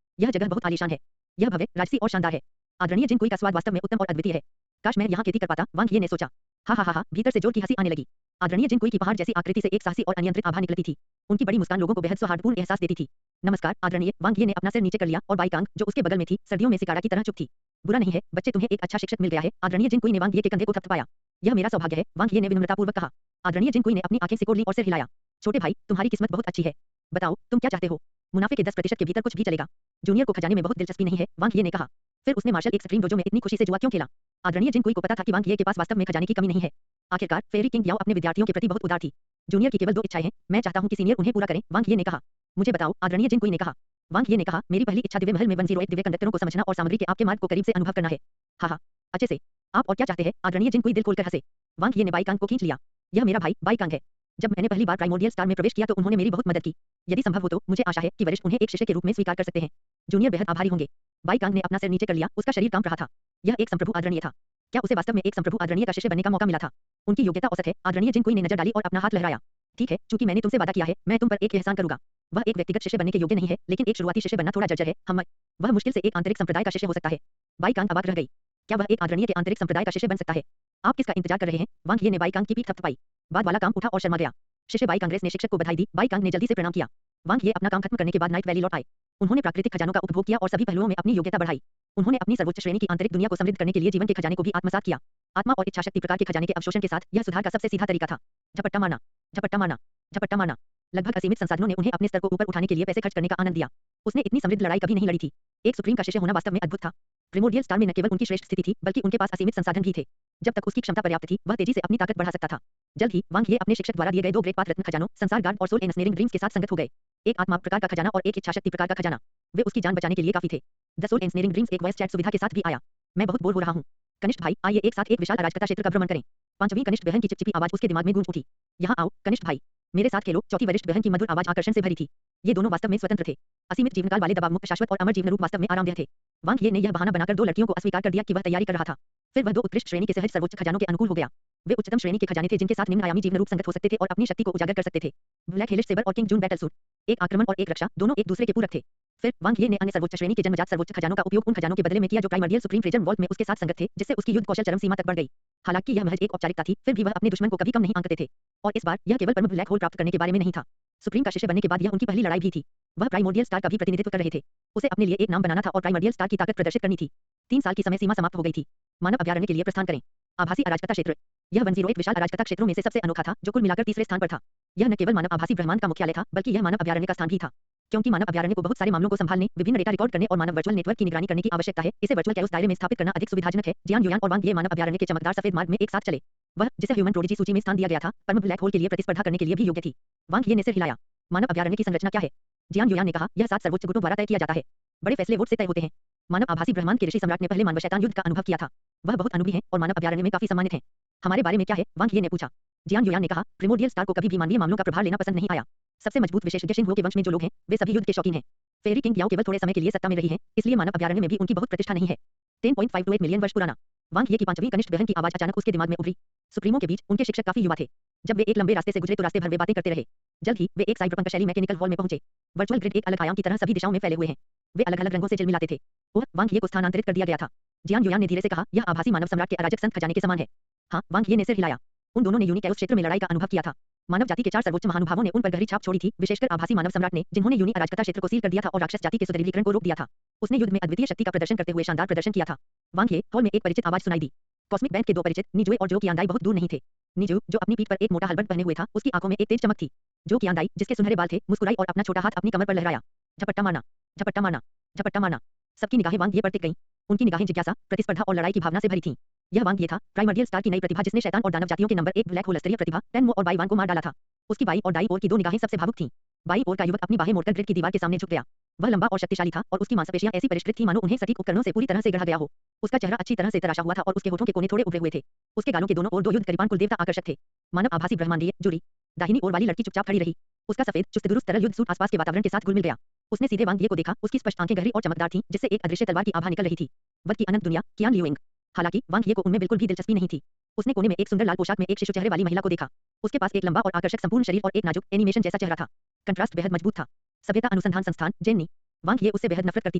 यह जगह बहुत आलीशान है। यह भव्य, राजसी और शानदार है। आदरणीय जिनकुई का स्वाद वास्तव में उत्तम और अद्वितीय है। काश मैं यहाँ खेती कर पाता। वांग ये ने सोचा। हा हा हा हा, भीतर से जोर की हंसी आने लगी। आदरणीय जिनकुई की पहाड़ जैसी आकृति से एक साहसी और अनियंत्रित आभा निकलती थी। उनकी बड़ी मुस्कान लोगों को बेहद सौहार्दपूर्ण एहसास देती थी। नमस्कार आदरणीय। वांग ये ने अपना सिर नीचे कर लिया और बाई कांग, जो उसके बगल में थी, सर्दियों में सिकाड़ा की तरह चुप थी। बुरा नहीं है बच्चे, तुम्हें एक अच्छा शिक्षक मिल गया है। आदरणीय जिनकुई ने वांग ये के कंधे को थपथपाया। यह मेरा सौभाग्य है। वांग ये ने विनम्रतापूर्वक कहा। आदरणीय जिनकुई ने अपनी आंखें सिकोड़ ली और सिर हिलाया। छोटे भाई, तुम्हारी किस्मत बहुत अच्छी है। बताओ तुम क्या चाहते हो? मुनाफे के 10% के भीतर कुछ भी चलेगा। जूनियर को खजाने में बहुत दिलचस्पी नहीं है। वांग ये ने कहा। फिर उसने मार्शल एक स्ट्रीम डोजो में इतनी खुशी से जुआ क्यों खेला? आदरणीय जिनकुई को पता था कि वांग ये के पास वास्तव में खजाने की कमी नहीं है। आखिरकार फेरी किंग याओ अपने विद्यार्थियों के प्रति बहुत उदार थी। जूनियर की केवल 2 इच्छाएं हैं। मैं चाहता हूं कि सीनियर उन्हें पूरा करें। वांग ये ने कहा। मुझे बताओ। आदरणीय जिनकुई ने कहा। वांग ये ने कहा। मेरी पहली इच्छा दिव्य महल में 101 दिव्य कंडक्टरों को समझना और सामग्री के आपके मार्ग को करीब से अनुभव करना है। हाँ हाँ, अच्छे से। आप और क्या चाहते हैं? आदरणीय जिनकुई दिल खोलकर हंसे। वांग ये ने बाई कांग को खींच लिया। यह मेरा भाई बाई कांग है। जब मैंने पहली बार प्राइमोर्डियल स्टार में प्रवेश किया तो उन्होंने मेरी बहुत मदद की। यदि संभव हो तो मुझे आशा है कि वरिष्ठ उन्हें एक शिष्य के रूप में स्वीकार कर सकते हैं। जूनियर बेहद आभारी होंगे। बाई कांग ने अपना सिर नीचे कर लिया। उसका शरीर कांप रहा था। यह एक संप्रभु आदरणीय था। क्या उसे वास्तव में एक संप्रभु आदरणीय का शिष्य बनने का मौका मिला था? उनकी योग्यता औसत है। आदरणीय जिनकुई ने नजर डाली और अपना हाथ लहराया। ठीक है, चूंकि मैंने तुमसे वादा किया है, मैं तुम पर एक एहसान करूंगा। वह एक व्यक्तिगत शिष्य बनने के योग्य नहीं है, लेकिन एक शुरुआती शिष्य बनना थोड़ा जर्जर है। हम वह मुश्किल से एक आंतरिक संप्रदाय का शिष्य हो सकता है। बाई कांग अवाक रह गई। क्या वह एक आदरणीय के आंतरिक संप्रदाय का शिष्य बन सकता है? आप किसका इंतजार कर रहे हैं? वांग ये ने बाई कांग की पीठ थपथपाई। बाद वाला काम उठा और शर्मा गया। शिष्य बाई कांग्रेस ने शिक्षक को बधाई दी। बाई कांग ने जल्दी से प्रणाम किया। वांग ये अपना काम खत्म करने के बाद नाइट वैली लौट आए। उन्होंने प्राकृतिक खजानों का उपभोग किया और सभी पहलुओं में अपनी योग्यता बढ़ाई। उन्होंने अपनी सर्वोच्च श्रेणी की आंतरिक दुनिया को समृद्ध करने के लिए जीवन के खजाने को भी आत्मसात किया। आत्मा और इच्छाशक्ति प्रकार के खजाने के अवशोषण के साथ यह सुधार का सबसे सीधा तरीका था। झपट्टा मारना, झपट्टा मारना, झपट्टा मारना। लगभग असीमित संसाधनों ने उन्हें अपने स्तर को ऊपर उठाने के लिए पैसे खर्च करने का आनंद दिया। उसने इतनी समृद्ध लड़ाई कभी नहीं लड़ी थी। एक सुप्रीम का शिष्य होना वास्तव में अद्भुत था। प्रिमोर्डियल स्टार में न केवल उनकी श्रेष्ठ स्थिति थी, बल्कि उनके पास असीमित संसाधन भी थे। जब तक उसकी क्षमता पर्याप्त थी, वह तेजी से अपनी ताकत बढ़ा सकता था। जल्द ही वांग ये अपने शिक्षक द्वारा दिए गए 2 ग्रेट पाथ रत्न खजानों, संसार गार्ड और सोल एनस्नेरिंग ड्रीम्स के साथ संगत हो गए। एक आत्मा प्रकार का खजाना और एक इच्छाशक्ति प्रकार का खजाना। वे उसकी जान बचाने के लिए काफी थे। द सोल एनस्नेरिंग ड्रीम्स एक वॉइस चैट सुविधा के साथ भी आया। मैं बहुत बोर हो रहा हूँ। कनिष्ठ भाई, आइए एक साथ एक विशाल अराजकता क्षेत्र का भ्रमण करें। 5वीं कनिष्ठ बहन की चिपचिपी आवाज उसके दिमाग में गूंज उठी। यहाँ आओ कनिष्ठ भाई, मेरे साथ खेलो। चौथी वरिष्ठ बहन की मधुर आवाज आकर्षण से भरी थी। ये दोनों वास्तव में स्वतंत्र थे। असीमित जीवनकाल वाले दबाव मुक्त शाश्वत और अमर जीवन रूप वास्तव में आरामदेह थे। वांग ये ने यह बहाना बनाकर 2 लड़कियों को अस्वीकार कर दिया कि वह तैयारी कर रहा था। फिर वह 2 उत्कृष्ट श्रेणी के सहज सर्वोच्च खजानों के अनुकूल हो गया। वे उच्चतम श्रेणी के खजाने थे जिनके साथ निम्न आयामी जीवन रूप संगत हो सकते थे और अपनी शक्ति को उजागर कर सकते थे। ब्लैक हेलिश सेबर और किंग जून बैटल सूट। एक आक्रमण और एक रक्षा, दोनों एक दूसरे के पूरक थे। फिर वांग ये ने अन्य सर्वोच्च श्रेणी के जन्मजात सर्वोच्च खजानों का उपयोग उन खजानों के बदले में किया जो प्राइमर्डियल सुप्रीम ट्रेजर वॉल्ट में उसके साथ संगत थे, जिससे उसकी युद्ध कौशल चरम सीमा तक बढ़ गई। हालांकि यह महज एक औपचारिकता थी, फिर भी वह अपने दुश्मन को कभी कम नहीं आंकते थे। और इस बार यह केवल परम ब्लैक होल प्राप्त करने के बारे में नहीं था। सुप्रीम का शिष्य बनने के बाद यह उनकी पहली लड़ाई भी थी। वह प्राइमोर्डियल स्टार का भी प्रतिनिधित्व कर रहे थे। उसे अपने लिए एक नाम बनाना था और प्राइमर्डियल स्टार की ताकत प्रदर्शित करनी थी। 3 साल की समय सीमा समाप्त हो गई थी। मानव अभयारण्य के लिए प्रस्थान करें। आभासी अराजकता क्षेत्र। यह 101 विशाल अराजकता क्षेत्रों में से सबसे अनोखा था, जो कुल मिलाकर तीसरे स्थान पर था। यह न केवल मानव आभासी ब्रह्मांड का मुख्यालय था, बल्कि यह मानव अभयारण्य का स्थान भी था। क्योंकि मानव अभयारण्य को बहुत सारे मामलों को संभालने, विभिन्न डेटा रिकॉर्ड करने और मानव वर्चुअल नेटवर्क की निगरानी करने की आवश्यकता है, इसे वर्चुअल कैओस दायरे में स्थापित करना अधिक सुविधाजनक है। जियान युयान और वांग ये मानव अभयारण्य के चमकदार सफेद मार्ग में एक साथ चले। वह, जिसे ह्यूमन प्रोडिजी सूची में स्थान दिया गया था, परम ब्लैक होल के लिए प्रतिस्पर्धा करने के लिए भी योग्य थी। वांग ये ने सिर हिलाया। मानव अभयारण्य की संरचना क्या है? जियान युयान ने कहा, यह 7 सर्वोच्च गुटों द्वारा तय किया जाता है। बड़े फैसले वोट से तय होते हैं। मानव आभासी ब्रह्मांड के ऋषि सम्राट ने पहले मानव शैतान युद्ध का अनुभव किया था। वह बहुत अनुभवी हैं और मानव अभयारण्य में काफी सम्मानित हैं। हमारे बारे में क्या है? वांग ये ने पूछा। जियान युयान ने कहा, प्रिमोर्डियल स्टार को कभी भी मानवीय मामलों का प्रभार लेना पसंद नहीं आया। सबसे मजबूत विशेषज्ञ शिंगहो के वंश में जो लोग हैं, वे सभी युद्ध के शौकीन हैं। फेरी किंग याओ केवल थोड़े समय के लिए सत्ता में रही है, इसलिए मानव अभयारण्य में भी उनकी बहुत प्रतिष्ठा नहीं है। 10.528 मिलियन वर्ष पुराना। वांग ये की पांचवी कनिष्ठ बहन की आवाज अचानक उसके दिमाग में उभरी। सुप्रीमो के बीच उनके शिक्षक काफी युवा थे। जब वे एक लंबे रास्ते से गुजरे तो रास्ते भर वे बातें करते रहे। जल्द ही वे एक साइबरपंक शैली मैकेनिकल हॉल में पहुंचे। वर्चुअल ग्रिड एक अलग आयाम की तरह सभी दिशाओं में फैले हुए हैं। वे अलग अलग रंगों से झिलमिलाते थे। ओह, वांग ये को स्थानांतरित कर दिया गया था। जियान युयान ने धीरे से कहा, यह आभासी मानव सम्राट के अराजक संत खजाने के समान है। हाँ, वांग ये ने सिर हिलाया। उन दोनों ने यूनिकैओस क्षेत्र में लड़ाई का अनुभव किया था। मानव जाति के 4 सर्वोच्च महानुभावों ने उन पर गहरी छाप छोड़ी थी, विशेषकर आभासी मानव सम्राट ने, जिन्होंने यूनि अराजकता क्षेत्र को सील कर दिया था और राक्षस जाति के सुदृढ़ीकरण को रोक दिया था। उसने युद्ध में अद्वितीय शक्ति का प्रदर्शन करते हुए शानदार प्रदर्शन किया था। वांग ये हॉल में एक परिचित आवाज सुनाई दी। कॉस्मिक बैंक के 2 परिचित, निजुए और जो कियांदाई बहुत दूर नहीं थे। निजु, जो अपनी पीठ पर एक मोटा हलबट पहने हुए था, उसकी आंखों में एक तेज चमक थी। जो कियांदाई, जिसके सुनहरे बाल थे, मुस्कुराई और अपना छोटा हाथ अपनी कमर पर लहराया। झपट्टा मारना, झपट्टा मारना, झपट्टा मारना। सबकी निगाहें वांग ये पर टिक गईं। उनकी निगाहें जिज्ञासा, प्रतिस्पर्धा और लड़ाई की भावना से भरी थीं। यह वांग ये था, प्राइमर्डियल स्टार की नई प्रतिभा जिसने शैतान और दानव जातियों के नंबर 1 ब्लैक होल स्तरीय प्रतिभा टेनमो और बाईवान को मार डाला था। उसकी बाई और दाई ओर की 2 निगाहें सबसे भावुक थीं। बाई ओर का युवक अपनी बाहें मोड़कर ग्रिड की दीवार के सामने झुक गया। वह लंबा और शक्तिशाली था और उसकी मांसपेशियां ऐसी परिष्कृत थीं मानो उन्हें सटीक उपकरणों से पूरी तरह से गढ़ा गया हो। उसका चेहरा अच्छी तरह से तराशा हुआ था और उसके होठों के कोने थोड़े उभरे हुए थे। उसके गालों के दोनों ओर 2 युद्ध करीबान कुल देवता आकर्षक थे। मानव आभासी ब्रह्मांडीय जूरी। दाहिनी ओर वाली लड़की चुपचाप खड़ी रही। उसका सफेद चुस्त दुरुस्त तरल युद्ध सूट आसपास के वातावरण के साथ घुल मिल गया। उसने सीधे वांग ये को देखा। उसकी स्पष्ट आंखें गहरी और चमकदार थीं, जिससे एक अदृश्य तलवार की आभा निकल रही थी। वध की अनंत दुनिया, कियान लियुइंग। हालांकि वांग ये को उनमें बिल्कुल भी दिलचस्पी नहीं थी। उसने कोने में एक सुंदर लाल पोशाक में एक शिशु चेहरे वाली महिला को देखा। उसके पास एक लंबा और आकर्षक संपूर्ण शरीर और एक नाजुक एनिमेशन जैसा चेहरा था। कंट्रास्ट बेहद मजबूत था। सभ्यता अनुसंधान संस्थान, जेन्नी। वांग ये उससे बेहद नफरत करती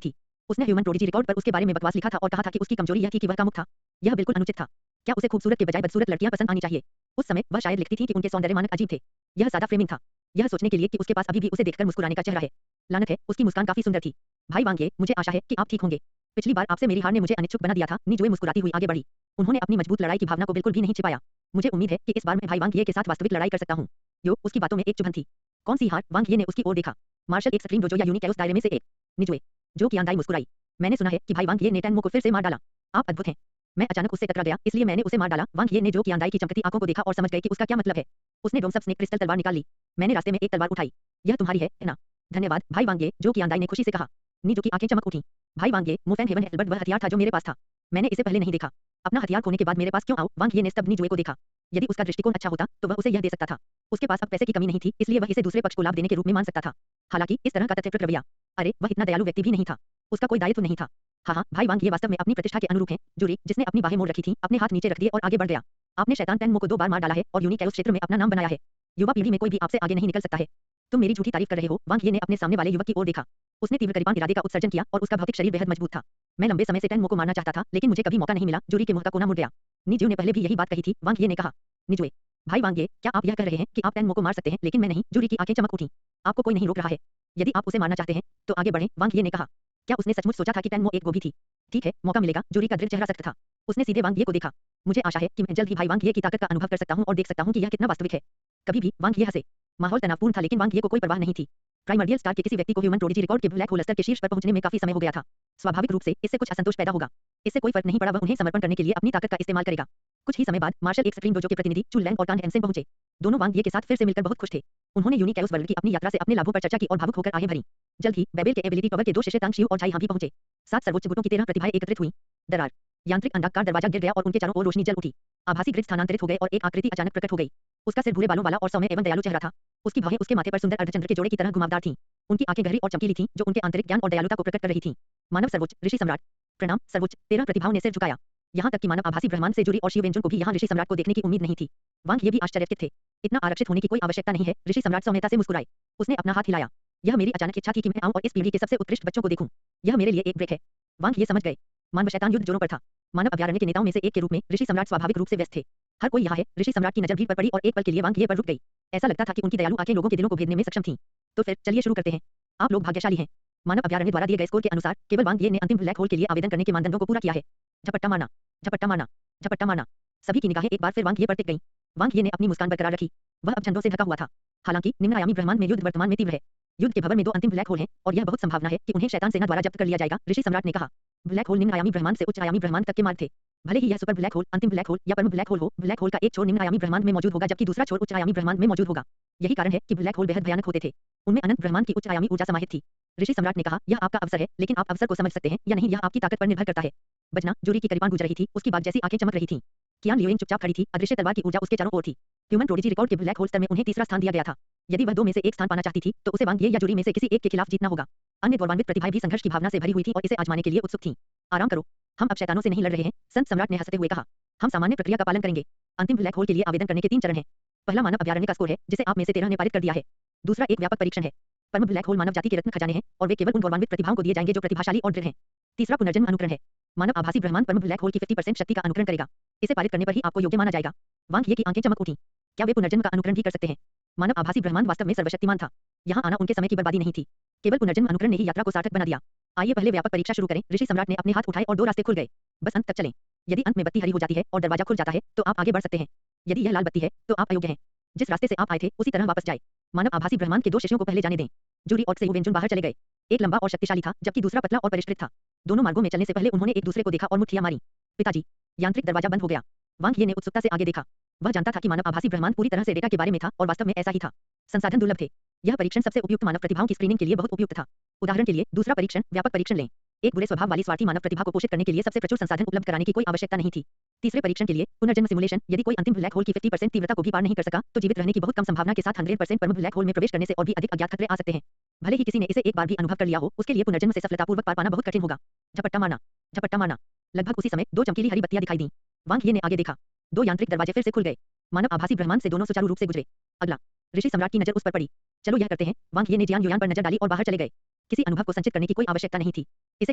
थी। उसने ह्यूमन प्रोडिजी रिकॉर्ड पर उसके बारे में बकवास लिखा था और कहा था कि उसकी कमजोरी यह थी कि वह कामुक था। यह बिल्कुल अनुचित था। क्या उसे खूबसूरत के बजाय बदसूरत लड़कियां पसंद आनी चाहिए? उस समय वह शायद लिखती थी कि उनके सौंदर्य मानक अजीब थे। यह सादा फ्रेमिंग था। यह सोचने के लिए कि उसके पास अभी भी उसे देखकर मुस्कुराने का चेहरा है। लानत है, उसकी मुस्कान काफी सुंदर थी। भाई वांग ये, मुझे आशा है कि आप ठीक होंगे। पिछली बार आपसे मेरी हार ने मुझे अनिच्छुक बना दिया था। निजुए मुस्कुराती हुई आगे बढ़ी। उन्होंने अपनी मजबूत लड़ाई की भावना को बिल्कुल भी नहीं छिपाया। मुझे उम्मीद है कि इस बार मैं भाई वांग ये के साथ वास्तविक लड़ाई कर सकता हूँ। यो, उसकी बातों में एक चुभन थी। कौन सी हार? वांग ये ने उसकी ओर देखा। मार्शल एक स्क्रीन डोजो या यूनिकैओस दायरे में से एक। निजुए, जो कियांदाई मुस्कुराई। मैंने सुना है कि भाई वांग ये ने टेनमो को फिर से मार डाला। आप अद्भुत हैं। मैं अचानक उससे टकरा गया, इसलिए मैंने उसे मार डाला। वांग ये ने जो कियांदाई की चमकती आंखों को देखा और समझ गए कि उसका क्या मतलब है। उसने डोमसप स्नेक क्रिस्टल तलवार निकाल ली। मैंने रास्ते में एक तलवार उठाई। यह तुम्हारी है ना? धन्यवाद भाई वांग ये, जो कियांदाई ने खुशी से कहा। नीजो की आंखें चमक उठी। भाई वांग ये, मुफेंग हेवन हेल्बर्ट वह हथियार था जो मेरे पास था। मैंने इसे पहले नहीं देखा। अपना हथियार खोने के बाद मेरे पास क्यों आओ? वांग ये ने स्तब्ध निजुए को देखा। यदि उसका दृष्टिकोण अच्छा होता तो वह उसे यह दे सकता था। उसके पास अब पैसे की कमी नहीं थी, इसलिए वह इसे दूसरे पक्ष को लाभ देने के रूप में मान सकता था। हालांकि इस तरह का तथ्यप्रत रवैया, अरे वह इतना दयालु व्यक्ति भी नहीं था। उसका कोई दायित्व नहीं था। हाँ, भाई वांग ये वास्तव में अपनी प्रतिष्ठा के अनुरूप हैं। जूरी, जिसने अपनी बाहें मोड़ रखी थीं, अपने हाथ नीचे रख दिए और आगे बढ़ गया। आपने शैतान टेनमो को 2 बार मार डाला है और यूनिकैओस क्षेत्र में अपना नाम बनाया है। युवा पीढ़ी में कोई भी आपसे आगे नहीं निकल सकता है। तुम मेरी झूठी तारीफ कर रहे हो? वांग ये ने अपने सामने वाले युवक की ओर देखा। उसने तीव्र करीबान इरादे का उत्सर्जन किया और उसका भौतिक शरीर बेहद मजबूत था। मैं लंबे समय से टेनमो को मारना चाहता था, लेकिन मुझे कभी मौका नहीं मिला। जूरी के मुंह का कोना मुड़ गया। निजू ने पहले भी यही बात कही थी, वांग ये ने कहा। निजुए, भाई वांग ये, क्या आप यह कह रहे हैं कि आप टेनमो को मार सकते हैं, लेकिन मैं नहीं? जूरी की आंखें चमक उठी। आपको कोई नहीं रोक रहा है। यदि आप उसे मारना चाहते हैं तो आगे बढ़ें, वांग ये ने कहा। क्या उसने सचमुच सोचा था कि टेनमो एक गोभी थी? ठीक है, मौका मिलेगा। जूरी का दृढ़ चेहरा सख्त था। उसने सीधे वांग ये को देखा। मुझे आशा है कि मैं जल्द ही भाई वांग ये की ताकत का अनुभव कर सकता हूं और देख सकता हूं कि यह कितना वास्तविक है। कभी भी वांग ये हंसे। माहौल तनावपूर्ण था, लेकिन वांग ये को कोई परवाह नहीं थी। प्राइमर्डियल स्टार के किसी व्यक्ति को ह्यूमन प्रोडिजी रिकॉर्ड के ब्लैक होल स्तर के शीर्ष पर पहुंचने में काफी समय हो गया था। स्वाभाविक रूप से इससे कुछ असंतोष पैदा होगा। इससे कोई फर्क नहीं पड़ा, वह उन्हें समर्पण करने के लिए अपनी ताकत का इस्तेमाल करेगा। कुछ ही समय बाद मार्शल एक स्क्रीन डोजो के प्रतिनिधि चुल लैंग और कान हेनसेन पहुंचे। दोनों वांग ये के साथ फिर से मिलकर बहुत खुश थे। उन्होंने यूनिकैओस वर्ल्ड की अपनी यात्रा से अपने लाभों पर चर्चा की और भावुक होकर आहें भरी। जल्द ही बेबेल के एबिलिटी पावर के 2 शिष्य तांग शियू और झाई हां भी पहुंचे। 7 सर्वोच्च गुटों की 13 प्रतिभाएं एकत्रित हुईं। दरार, यांत्रिक अंडाकार दरवाजा गिर गया और उनके चारों ओर रोशनी जल उठी। आभासी ग्रिड स्थानांतरित हो गए और एक आकृति अचानक प्रकट हो गई। उसका सिर भूरे बालों वाला और सौम्य एवं दयालु चेहरा था। उसकी बाहें उसके माथे पर सुंदर अर्धचंद्र के जोड़े की तरह घुमावदार थीं। उनकी आंखें गहरी और चमकीली थीं, जो उनके आंतरिक ज्ञान और दयालुता को प्रकट कर रही थीं। मानव सर्वोच्च ऋषि सम्राट, प्रणाम सर्वोच्च। 13 प्रतिभाओं ने सिर झुकाया। यहाँ तक कि मानव आभासी ब्रह्मांड से जुड़ी और शिव व्यंजन को भी यहाँ ऋषि सम्राट को देखने की उम्मीद नहीं थी। वांग ये भी आश्चर्यचकित थे। इतना आरक्षित होने की कोई आवश्यकता नहीं है। ऋषि सम्राट सौम्यता से मुस्कुराए। उसने अपना हाथ हिलाया। यह मेरी अचानक इच्छा थी कि मैं आऊं और इस पीढ़ी के सबसे उत्कृष्ट बच्चों को देखूं। यह मेरे लिए एक ब्रेक है। वांग ये समझ गए। मानव शैतान युद्ध जोरों पर था। मानव अभयारण्य के नेताओं में से एक के रूप में ऋषि सम्राट स्वाभाविक रूप से व्यस्त थे। हर कोई यहाँ है। ऋषि सम्राट की नजर भीड़ पर पड़ी और एक पल के लिए वांग ये पर रुक गई। ऐसा लगता था कि उनकी दयालु आंखें लोगों के दिलों को भेदने में सक्षम थीं। तो फिर चलिए शुरू करते हैं। आप लोग भाग्यशाली हैं। मानव अभयारण्य द्वारा दिए गए स्कोर के अनुसार केवल वांग ये ने अंतिम ब्लैक होल के लिए आवेदन करने के मानदंडों को पूरा किया है। झपट्टा मारना, झपट्टा मारना, झपट्टा मारना। सभी की निगाहें एक बार फिर वांग ये पर टिक गईं। वांग ये ने अपनी मुस्कान बरकरार रखी। वह अब झंडों से ढका हुआ था। हालांकि निम्नायामी ब्रह्मांड में युद्ध वर्तमान में तीव्र है। युद्ध के भंवर में दो अंतिम ब्लैक होल हैं और यह बहुत संभावना है कि उन्हें शैतान सेना द्वारा जब्त कर लिया जाएगा, ऋषि सम्राट ने कहा। ब्लैक होल निम्न आयामी ब्रह्मांड से उच्च आयामी ब्रह्मांड तक के मार्ग थे। भले ही यह सुपर ब्लैक होल, अंतिम ब्लैक होल या परम ब्लैक होल हो, ब्लैक होल का एक छोर निम्न आयामी ब्रह्मांड में मौजूद होगा जबकि दूसरा छोर उच्च आयामी ब्रह्मांड में मौजूद होगा। यही कारण है कि ब्लैक होल बेहद भयानक होते थे। उनमें अनंत ब्रह्मांड की उच्च आयामी ऊर्जा समाहित थी। ऋषि सम्राट ने कहा, यह आपका अवसर है, लेकिन आप अवसर को समझ सकते हैं या नहीं यह आपकी ताकत पर निर्भर करता है। बजना जूरी की करीबान गुजर रही थी, उसकी बात जैसी आंखें चमक रही थीं। कियान लियोइंग चुपचाप खड़ी थी, अदृश्य तलवार की ऊर्जा उसके चारों ओर थी। ह्यूमन प्रोडिजी रिकॉर्ड के ब्लैक होल स्तर में उन्हें तीसरा स्थान दिया गया था। यदि वह दो में से एक स्थान पाना चाहती थी, तो उसे वांग ये या जूरी में से किसी एक के खिलाफ जीतना होगा। अन्य गौरवान्वित प्रतिभाएं भी संघर्ष की भावना से भरी हुई थी और इसे आजमाने के लिए उत्सुक थीं। आराम करो, हम अब शैतानों से नहीं लड़ रहे हैं, संत सम्राट ने हंसते हुए कहा। हम सामान्य प्रक्रिया का पालन करेंगे। अंतिम ब्लैक होल के लिए आवेदन करने के 3 चरण हैं। पहला मानव अभ्यारण्य का स्कोर है, जिसे आप में से 13 ने पारित कर दिया है। दूसरा एक व्यापक परीक्षण है। परम ब्लैक होल मानव जाति के रत्न खजाने हैं और वे केवल उन गौरवान्वित प्रतिभाओं को दिए जाएंगे जो प्रतिभाशाली और दृढ़ हैं। तीसरा पुनर्जन्म अनुकरण है। मानव आभासी ब्रह्मांड परम ब्लैक होल की 50% शक्ति का अनुकरण करेगा। इसे पारित करने पर ही आपको योग्य माना जाएगा। वांग ये की आंखें चमक उठी। क्या वे पुनर्जन्म का अनुकरण भी कर सकते हैं? मानव आभासी ब्रह्मांड वास्तव में सर्वशक्तिमान था। यहाँ आना उनके समय की बर्बादी नहीं थी। केवल पुनर्जन्म अनुकरण ने ही यात्रा को सार्थक बना दिया। आइए पहले व्यापक परीक्षा शुरू करें। ऋषि सम्राट ने अपने हाथ उठाए और 2 रास्ते खुल गए। बस अंत तक चलें। यदि अंत में बत्ती हरी हो जाती है और दरवाजा खुल जाता है, तो आप आगे बढ़ सकते हैं। यदि यह लाल बत्ती है, तो आप अयोग्य हैं। जिस रास्ते से आप आए थे, उसी तरह वापस जाए। मानव आभासी ब्रह्मांड के 2 शिष्यों को पहले जाने दें। जूरी और त्से वेंजुन बाहर चले गए। एक लंबा और शक्तिशाली था, जबकि दूसरा पतला और परिष्कृत था। दोनों मार्गों में चलने से पहले उन्होंने एक दूसरे को देखा और मुट्ठियां मारी। पिताजी, यांत्रिक दरवाजा बंद हो गया। वांग ये ने उत्सुकता से आगे देखा। वह जानता था कि मानव आभासी ब्रह्मांड पूरी तरह से डेटा के बारे में था और वास्तव में ऐसा ही था। संसाधन दुर्लभ थे। यह परीक्षण सबसे उपयुक्त मानव प्रतिभाओं की स्क्रीनिंग के लिए बहुत उपयुक्त था। उदाहरण के लिए दूसरा परीक्षण, व्यापक परीक्षण लें। एक बुरे स्वभाव वाली स्वार्थी मानव प्रतिभा को पोषित करने के लिए सबसे प्रचुर संसाधन उपलब्ध कराने की कोई आवश्यकता नहीं थी। तीसरे परीक्षण के लिए पुनर्जन्म सिमुलेशन, यदि कोई अंतिम ब्लैक होल की 50% तीव्रता को भी पार नहीं कर सका, तो जीवित रहने की बहुत कम संभावना के साथ 100% परम ब्लैक होल में प्रवेश करने से और भी अधिक अज्ञात खतरे आ सकते हैं। भले ही किसी ने इसे एक बार भी अनुभव कर लिया हो, उसके लिए पुनर्जन्म से सफलतापूर्वक पार पाना बहुत कठिन होगा। झपट्टा मारना, झपट्टा मारना। लगभग उसी समय 2 चमकीली हरी बत्तियां दिखाई दीं। वांग ये ने आगे देखा। 2 यांत्रिक दरवाजे फिर से खुल गए। मानव आभासी ब्रह्मांड से दोनों सुचारू रूप से गुजरे। अगला, ऋषि सम्राट की नजर उस पर पड़ी। चलो यह करते हैं। वांग ये ने जियान युयान पर नजर डाली और बाहर चले गए। किसी अनुभव को संचित करने की कोई आवश्यकता नहीं थी। इसे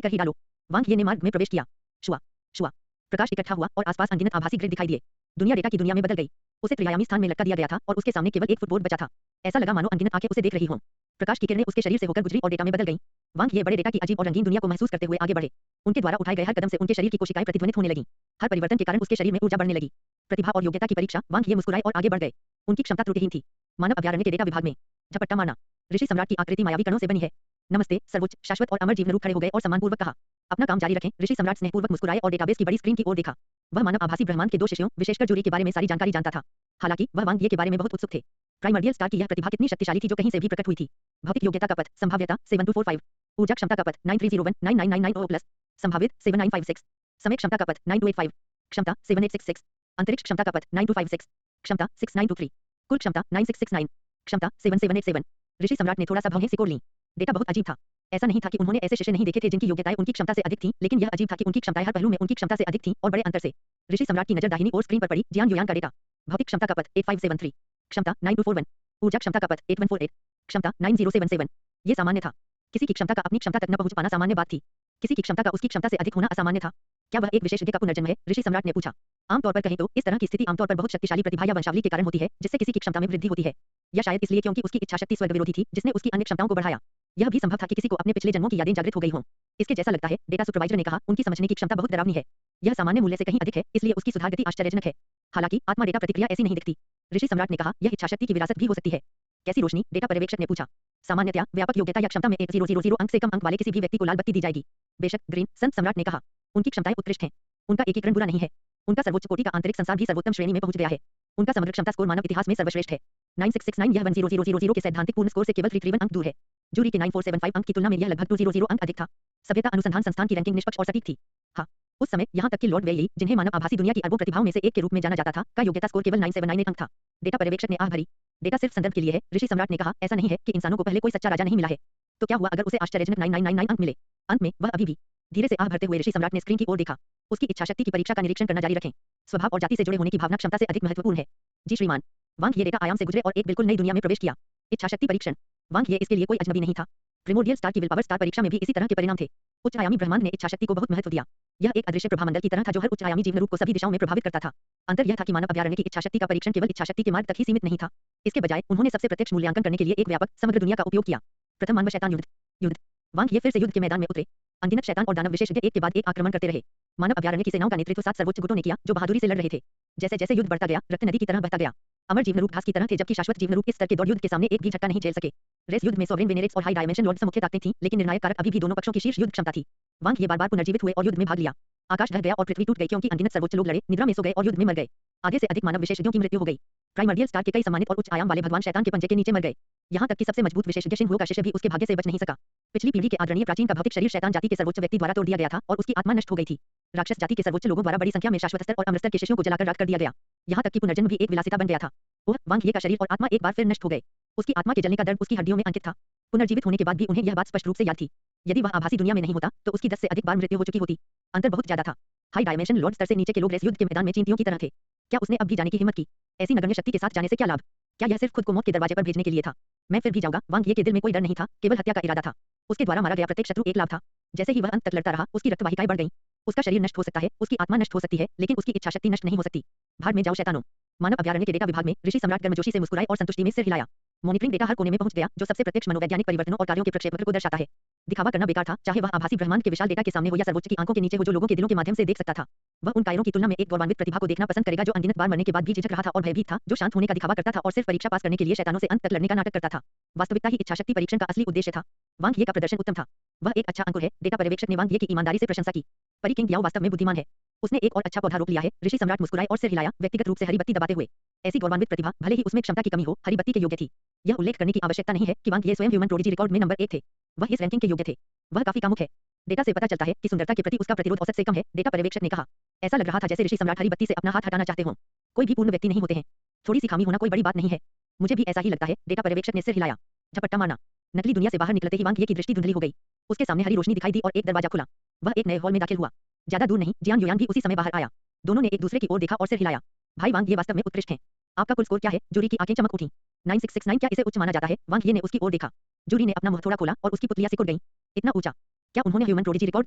कर ही डालो। वांग ये ने मार्ग में प्रवेश किया। शुआ, शुआ। प्रकाश इकट्ठा हुआ और आसपास अनगिनत आभासी ग्रिड दिखाई दिए। दुनिया डेटा की दुनिया में बदल गई। उसे त्रिआयामी स्थान में लटका दिया गया था और उसके सामने केवल एक फुटबोर्ड बचा था। ऐसा लगा मानो अनगिनत आंखें उसे देख रही हों। प्रकाश की किरणें उसके शरीर से होकर गुजरी और डेटा में बदल गईं। वांग ये बड़े डेटा की अजीब और रंगीन दुनिया को महसूस करते हुए आगे बढ़े। उनके द्वारा उठाए गए हर कदम से उनके शरीर की कोशिकाएं प्रतिध्वनित होने लगीं। हर परिवर्तन के कारण उसके शरीर में ऊर्जा बढ़ने लगी। प्रतिभा और योग्यता की परीक्षा। वांग ये मुस्कुराए और आगे बढ़ गए। उनकी क्षमता त्रुटिहीन थी। मानव अभ्यारण्य के डेटा विभाग में झपट्टा मारना। ऋषि सम्राट की आकृति मायावी कणों से बनी है। नमस्ते, सर्वोच्च, शाश्वत और अमर जीवन रूप खड़े हो गए और सम्मानपूर्वक कहा। अपना काम जारी रखें। ऋषि सम्राट स्नेहपूर्वक मुस्कुराए और डेटाबेस की बड़ी स्क्रीन की ओर देखा। वह मानव आभासी ब्रह्मांड के 2 शिष्यों, विशेषकर जूरी के बारे में सारी जानकारी जानता था। हालांकि वह वांग ये के बारे में बहुत उत्सुक थे। प्राइमर्डियल स्टार की यह प्रतिभा कितनी शक्तिशाली थी जो कहीं से भी प्रकट हुई थी। भौतिक योग्यता का पथ, संभाव्यता 7245। ऊर्जा क्षमता का पथ 93019999 संभावित 7956। समय क्षमता का पथ 9285। क्षमता 7866। अंतरिक्ष क्षमता का पथ 9256। क्षमता 6923। कुल क्षमता 9669। क्षमता 7787। ऋषि सम्राट ने थोड़ा सा भौहें सिकोड़ लीं। डेटा बहुत अजीब था। ऐसा नहीं था कि उन्होंने ऐसे शिष्य नहीं देखे थे जिनकी योग्यताएं उनकी क्षमता से अधिक थीं, लेकिन यह अजीब था कि उनकी क्षमताएं हर पहलू में उनकी क्षमता से अधिक थीं और बड़े अंतर से। ऋषि सम्राट की नजर दाहिनी ओर स्क्रीन पर पड़ी। जियान युयान का डेटा। भौतिक क्षमता का पथ 8573। क्षमता 9241। ऊर्जा क्षमता का पथ 8148। क्षमता 9077। ये सामान्य था। किसी की क्षमता का अपनी क्षमता तक न पहुंच पाना सामान्य बात थी। किसी की क्षमता का उसकी क्षमता से अधिक होना असामान्य था। क्या वह एक विशेष विद्या का पुनर्जन्म है? ऋषि सम्राट ने पूछा। आमतौर पर कहें तो इस तरह की स्थिति आमतौर पर बहुत शक्तिशाली प्रतिभा या वंशावली के कारण होती है, जिससे किसी की क्षमता में वृद्धि होती है। या शायद इसलिए क्योंकि उसकी इच्छाशक्ति स्वर्ग विरोधी थी, जिसने उसकी अन्य क्षमताओं को बढ़ाया। यह भी संभव था कि किसी को अपने पिछले जन्मों की यादें जागृत हो गई हों। इसके जैसा लगता है, डेटा सुपरवाइजर ने कहा। उनकी समझने की क्षमता बहुत डरावनी है। यह सामान्य मूल्य से कहीं अधिक है, इसलिए उसकी सुधार गति आश्चर्यजनक है। हालांकि आत्मा डेटा प्रतिक्रिया ऐसी नहीं दिखती। ऋषि सम्राट ने कहा, यह इच्छाशक्ति की विरासत भी हो सकती है। कैसी रोशनी? डेटा पर्यवेक्षक ने पूछा। सामान्यतया व्यापक योग्यता या क्षमता में 1000 अंक से कम अंक वाले किसी भी व्यक्ति को लाल बत्ती दी जाएगी। बेशक, ग्रीन, संत सम्राट ने कहा। उनकी क्षमताएं उत्कृष्ट हैं। उनका एकीकरण बुरा नहीं है। उनका सर्वोच्च कोटि का आंतरिक संसार भी सर्वोत्तम श्रेणी में पहुंच गया है। उनका समग्र क्षमता स्कोर मानव इतिहास में सर्वश्रेष्ठ है। 9669 यह 10000 के सैद्धांतिक पूर्ण स्कोर से केवल 331 अंक दूर है। जूरी के 9475 अंक की तुलना में यह लगभग 200 अंक अधिक था। सभ्यता अनुसंधान संस्थान की रैंकिंग निष्पक्ष और सटीक थी। हाँ, उस समय यहाँ तक कि लॉर्ड वेली, जिन्हें मानव आभासी दुनिया की अरबों प्रतिभाओं में से एक के रूप में जाना जाता था, का योग्यता स्कोर केवल 9798 अंक था। डेटा पर्यवेक्षक ने आह भरी। डेटा सिर्फ संदर्भ के लिए है। ऋषि सम्राट ने कहा, ऐसा नहीं है कि इंसानों को पहले कोई सच्चा राजा नहीं मिला है। तो क्या हुआ अगर उसे आश्चर्यजनक 9999 अंक मिले? अंत में वह अभी भी धीरे से आह भरते हुए ऋषि सम्राट ने स्क्रीन की ओर देखा। उसकी इच्छाशक्ति की परीक्षा का निरीक्षण करना जारी रखें। स्वभाव और जाति से जुड़े होने की भावना क्षमता से अधिक महत्वपूर्ण है। जी श्रीमान। वांग ये डेटा आयाम से गुजरे और एक बिल्कुल नई दुनिया में प्रवेश किया। इच्छाशक्ति परीक्षण। वांग ये इसके लिए कोई अजनबी नहीं था। प्रिमोर्डियल स्टार की विलपावर स्टार परीक्षा में भी इसी तरह के परिणाम थे। उच्च आयामी ब्रह्मांड ने इच्छाशक्ति को बहुत महत्व दिया। यह एक अदृश्य प्रभामंडल की तरह था जो हर उच्च आयामी जीवन रूप को सभी दिशाओं में प्रभावित करता था। अंतर यह था कि मानव अभ्यारण्य की इच्छाशक्ति का परीक्षण केवल इच्छाशक्ति के मार्ग तक ही सीमित नहीं था। इसके बजाय उन्होंने सबसे प्रत्यक्ष मूल्यांकन करने के लिए एक व्यापक समग्र दुनिया का उपयोग किया। प्रथम मानव शैतान युद्ध। युद्ध। वांग ये फिर से युद्ध के मैदान में उतरे। अनगिनत शैतान और दानव विशेषज्ञ एक के बाद एक आक्रमण करते रहे। मानव अभ्यारण्य की सेनाओं का नेतृत्व 7 सर्वोच्च गुटों ने किया जो बहादुरी से लड़ रहे थे। जैसे जैसे युद्ध बढ़ता गया, रक्त नदी की तरह बहता गया। अमर जीवनरूप घास की तरह थे जबकि शाश्वत जीवनरूप इस स्तर के दौड़ युद्ध के सामने एक भी झटका नहीं झेल सके। रेस युद्ध में सॉवरेन वेनेरेट्स और हाई डायमेंशन लॉर्ड्स मुख्य ताकतें थीं, लेकिन निर्णायक कारक अभी भी दोनों पक्षों की शीर्ष युद्ध क्षमता थी। वांग ये बार-बार पुनर्जीवित हुए और युद्ध में भाग लिया। आकाश ढह गया और पृथ्वी टूट गई क्योंकि अनगिनत सर्वोच्च लोग लड़े, निद्रा में सो गए और युद्ध में मर गए। आधे से अधिक मानव विशेषज्ञों की मृत्यु हो गई। प्राइमर्डियल स्टार के कई सम्मानित और उच्च आयाम वाले भगवान शैतान के पंजे के नीचे मर गए। यहाँ तक कि सबसे मजबूत विशेषज्ञ शिनहुओ का शिष्य भी उसके भाग्य से बच नहीं सका। पिछली पीढ़ी के आदरणीय प्राचीन का भौतिक शरीर शैतान जाति के सर्वोच्च व्यक्ति द्वारा तोड़ दिया गया था और उसकी आत्मा नष्ट हो गई थी। राक्षस जाति के सर्वोच्च लोगों द्वारा बड़ी संख्या में शाश्वत स्तर और अमर स्तर के शिष्यों को जलाकर राख कर दिया गया। यहाँ तक कि पुनर्जन्म भी एक विलासिता बन गया था। ओह, वांग ये का शरीर और आत्मा एक बार फिर नष्ट हो गए। उसकी आत्मा के जलने का दर्द उसकी हड्डियों में अंकित था। पुनर्जीवित होने के बाद भी उन्हें यह बात स्पष्ट रूप से याद थी। यदि वह आभासी दुनिया में नहीं होता तो उसकी 10 से अधिक बार मृत्यु हो चुकी होती। अंतर बहुत ज्यादा था। हाई डायमेंशन लॉर्ड स्तर से नीचे के लोग रेस युद्ध के मैदान में चींटियों की तरह थे। क्या उसने अब भी जाने की हिम्मत की? ऐसी नगण्य शक्ति के साथ जाने से क्या लाभ? क्या यह सिर्फ खुद को मौत के दरवाजे पर भेजने के लिए था? मैं फिर भी जाऊंगा। वांग ये के दिल में कोई डर नहीं था, केवल हत्या का इरादा था। उसके द्वारा मारा गया प्रत्येक शत्रु एक लाभ था। जैसे ही वह अंत तक लड़ता रहा, उसकी रक्तवाहिकाएं बढ़ गईं। उसका शरीर नष्ट हो सकता है, उसकी आत्मा नष्ट हो सकती है, लेकिन उसकी इच्छा शक्ति नष्ट नहीं हो सकती। भाड़ में जाओ शैतानों। मानव अभयारण्य के डेटा विभाग में ऋषि सम्राट गर्मजोशी से मुस्कुराए और संतुष्टि में सिर हिलाया। मॉनिटरिंग डेटा हर कोने में पहुंच गया, जो सबसे प्रत्यक्ष मनोवैज्ञानिक परिवर्तनों और कार्यों के प्रक्षेपवक्र को दर्शाता है। दिखावा करना बेकार था, चाहे वह आभासी ब्रह्मांड के विशाल डेटा के सामने हो या सर्वोच्च की आंखों के नीचे हो जो लोगों के दिलों के माध्यम से देख सकता था। वह उन कायरों की तुलना में एक गौरवान्वित प्रतिभा को देखना पसंद करेगा जो अनगिनत बार मरने के बाद भी झिझक रहा था और भयभीत था, जो शांत होने का दिखावा करता था और सिर्फ परीक्षा पास करने के लिए शैतानों से अंत तक लड़ने का नाटक करता था। वास्तविकता ही इच्छाशक्ति परीक्षण का असली उद्देश्य था। वांग ये का प्रदर्शन उत्तम था। वह एक अच्छा अंकुर है। डेटा पर्यवेक्षक ने वांग ये की ईमानदारी से प्रशंसा की। परी किंग याओ वास्तव में बुद्धिमान है। उसने एक और अच्छा पौधा रोप लिया है। ऋषि सम्राट मुस्कुराए और सिर हिलाया, व्यक्तिगत रूप से हरी बत्ती दबाते हुए। ऐसी गौरवान्वित प्रतिभा, भले ही उसमें क्षमता की कमी हो, हरी बत्ती के योग्य थी। यह उल्लेख करने की आवश्यकता नहीं है कि वांग ये स्वयं ह्यूमन प्रोडिजी रिकॉर्ड में नंबर 1 थे। वह इस रैंकिंग के योग्य थे। वह काफी कामुक है। डेटा से पता चलता है कि सुंदरता के प्रति उसका प्रतिरोध औसत से कम है, डेटा पर्यवेक्षक ने कहा। ऐसा लग रहा था जैसे ऋषि सम्राट हरी बत्ती से अपना हाथ हटाना चाहते हों। कोई भी पूर्ण व्यक्ति नहीं होते हैं। थोड़ी सी खामी होना कोई बड़ी बात नहीं है। मुझे भी ऐसा ही लगता है, डेटा पर्यवेक्षक ने सिर हिलाया। झपट्टा मारना। नकली दुनिया से बाहर निकलते ही वांग ये की दृष्टि धुंधली हो गई। उसके सामने हरी रोशनी दिखाई दी और एक दरवाजा खुला। वह एक नए हॉल में दाखिल हुआ। ज्यादा दूर नहीं, जियान युयान भी उसी समय बाहर आया। दोनों ने एक दूसरे की ओर देखा और सिर हिलाया। भाई वांग ये वास्तव में उत्कृष्ट हैं। आपका कुल स्कोर क्या है? जूरी की आंखें चमक उठी। 9669 क्या इसे उच्च माना जाता है? वांग ये ने उसकी ओर देखा। जूरी ने अपना मुंह थोड़ा खोला और उसकी पुतलियां सिकुड़ गईं। इतना ऊंचा? क्या उन्होंने ह्यूमन प्रोडिजी रिकॉर्ड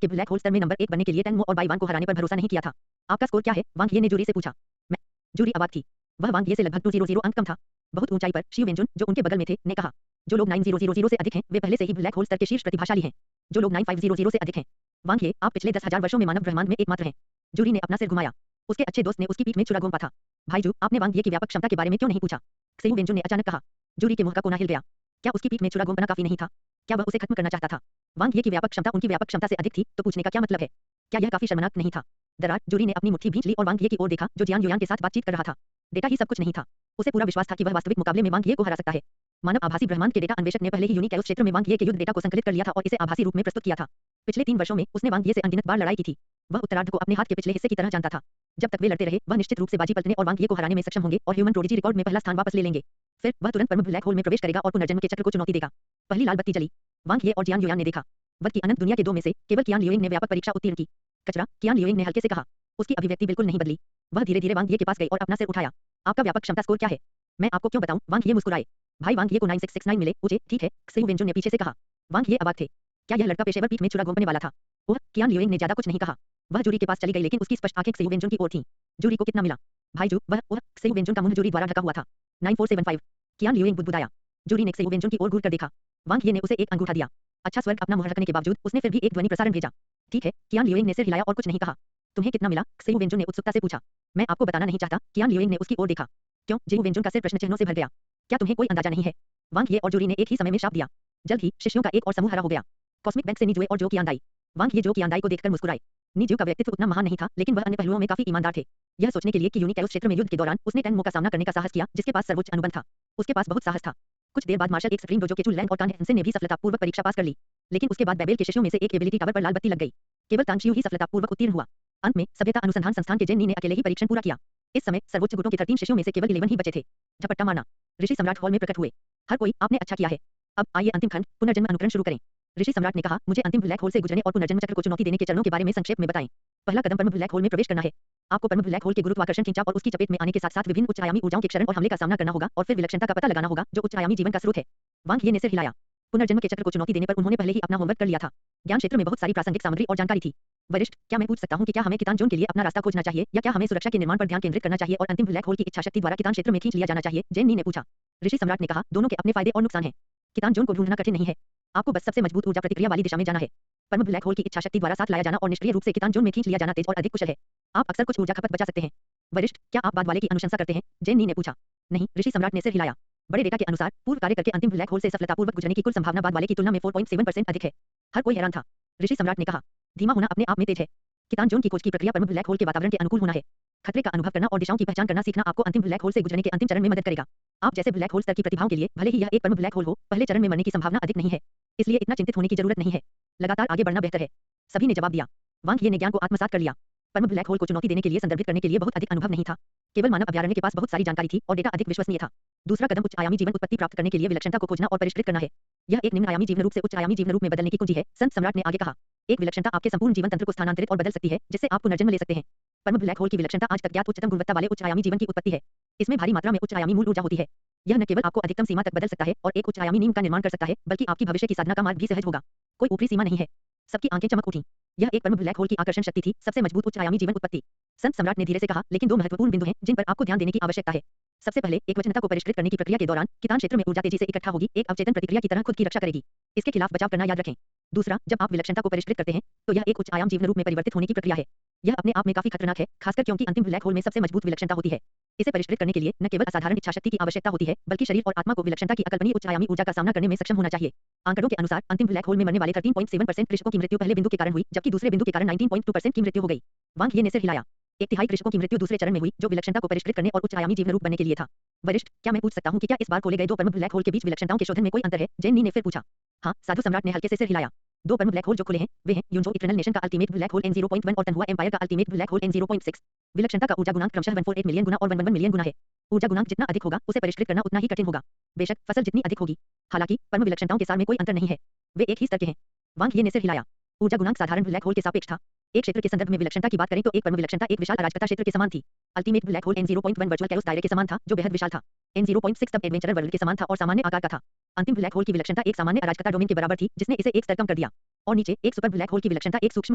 के ब्लैक होल स्तर में नंबर 1 बनने के लिए टेनमो और बाईवान को हराने पर भरोसा नहीं किया था? आपका स्कोर क्या है? वांग ये ने जूरी से पूछा। मैं। जूरी अवाक थी। वह वांग ये से लगभग 200 अंक कम था। बहुत ऊंचाई पर शिव वेंजुन, जो उनके बगल में थे, ने कहा। जो लोग 9000 से अधिक हैं, वे पहले से ही ब्लैक होल स्तर के शीर्ष प्रतिभाशाली हैं। जो लोग 9500 से अधिक हैं। वांग ये, आप पिछले 10,000 वर्षों में मानव ब्रह्मांड में एकमात्र हैं। जूरी ने अपना सिर घुमाया। उसके अच्छे दोस्त ने उसकी पीठ में छुरा घोंपा था। भाईजू, आपने वांग ये की व्यापक क्षमता के बारे में क्यों नहीं पूछा? शिव वेंजुन ने अचानक कहा। जूरी के मुंह का कोना हिल गया। क्या उसकी पीठ में छुरा घोंपना काफी नहीं था? क्या वह उसे खत्म करना चाहता था? वांग ये की व्यापक क्षमता उनकी व्यापक क्षमता से अधिक थी, तो पूछने का क्या मतलब है? क्या यह काफी शर्मनाक नहीं था? दरार, जूरी ने अपनी मुट्ठी भींच ली और वांग ये की ओर देखा, जो जियान युयान के साथ बातचीत कर रहा था। डेटा ही सब कुछ नहीं था। उसे पूरा विश्वास था कि वह वास्तविक मुकाबले में वांग ये को हरा सकता है। मानव आभासी ब्रह्मांड के डेटा अन्वेषक ने पहले ही यूनिक क्षेत्र में वांग ये के युद्ध डेटा को संकलित कर लिया था और इसे आभासी रूप में प्रस्तुत किया था। पिछले 3 वर्षों में उसने वांग ये से अनगिनत बार लड़ाई की थी। वह उत्तरार्ध को अपने हाथ के पिछले हिस्से की तरह जानता था। जब तक वे लड़ते रहे, वह निश्चित रूप से बाजी पलटने और वांग ये को हराने में सक्षम होंगे और ह्यूमन प्रोडिजी रिकॉर्ड में पहला स्थान वापस ले लेंगे। फिर वह तुरंत परम ब्लैक होल में प्रवेश करेगा और पुनर्जन्म के चक्र को चुनौती देगा। पहली लाल बत्ती जली। वांग ये और जियान युयान ने देखा। वध की अनंत दुनिया के 2 में से केवल कियान लियुइंग ने व्यापक परीक्षा उत्तीर्ण की। कचरा, कियान लियुइंग ने हल्के से कहा। उसकी अभिव्यक्ति बिल्कुल नहीं बदली। वह धीरे-धीरे वांग ये के पास गई और अपना सिर उठाया। आपका व्यापक क्षमता स्कोर क्या है? मैं आपको क्यों बताऊं? वांग ये मुस्कुराए। भाई वांग ये को 9669 मिले। मुझे, ठीक है, शिव वेंजुन ने पीछे से कहा। वांग ये अवाक थे। क्या यह लड़का पेशेवर पीठ में छुरा घोंपने वाला था? ओह, कियान लियुइंग ने ज्यादा कुछ नहीं कहा। वह जूरी के पास चली गई लेकिन उसकी स्पष्ट आंखें शिव वेंजुन की ओर थीं। जूरी को कितना मिला? भाईजू, वह शिव वेंजुन का मुंह जूरी द्वारा ढका हुआ था। 9475। कियान लियुइंग बुदबुदाया। जूरी ने शिव वेंजुन की ओर घूर कर देखा। वांग ये ने उसे एक अंगूठा दिया। अच्छा स्वर्ग अपना मुंह ढकने के बावजूद उसने फिर भी एक ध्वनि प्रसारण भेजा। ठीक है, कियान लियुइंग ने सिर हिलाया और कुछ नहीं कहा। तुम्हें कितना मिला? शिव वेंजुन ने उत्सुकता से पूछा। मैं आपको बताना नहीं चाहता। कियान लियुइंग ने उसकी ओर देखा। क्यों? शिव वेंजुन का सिर प्रश्न चिन्हों से भर गया। क्या तुम्हें कोई अंदाजा नहीं है? वांग ये और जूरी ने एक ही समय में श्राप दिया। जल्द ही शिष्यों का एक और समूह हरा हो गया। कॉस्मिक बैंक से नीजुए और जो कियानदाई। वांग ये जो कियानदाई को देखकर मुस्कुराए। नीजू का व्यक्तित्व उतना महान नहीं था, लेकिन वह अन्य पहलुओं में काफी ईमानदार थे। यह सोचने के लिए कि यूनिक क्षेत्र में युद्ध के दौरान उसने टेनमो का सामना करने का साहस किया, जिसके पास सर्वोच्च अनुबंध था। उसके पास बहुत साहस था। कुछ देर बाद मार्शल एक्सट्रीम डोजो के चुल लैंग और कान हेंसेन ने भी सफलतापूर्वक परीक्षा पास कर ली। लेकिन उसके बाद बेबेल के शिष्यों में से एक एबिलिटी टावर पर लाल बत्ती लग गई। केवल तांगशियू ही सफलतापूर्वक उत्तीर्ण हुआ। अंत में सभ्यता अनुसंधान संस्थान के जेन नी ने अकेले ही परीक्षण पूरा किया। इस समय सर्वोच्च गुटों के 13 शिष्यों में से केवल 11 ही बचे थे। झपट्टा मारना। ऋषि सम्राट हॉल में प्रकट हुए। हर कोई, आपने अच्छा किया है। अब आइए अंतिम खंड, पुनर्जन्म अनुकरण शुरू करें। ऋषि सम्राट ने कहा, मुझे अंतिम ब्लैक होल से गुजरने और पुनर्जन्म चक्र को चुनौती देने के चरणों के बारे में संक्षेप में बताएं। पहला कदम परम ब्लैक होल में प्रवेश करना है। आपको परम ब्लैक होल के गुरुत्वाकर्षण खिंचाव और उसकी चपेट में आने के साथ-साथ विभिन्न उच्च आयामी ऊर्जाओं के क्षरण और हमले का सामना करना होगा और फिर विलक्षणता का पता लगाना होगा, जो उच्च आयामी जीवन का स्रोत है। वांग ये ने सिर हिलाया। पुनर्जन्म के चक्र को चुनौती देने पर उन्होंने पहले ही अपना होमवर्क कर लिया था। ज्ञान क्षेत्र में बहुत सारी प्रासंगिक सामग्री और जानकारी थी। वरिष्ठ, क्या मैं पूछ सकता हूं कि क्या हमें कितान जोन के लिए अपना रास्ता खोजना चाहिए या क्या हमें सुरक्षा के निर्माण पर ध्यान केंद्रित करना चाहिए और अंतिम ब्लैक होल की इच्छा शक्ति द्वारा कितान क्षेत्र में खींच लिया जाना चाहिए? जेन नी ने पूछा। ऋषि सम्राट ने कहा, दोनों के अपने फायदे और नुकसान हैं। कितान जोन को ढूंढना कठिन नहीं है। आपको बस सबसे मजबूत ऊर्जा प्रतिक्रिया वाली दिशा में जाना है। परम ब्लैक होल की इच्छा शक्ति द्वारा साथ लाया जाना और निष्क्रिय रूप से कितान जोन में खींच लिया जाना तेज और अधिक कुशल है। आप अक्सर कुछ ऊर्जा खपत बचा सकते हैं। वरिष्ठ, क्या आप बाद वाले की अनुशंसा करते हैं? जेन नी ने पूछा। नहीं, ऋषि सम्राट ने सिर हिलाया। बड़े डेटा के अनुसार पूर्व कार्य करके अंतिम ब्लैक होल से सफलतापूर्वक गुजरने की कुल संभावना बाद वाले की तुलना में 4.7% अधिक है। हर कोई हैरान था। ऋषि सम्राट ने कहा, धीमा होना अपने आप में तेज है। कितान जोन की खोज की प्रक्रिया प्रमुख ब्लैक होल के वातावरण के अनुकूल होना है। खतरे का अनुभव करना और दिशाओं की पहचान करना सीखना आपको अंतिम ब्लैक होल से गुजरने के अंतिम चरण में मदद करेगा। आप जैसे ब्लैक होल स्तर की प्रतिभाओं के लिए भले ही यह एक प्रमुख ब्लैक होल हो, पहले चरण में मरने की संभावना अधिक नहीं है। इसलिए इतना चिंतित होने की जरूरत नहीं है। लगातार आगे बढ़ना बेहतर है। सभी ने जवाब दिया। वांग ये ने ज्ञान को आत्मसात कर लिया। परम ब्लैक होल को चुनौती देने के लिए संदर्भित करने के लिए बहुत अधिक अनुभव नहीं था। केवल मानव अभ्यारण्य के पास बहुत सारी जानकारी थी और डेटा अधिक विश्वसनीय था। दूसरा कदम उच्च आयामी जीवन उत्पत्ति प्राप्त करने के लिए विलक्षणता को खोजना और परिष्कृत करना है। यह एक निम्न आयामी जीवन रूप से उच्च आयामी जीवन रूप में बदलने की कुंजी है, संत सम्राट ने आगे कहा। एक विलक्षणता आपके संपूर्ण जीवन तंत्र को स्थानांतरित और बदल सकती है, जिससे आप पुनर्जन्म ले सकते हैं। परम ब्लैक होल की विलक्षणता आज तक ज्ञात उच्चतम गुणवत्ता वाले उच्च आयामी जीवन की उत्पत्ति है। इसमें भारी मात्रा में उच्च आयामी मूल ऊर्जा होती है। यह न केवल आपको अधिकतम सीमा तक बदल सकता है और एक उच्च आयामी नींव का निर्माण कर सकता है, बल्कि आपकी भविष्य की साधना का मार्ग भी सहज होगा। कोई ऊपरी सीमा नहीं है। सबकी आंखें चमक उठी। यह एक परम ब्लैक होल की आकर्षण शक्ति थी, सबसे मजबूत उच्च आयामी जीवन उत्पत्ति। संत सम्राट ने धीरे से कहा, लेकिन दो महत्वपूर्ण बिंदु हैं जिन पर आपको ध्यान देने की आवश्यकता है। सबसे पहले, एकवचनता को परिष्कृत करने की प्रक्रिया के दौरान कितान क्षेत्र में ऊर्जा तेजी से इकट्ठा होगी, एक अवचेतन प्रतिक्रिया की तरह खुद की रक्षा करेगी। इसके खिलाफ बचाव करना याद रखें। दूसरा, जब आप विलक्षणता को परिष्कृत करते हैं, तो यह एक उच्च आयाम जीवन रूप में परिवर्तित होने की प्रक्रिया है। यह अपने आप में काफी खतरनाक है, खासकर क्योंकि अंतिम ब्लैक होल में सबसे मजबूत विलक्षणता होती है। इसे परिष्कृत करने के लिए न केवल असाधारण इच्छाशक्ति की आवश्यकता होती है, बल्कि शरीर और आत्मा को विलक्षणता की अकल्पनीय उच्च आयामी ऊर्जा का सामना करने में सक्षम होना चाहिए। आंकड़ों के अनुसार अंतिम ब्लैक होल में मरने वाले 13.7% कृषकों की मृत्यु पहले बिंदु के कारण हुई, जबकि दूसरे बिंदु के कारण 19.2% की मृत्यु हो गई। वांग ये ने सिर हिलाया। एक तिहाई कृषकों की मृत्यु दूसरे चरण में हुई, जो विलक्षणता को परिष्कृत करने और उच्च आयामी जीवन रूप बनने के लिए था। वरिष्ठ, क्या मैं पूछ सकता हूँ कि क्या इस बार खोले गए दो परम ब्लैक होल के बीच विलक्षणताओं के शोधन में कोई अंतर है? जैन नी ने फिर पूछा। हाँ, साधु सम्राट ने हल्के से सिर हिलाया। दो परम ब्लैक होल जो खुले हैं, वे हैं यूनजो इटर्नल नेशन का अल्टीमेट ब्लैक होल N0.1 और तन्हुआ एम्पायर का अल्टीमेट ब्लैक होल N0.6। विलक्षणता का ऊर्जा गुणांक क्रमशः 148 मिलियन गुना और 111 मिलियन गुना है। ऊर्जा गुणांक जितना अधिक होगा, उसे परिष्कृत करना उतना ही कठिन होगा। बेशक फसल जितनी अधिक होगी। हालांकि परम विलक्षणताओं के सार में कोई अंतर नहीं है। वे एक ही स्तर के हैं। वांग ये ने सिर हिलाया। ऊर्जा गुणांक साधारण ब्लैक होल के सापेक्ष था। एक क्षेत्र के संदर्भ में विलक्षणता की बात करें तो एक परम विलक्षणता एक विशाल अराजकता क्षेत्र के समान थी। Ultimate black hole N0.1 virtual chaos दायरे के समान था, जो बेहद विशाल था। N0.6 तब एडवेंचरर वर्ल्ड के समान था और सामान्य आकार का था। अंतिम ब्लैक होल की विलक्षणता एक सामान्य अराजकता डोमेन के बराबर थी, जिसने इसे एक स्तर कम कर दिया। और नीचे एक सुपर ब्लैक होल की विलक्षणता एक सूक्ष्म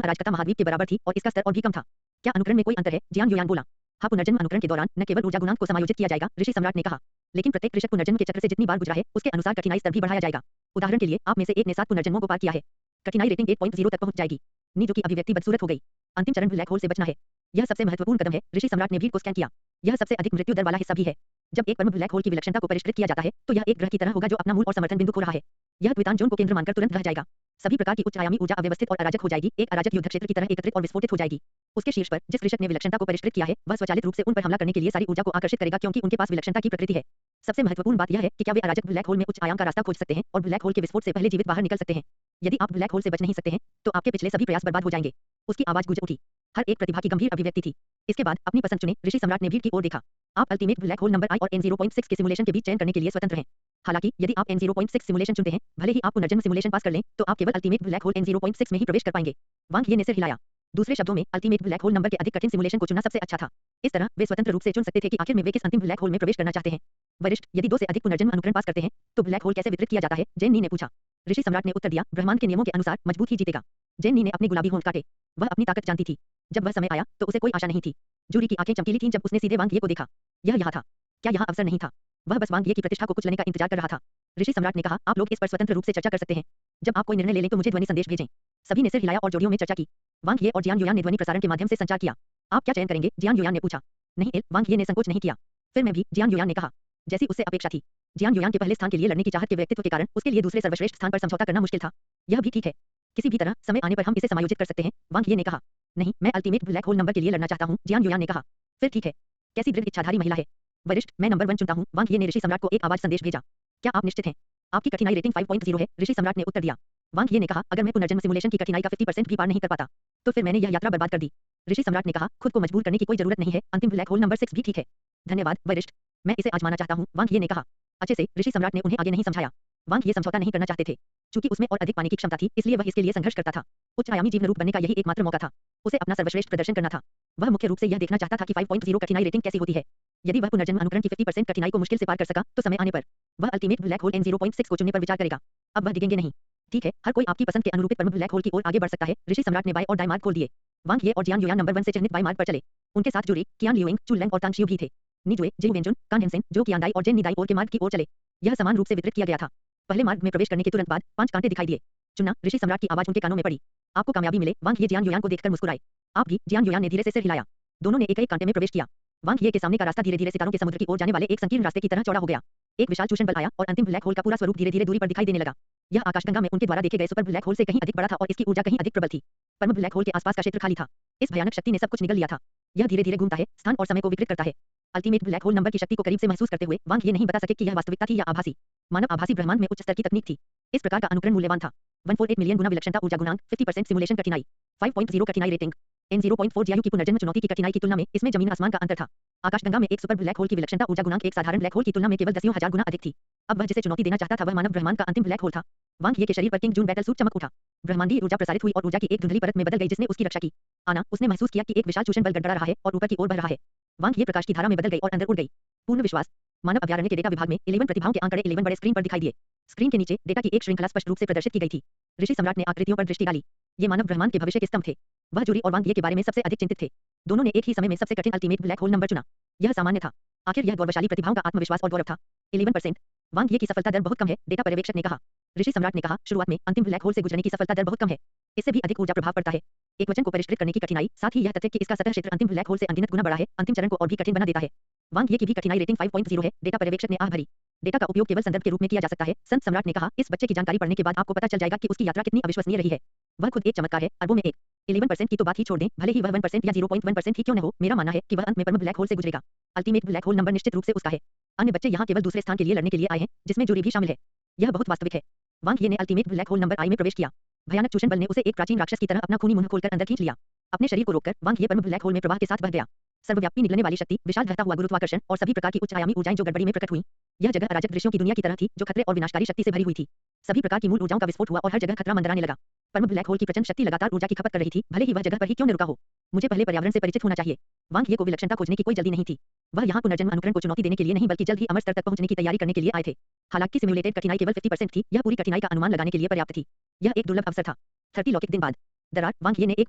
अराजकता महाद्वीप के बराबर थी और इसका स्तर और भी कम था। क्या अनुकरण में कोई अंतर है? जियांग युयांग बोला। हाँ, पुनर्जन्म अनुकरण के दौरान न केवल ऊर्जा गुणांक को समायोजित किया जाएगा, ऋषि सम्राट ने कहा, लेकिन प्रत्येक कृषक पुनर्जन्म के चक्र से जितनी बार गुजरा है, उसके अनुसार कठिनाई स्तर भी बढ़ाया जाएगा। उदाहरण के लिए, आप में से एक ने 7 पुनर्जन्मों को पार किया है। कठिनाई रेटिंग 8.0 तक पहुंच जाएगी। नीजो की अभिव्यक्ति बदसूरत हो गई। अंतिम चरण ब्लैक होल से बचना है। यह सबसे महत्वपूर्ण कदम है। ऋषि सम्राट ने भीड़ को स्कैन किया। यह सबसे अधिक मृत्यु दर वाला हिस्सा भी है। जब एक परम ब्लैक होल की विलक्षणता को परिष्कृत किया जाता है, तो यह एक ग्रह की तरह होगा जो अपना मूल और समर्थन बिंदु खो रहा है। यह द्वितांत जोन को केंद्र मानकर तुरंत रह जाएगा। सभी प्रकार की उच्च आयामी ऊर्जा अव्यवस्थित और अराजक हो जाएगी, एक अराजक युद्ध क्षेत्र की तरह एकत्रित और विस्फोटित हो जाएगी। उसके शीर्ष पर जिस कृषक ने विलक्षणता को परिष्कृत किया है, वह स्वचालित रूप से उन पर हमला करने के लिए सारी ऊर्जा को आकर्षित करेगा, क्योंकि उनके पास विलक्षणता की प्रकृति है। सबसे महत्वपूर्ण बात यह है कि क्या वे अराजक ब्लैक होल में उच्च आयाम का रास्ता खोज सकते हैं और ब्लैक होल के विस्फोट से पहले जीवित बाहर निकल सकते हैं। यदि आप ब्लैक होल से बच नहीं सकते हैं, तो आपके पिछले सभी प्रयास बर्बाद हो जाएंगे। उसकी आवाज गूंज उठी। हर एक प्रतिभा की गंभीर अभिव्यक्ति थी। इसके बाद अपनी पसंद चुने। ऋषि सम्राट ने भीड़ की ओर देखा। आप ultimate black hole number I और N0.6 के सिमुलेशन के बीच चयन करने के लिए स्वतंत्र हैं। हालांकि यदि आप N0.6 सिमुलेशन चुनते हैं, भले ही आप पुनर्जन्म सिमुलेशन पास कर लें, तो आप केवल अल्टीमेट ब्लैक होल N0.6 में ही प्रवेश कर पाएंगे। वांग ये ने सिर हिलाया। दूसरे शब्दों में, अल्टीमेट ब्लैक होल नंबर के अधिक कठिन सिमुलेशन को चुनना सबसे अच्छा था। इस तरह वे स्वतंत्र रूप से चुन सकते थे कि आखिर में वे किस अंतिम ब्लैक होल में प्रवेश करना चाहते हैं। वरिष्ठ, यदि 2 से अधिक पुनर्जन्म अनुकरण पास करते हैं, तो ब्लैक होल कैसे वितरित किया जाता है? जैन नी ने पूछा। ऋषि सम्राट ने उत्तर दिया, ब्रह्मांड के नियमों के अनुसार मजबूत ही जीतेगा। जैन नी ने अपने गुलाबी होंठ काटे। वह अपनी ताकत जानती थी। जब वह समय आया, तो उसे कोई आशा नहीं थी। जूरी की आंखें चमकीली थीं जब उसने सीधे वांग ये को देखा। यह यहाँ था। क्या यहाँ अवसर नहीं था? वह बस वांग ये की प्रतिष्ठा को कुचलने का इंतजार कर रहा था। ऋषि सम्राट ने कहा, आप लोग इस पर स्वतंत्र रूप से चर्चा कर सकते हैं। जब आप कोई निर्णय ले लें तो मुझे ध्वनि संदेश भेजें। सभी ने सिर हिलाया और जोड़ियों में चर्चा की। वांग ये और जियांग युयांग ने ध्वनि प्रसारण के माध्यम से संचार किया। आप क्या चयन करेंगे? जियांग युयांग ने पूछा। नहीं एल, वांग ये ने संकोच नहीं किया। फिर मैं भी, जियांग युयांग ने कहा। जैसी उससे अपेक्षा थी। जियांग युयांग के पहले स्थान के लिए लड़ने की चाहत के व्यक्तित्व के कारण उसके लिए दूसरे सर्वश्रेष्ठ स्थान पर समझौता करना मुश्किल था। यह भी ठीक है। किसी भी तरह समय आने पर हम इसे समायोजित कर सकते हैं, वांग ये ने कहा। नहीं, मैं अल्टीमेट ब्लैक होल नंबर के लिए लड़ना चाहता हूँ, जियांग युयांग ने कहा। फिर ठीक है। कैसी दृढ़ इच्छाधारी महिला है। वरिष्ठ, मैं नंबर 1 चुनता हूँ, वांग ये ने ऋषि सम्राट को एक आवाज संदेश भेजा। क्या आप निश्चित हैं? आपकी कठिनाई रेटिंग 5.0 है, ऋषि सम्राट ने उत्तर दिया। वांग ये ने कहा, अगर मैं पुनर्जन्म सिमुलेशन की कठिनाई का 50% भी पार नहीं कर पाता, तो फिर मैंने यह यात्रा बर्बाद कर दी। ऋषि सम्राट ने कहा, खुद को मजबूर करने की कोई जरूरत नहीं है, अंतिम ब्लैक होल नंबर 6 भी ठीक है। धन्यवाद वरिष्ठ, मैं इसे आजमाना चाहता हूँ, वांग ये ने कहा। अच्छे से ऋषि सम्राट ने उन्हें आगे नहीं समझाया। वांग ये समझौता नहीं करना चाहते थे। चूंकि उसमें और अधिक पाने की क्षमता थी, इसलिए वह इसके लिए संघर्ष करता था। उच्च आयामी जीवन रूप बनने का यही एकमात्र मौका था। उसे अपना सर्वश्रेष्ठ प्रदर्शन करना था। वह मुख्य रूप से यह देखना चाहता था कि 5.0 कठिनाई रेटिंग कैसी होती है। यदि वह पुनर्जन्म अनुकरण की 50% कठिनाई को मुश्किल से पार कर सका, तो समय आने पर वह अल्टीमेट ब्लैक होल N0.6 को चुनने पर विचार करेगा। अब वह डिगेंगे नहीं। ठीक है, हर कोई आपकी पसंद के अनुरूपित परम ब्लैक होल की ओर आगे बढ़ सकता है। ऋषि सम्राट ने बाएं और दाएं मार्ग खोल दिए। वांग ये और जियांग युयांग नंबर 1 से चिह्नित बाएं मार्ग पर चले। उनके साथ जुड़ी कियान लियुइंग, चु लैंग और तांग शियू भी थे। नीजुए, जिउ वेंजुन, कान हेनसेन, जो कियांदाई और जेन निदाई ओर के मार्ग की ओर चले। यह समान रूप से वितरित किया गया था। पहले मार्ग में प्रवेश करने के तुरंत बाद 5 कांटे दिखाई दिए। चुना, ऋषि सम्राट की आवाज उनके कानों में पड़ी। आपको कामयाबी मिले, वांग ये जियांग युयांग को देखकर मुस्कुराए। आप भी, जियांग युयांग ने धीरे से सिर हिलाया। दोनों ने एक-एक कांटे में प्रवेश किया। वांग ये के सामने का रास्ता धीरे-धीरे सितारों के समुद्र की ओर जाने वाले एक संकीर्ण रास्ते की तरह चौड़ा हो गया। एक विशाल चूषण बल आया और अंतिम ब्लैक होल का पूरा स्वरूप धीरे-धीरे दूरी पर दिखाई देने लगा। यह आकाशगंगा में उनके द्वारा देखे गए सुपर ब्लैक होल से कहीं अधिक बड़ा था और इसकी ऊर्जा कहीं अधिक प्रबल थी। परम ब्लैक होल के आसपास का क्षेत्र खाली था। इस भयानक शक्ति ने सब कुछ निगल लिया था। यह धीरे-धीरे घूमता है, स्थान और समय को विकृत करता है। अल्टीमेट ब्लैक होल नंबर की शक्ति को करीब से महसूस करते हुए वांग ये नहीं बता सके कि यह वास्तविकता थी या आभासी। मानव आभासी ब्रह्मांड में उच्च स्तर की तकनीक थी। इस प्रकार का अनुकरण मूल्यवान था। 148 मिलियन गुना विलक्षणता ऊर्जा गुणांक, 50% सिमुलेशन कठिनाई, 5.0 कठिनाई रेटिंग, N0.4 GIU की पुनर्जन्म चुनौती की कठिनाई की तुलना में इसमें जमीन आसमान का अंतर था। आकाशगंगा में एक सुपर ब्लैक होल की विलक्षणता ऊर्जा गुणांक एक साधारण ब्लैक होल की तुलना में केवल दसियों हजार गुना अधिक थी। अब वह जिसे चुनौती देना चाहता था वह मानव ब्रह्मांड का अंतिम ब्लैक होल था। वांग ये के शरीर पर किंग जून बैटल सूट चमक उठा। ब्रह्मांडीय ऊर्जा प्रसारित हुई और ऊर्जा की एक धुंधली परत में बदल गई जिसने उसकी रक्षा की। आना उसने महसूस किया कि एक विशाल चूषण बल गड़गड़ा रहा है और ऊपर की ओर बढ़ रहा है। वांग ये प्रकाश की धारा में बदल गई और अंदर उड़ गई। पूर्ण विश्वास। मानव अभयारण्य के डेटा विभाग में 11 प्रतिभाओं के आंकड़े 11 बड़े स्क्रीन पर दिखाई दिए। स्क्रीन के नीचे डेटा की एक श्रृंखला स्पष्ट रूप से प्रदर्शित की गई थी। ऋषि सम्राट ने आकृतियों पर दृष्टि डाली। ये मानव ब्रह्मांड के भविष्य के स्तंभ थे। वह जूरी और वांग ये के बारे में सबसे अधिक चिंतित थे। दोनों ने एक ही समय में सबसे कठिन अल्टीमेट ब्लैक होल नंबर चुना। यह सामान्य था। आखिर यह गौरवशाली प्रतिभाओं का आत्मविश्वास और गौरव था। 11%। वांग ये की सफलता दर बहुत कम है, डेटा पर्यवेक्षक ने कहा। ऋषि सम्राट ने कहा, शुरुआत में अंतिम ब्लैक होल से गुजरने की सफलता दर बहुत कम है। इससे भी अधिक ऊर्जा प्रभाव पड़ता है। एकवचन को परिष्कृत करने की कठिनाई, साथ ही यह तथ्य कि इसका सतह क्षेत्र अंतिम ब्लैक होल से अनगिनत गुना बड़ा है, अंतिम चरण को और भी कठिन बना देता है। वांग ये की भी कठिनाई रेटिंग 5.0 है, डेटा पर्यवेक्षक ने आह भरी। डेटा का उपयोग केवल संदर्भ के रूप में किया जा सकता है, संत सम्राट ने कहा। इस बच्चे की जानकारी पढ़ने के बाद आपको पता चल जाएगा कि उसकी यात्रा कितनी अविश्वसनीय रही है। वह खुद एक चमत्कार है, अरबों में एक। 11% की तो बात ही छोड़ दें, भले ही वह 1% या 0.1% ही क्यों न हो, मेरा मानना है कि वह अंत में परम ब्लैक होल से गुजरेगा। अल्टीमेट ब्लैक होल नंबर निश्चित रूप से उसका है। अन्य बच्चे यहाँ केवल दूसरे स्थान के लिए लड़ने के लिए आए हैं, जिसमें जूरी भी शामिल है। यह बहुत वास्तविक है। वांग ये ने अल्टीमेट ब्लैक होल नंबर आई में प्रवेश किया। भयानक चूषण बल ने उसे एक प्राचीन राक्षस की तरह अपना खूनी मुंह खोलकर अंदर खींच लिया। अपने शरीर को रोककर वांग ये परम ब्लैक होल में प्रवाह के साथ बह गया। सर्वव्यापी निगलने वाली शक्ति, विशाल बहता हुआ गुरुत्वाकर्षण और सभी प्रकार की उच्च आयामी ऊर्जाएं जो गड़बड़ी में प्रकट हुई। यह जगह अराजक दृश्यों की दुनिया की तरह थी, जो खतरे और विनाशकारी शक्ति से भरी हुई थी। सभी प्रकार की मूल ऊर्जाओं का विस्फोट हुआ और हर जगह खतरा मंडराने लगा। परम ब्लैक होल की प्रचंड शक्ति लगातार ऊर्जा की खपत कर रही थी, भले ही वह जगह पर ही क्यों न रुका हो। मुझे पहले पर्यावरण से परिचित होना चाहिए। वांग ये को विलक्षणता खोजने की कोई जल्दी नहीं थी। वह यहाँ पुनर्जन्म अनुकरण को चुनौती देने के लिए नहीं बल्कि जल्द ही अमर स्तर तक पहुंचने की तैयारी करने के लिए आए थे। हालांकि सिम्युलेटेड कठिनाई केवल 50% थी, यह पूरी कठिनाई का अनुमान लगाने के लिए पर्याप्त थी। यह एक दुर्लभ अवसर था। 30 लौकिक दिन बाद दरार, वांग ये ने एक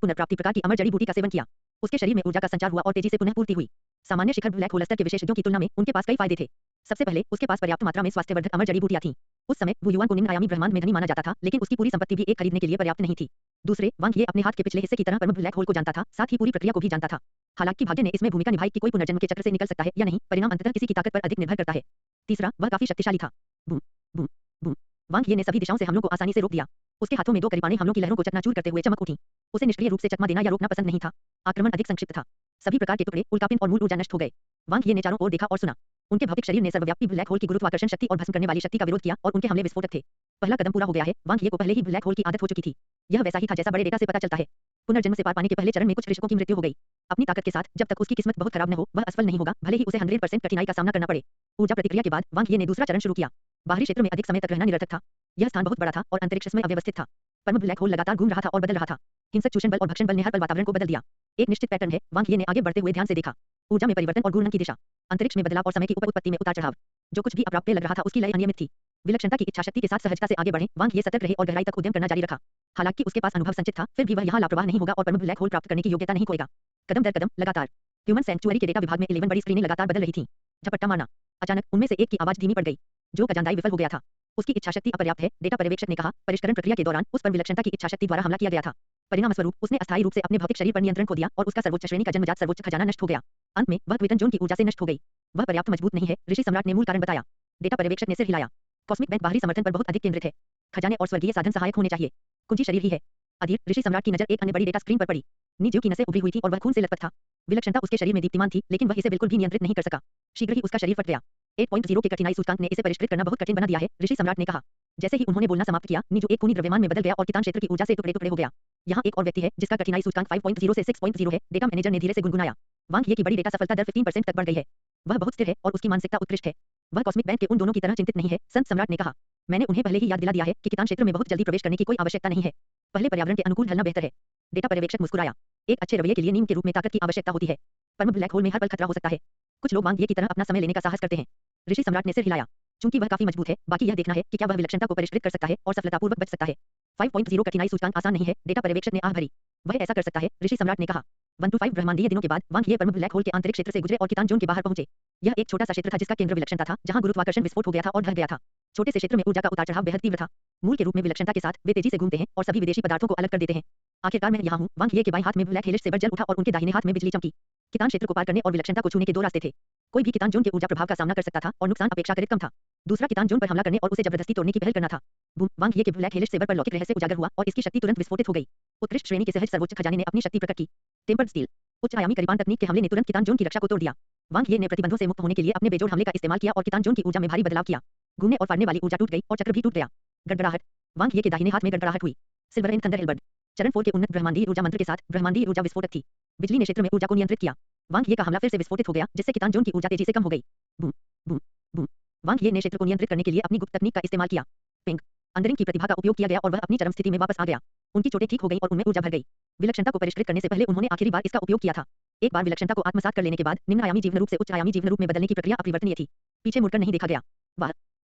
पुनर्प्राप्ति प्रकार की अमर जड़ी बूटी का सेवन किया। उसके शरीर में ऊर्जा का संचार हुआ और तेजी से पुनः पूर्ति हुई। सामान्य शिखर ब्लैक होल स्तर के विशेषज्ञों की तुलना में उनके पास कई फायदे थे। सबसे पहले उसके पास पर्याप्त मात्रा में स्वास्थ्यवर्धक अमर जड़ी बूटियां थीं। उस समय वुयुआन को निम्न आयामी ब्रह्मांड में धनी माना जाता था, लेकिन उसकी पूरी संपत्ति भी एक खरीदने के लिए पर्याप्त नहीं थी। दूसरे, वांग ये अपने हाथ के पिछले हिस्से की तरह परम ब्लैक होल को जानता था, साथ ही पूरी प्रक्रिया को भी जानता था। हालांकि भाग्य ने इसमें भूमिका निभाई कि कोई पुनर्जन्म के चक्र से निकल सकता है या नहीं, परिणाम अंततः किसी की ताकत पर अधिक निर्भर करता है। तीसरा, वह काफी शक्तिशाली था। Boom boom boom. वांग ये ने सभी दिशाओं से हमलों को आसानी से रोक दिया। उसके हाथों में दो करीबाने हमलों की लहरों को चकनाचूर करते हुए चमक उठी। उसे निष्क्रिय रूप से चकमा देना या रोकना पसंद नहीं था। आक्रमण अधिक संक्षिप्त था। सभी प्रकार के टुकड़े, उल्कापिंड और मूल ऊर्जा नष्ट हो गए। वांग ये ने चारों ओर देखा और सुना। उनके भौतिक शरीर ने सर्वव्यापी ब्लैक होल की गुरुत्वाकर्षण शक्ति और भस्म करने वाली शक्ति का विरोध किया और उनके हमले विस्फोटक थे। पहला कदम पूरा हो गया है। वांग ये को पहले ही ब्लैक होल की आदत हो चुकी थी। यह वैसा ही था जैसा बड़े डेटा से पता चलता है। पुनर्जन्म से पार पाने के पहले चरण में कुछ कृषकों की मृत्यु हो गई। अपनी ताकत के साथ जब तक उसकी किस्मत बहुत खराब न हो, वह असफल नहीं होगा, भले ही उसे 100% कठिनाई का सामना करना पड़े। ऊर्जा प्रतिक्रिया के बाद वांग ये ने दूसरा चरण शुरू किया। बाहरी क्षेत्र में अधिक समय तक रहना निरर्थक था। यह स्थान बहुत बड़ा था और अंतरिक्ष में अव्यवस्थित था। परम ब्लैक होल लगातार घूम रहा था और बदल रहा था। हिंसक चूषण बल और भक्षण बल ने हर पल वातावरण को बदल दिया। एक निश्चित पैटर्न है। वांग ये ने आगे बढ़ते हुए ध्यान से देखा। ऊर्जा में परिवर्तन और घूर्णन की दिशा, अंतरिक्ष में बदलाव और समय की उत्पत्ति में उतार चढ़ाव। जो कुछ भी अप्राप्य लग रहा था उसकी लय अनियमित थी। विलक्षणता की इच्छाशक्ति के साथ सहजता से आगे बढ़े, वांग ये सतर्क रहे और गहराई तक उद्यम करना जारी रखा। हालांकि उसके पास अनुभव संचित था, फिर भी वह यहाँ लापरवाह नहीं होगा और परम ब्लैक होल प्राप्त करने की योग्यता नहीं खोएगा। कदम दर कदम, लगातार। ह्यूमन सैंक्चुअरी के डेटा विभाग में 11 बड़ी स्क्रीनें लगातार बदल रही थीं। झपट्टा मारना। अचानक उनमें से एक की आवाज धीमी पड़ गई। जो अजानदाई विफल हो गया था। उसकी इच्छाशक्ति अपर्याप्त है, डेटा पर्यवेक्षक ने कहा। परिष्करण प्रक्रिया के दौरान उस पर विलक्षणता की इच्छाशक्ति द्वारा हमला किया गया था। परिणाम स्वरूप उसने अस्थायी रूप से अपने भौतिक शरीर पर नियंत्रण खो दिया और उसका सर्वोच्च श्रेणी का जन्मजात सर्वोच्च खजाना नष्ट हो गया। अंत में वह क्विटन जोन की ऊर्जा से नष्ट हो गई। वह पर्याप्त मजबूत नहीं है, ऋषि सम्राट ने मूल कारण बताया। डेटा पर्यवेक्षक ने सिर हिलाया। कॉस्मिक बैंक बाहरी समर्थन पर बहुत अधिक केंद्रित है। खजाने और स्वर्गीय साधन सहायक होने चाहिए। कुंजी शरीर ही है। अधीर, ऋषि सम्राट की नजर एक अन्य बड़ी डेटा स्क्रीन पर पड़ी। नीचे की नसें उभरी हुई थी और वह खून से लथपथ था। विलक्षणता उसके शरीर में दीप्तिमान थी, लेकिन वह इसे बिल्कुल भी नियंत्रित नहीं कर सका। शीघ्र ही उसका शरीर फट गया। 8.0 के कठिनाई सूचकांक ने इसे परिष्कृत करना बहुत कठिन बना दिया है, ऋषि सम्राट ने कहा। जैसे ही उन्होंने बोलना समाप्त किया, नीजू एक खूनी द्रव्यमान में बदल गया और कितान क्षेत्र की ऊर्जा से टुकड़े-टुकड़े हो गया। यहाँ एक और व्यक्ति है जिसका कठिनाई सूचकांक 5.0 से 6.0 है, डेटा मैनेजर ने धीरे से गुनगुनाया। वांग ये की बड़ी डेटा सफलता दर 15% तक बढ़ गई है। वह बहुत स्थिर है और उसकी मानसिकता उत्कृष्ट है। वह कॉस्मिक बैंक के उन दोनों की तरह चिंतित नहीं है, संत सम्राट ने कहा। मैंने उन्हें पहले ही याद दिला दिया है कि कितान क्षेत्र में बहुत जल्दी प्रवेश करने की कोई आवश्यकता नहीं है। पहले पर्यावरण के अनुकूल ढलना बेहतर है। डेटा पर्यवेक्षक मुस्कुराया। एक अच्छे रवैये के लिए नीम के रूप में ताकत की आवश्यकता होती है। परम ब्लैक होल में हर पल खतरा हो सकता है। कुछ लोग वांग ये की तरह अपना समय लेने का साहस करते हैं। ऋषि सम्राट ने सिर हिलाया। चूंकि वह काफी मजबूत है, बाकी यह देखना है कि क्या वह विलक्षणता को परिष्कृत कर सकता है और सफलतापूर्वक बच सकता है। 5.0 कठिनाई सूचकांक आसान नहीं है, डेटा पर्यवेक्षक ने आह भरी। वह ऐसा कर सकता है, ऋषि सम्राट ने कहा। 1-5 ब्रह्मांडीय दिनों के बाद वांग ये परम ब्लैक होल के आंतरिक क्षेत्र से गुजरे और कितान जोन के बाहर पहुंचे। यह एक छोटा सा क्षेत्र था जिसका केंद्र विलक्षणता था, जहां गुरुत्वाकर्षण विस्फोट हो गया था और ढह गया था। छोटे से क्षेत्र में ऊर्जा का उतार चढ़ाव बेहद तीव्र था। मूल के रूप में विलक्षणता के साथ वे तेजी से घूमते हैं और सभी विदेशी पदार्थों को अलग कर देते हैं। आखिरकार मैं यहाँ हूँ। वांग ये के बाएं हाथ में ब्लैक हेलिस सेबर जल उठा और उनके दाहिने हाथ में बिजली चमकी। कितान क्षेत्र को पार करने और विलक्षणता को छूने के दो रास्ते थे। कोई भी कितान जोन के ऊर्जा प्रभाव का सामना कर सकता था और नुकसान अपेक्षाकृत कम था। दूसरा कितान जोन पर हमला करने और उसे जबरदस्ती तोड़ने की पहल करना था। बूम वांग ये के ब्लैक हेलिस सेबर पर लौकिक रहस्य उजागर हुआ और इसकी शक्ति तुरंत विस्फोटित हो गई। उत्कृष्ट श्रेणी के सहज सर्वोच्च खजाने ने अपनी शक्ति प्रकट की। टेम्पर्ड स्टील उच्च आयामी करीबान तकनीक के हमले ने तुरंत कितान जोन की रक्षा को तोड़ दिया। वांग ये ने प्रतिबंधों से मुक्त होने के लिए अपने बेजोड़ हमले का इस्तेमाल किया और कितान जोन की ऊर्जा में भारी बदलाव किया। घूमने और फाड़ने वाली ऊर्जा टूट गई और चक्र भी टूट गया। गड़गड़ाहट वांग ये के दाहिने हाथ में गड़गड़ाहट हुई। सिल्वर इन थंडर हेलबर्ड चरण 4 के उन्नत ब्रह्मांडीय ऊर्जा मंत्र के साथ ब्रह्मांडीय ऊर्जा विस्फोटक थी। बिजली ने क्षेत्र में ऊर्जा को नियंत्रित किया। वांग ये का हमला फिर से विस्फोटित हो गया जिससे कितान जोन की ऊर्जा तेजी से कम हो गई। बूम बूम बूम वांग ये ने क्षेत्र को नियंत्रित करने के लिए अपनी गुप्त तकनीक का इस्तेमाल किया। पिंग अंदरिंग की प्रतिभा का उपयोग किया गया और वह अपनी चरम स्थिति में वापस आ गया। उनकी चोटें ठीक हो गईं और उनमें ऊर्जा भर गई। विलक्षणता को परिष्कृत करने से पहले उन्होंने आखिरी बार इसका उपयोग किया था। एक बार विलक्षणता को आत्मसात कर लेने के बाद निम्न आयामी जीवन रूप से उच्च आयामी जीवन रूप में बदलने की प्रक्रिया अपरिवर्तनीय थी। पीछे मुड़कर नहीं देखा गया।